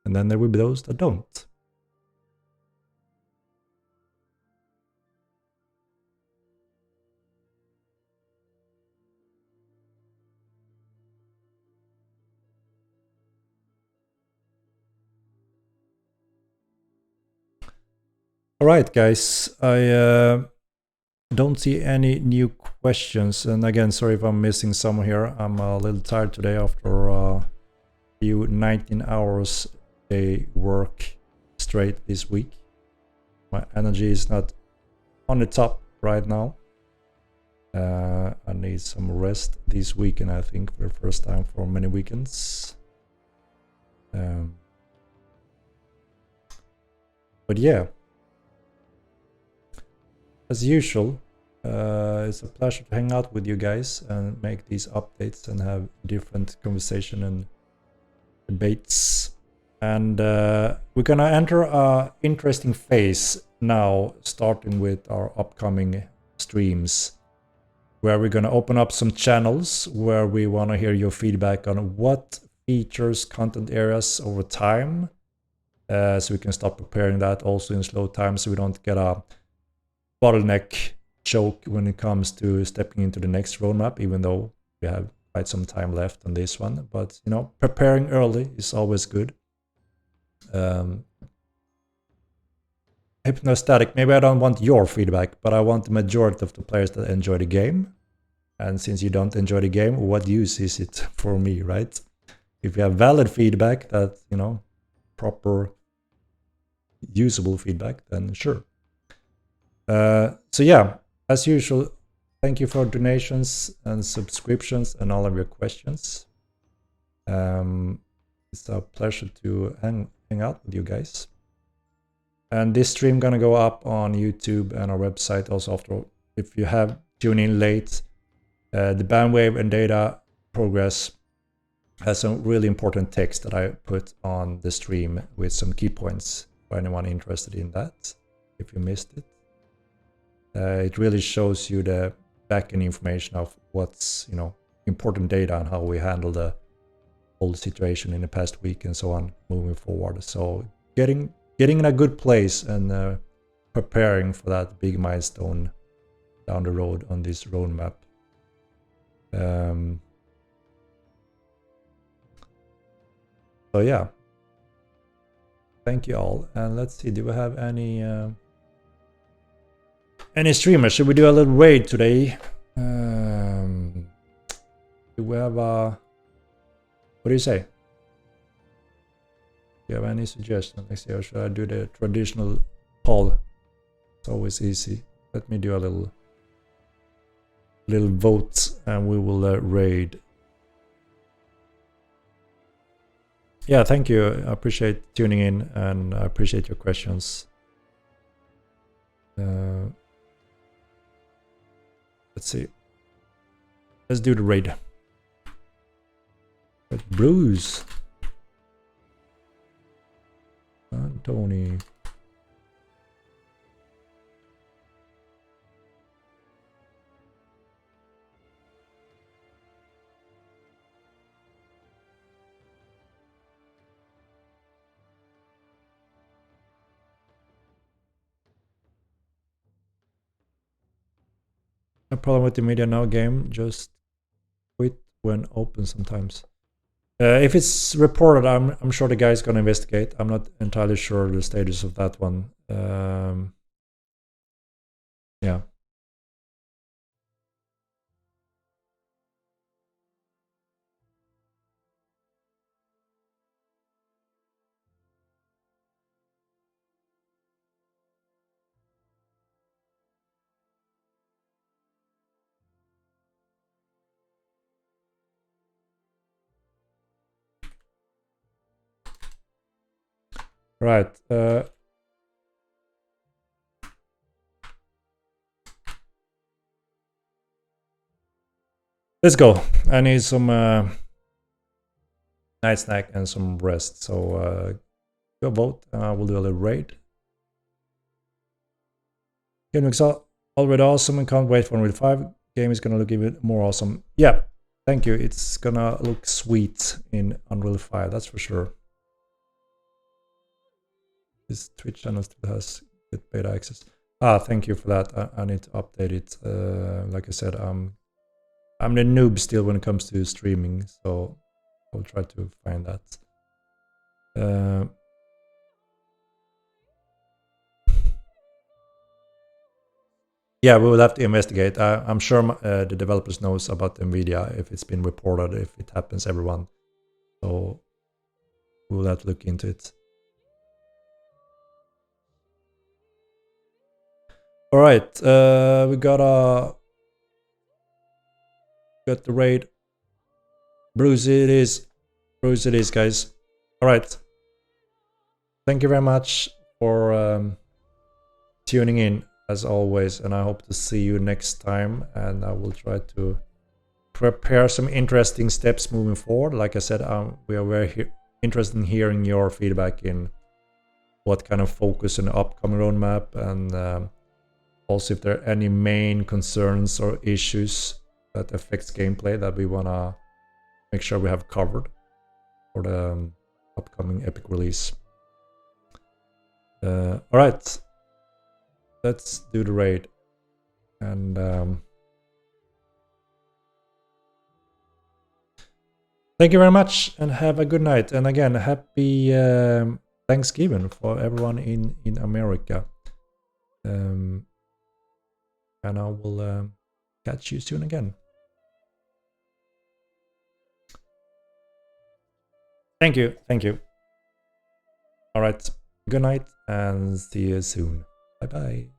And then there will be those that don't. All right, guys. I don't see any new questions. And again, sorry if I'm missing some here. I'm a little tired today after a few 19 hours day work straight this week. My energy is not on the top right now. I need some rest this weekend, I think, for the first time for many weekends. But yeah, as usual, it's a pleasure to hang out with you guys and make these updates and have different conversation and debates. And we're gonna enter a interesting phase now, starting with our upcoming streams, where we're gonna open up some channels where we want to hear your feedback on what features, content areas over time, so we can start preparing that also in slow time, so we don't get a bottleneck choke when it comes to stepping into the next roadmap, even though we have quite some time left on this one. But you know, preparing early is always good. Hypnostatic, maybe I don't want your feedback, but I want the majority of the players that enjoy the game. And since you don't enjoy the game, what use is it for me, right? If you have valid feedback, that, you know, proper usable feedback, then sure. So yeah, as usual, thank you for donations and subscriptions and all of your questions. It's a pleasure to hang out with you guys. And this stream gonna go up on YouTube and our website also after. If you have tuned in late, the bandwidth and data progress has some really important text that I put on the stream with some key points for anyone interested in that, if you missed it. It really shows you the backend information of what's, you know, important data and how we handle the whole situation in the past week and so on moving forward. So getting in a good place and preparing for that big milestone down the road on this roadmap. So yeah, thank you all. And let's see, do we have any streamers? Should we do a little raid today? Do we have a... What do you say? Do you have any suggestions? Let's see, or should I do the traditional poll? It's always easy. Let me do a little vote and we will raid. Yeah, thank you. I appreciate tuning in and I appreciate your questions. Let's see. Let's do the raid. Bruce. Tony. No problem with the media now game, just quit when open sometimes. If it's reported, I'm sure the guy's gonna investigate. I'm not entirely sure the status of that one. Yeah. Right. Let's go. I need some night snack and some rest. So go vote and I will do a little raid. Game looks already awesome and can't wait for Unreal 5. Game is gonna look even more awesome. Yeah, thank you. It's gonna look sweet in Unreal 5, that's for sure. This Twitch channel still has good beta access. Thank you for that. I need to update it. Like I said, I'm the noob still when it comes to streaming, so I'll try to find that. Yeah, we will have to investigate. I'm sure the developers knows about NVIDIA if it's been reported, if it happens, everyone. So we will have to look into it. All right, we got the raid. Bruce it is. Bruce it is, guys. All right. Thank you very much for tuning in as always, and I hope to see you next time. And I will try to prepare some interesting steps moving forward. Like I said, we are very interested in hearing your feedback in what kind of focus on the upcoming roadmap, and also if there are any main concerns or issues that affects gameplay that we want to make sure we have covered for the upcoming Epic release. All right, let's do the raid. And thank you very much and have a good night. And again, happy Thanksgiving for everyone in America. And I will catch you soon again. Thank you. Thank you. All right. Good night and see you soon. Bye-bye.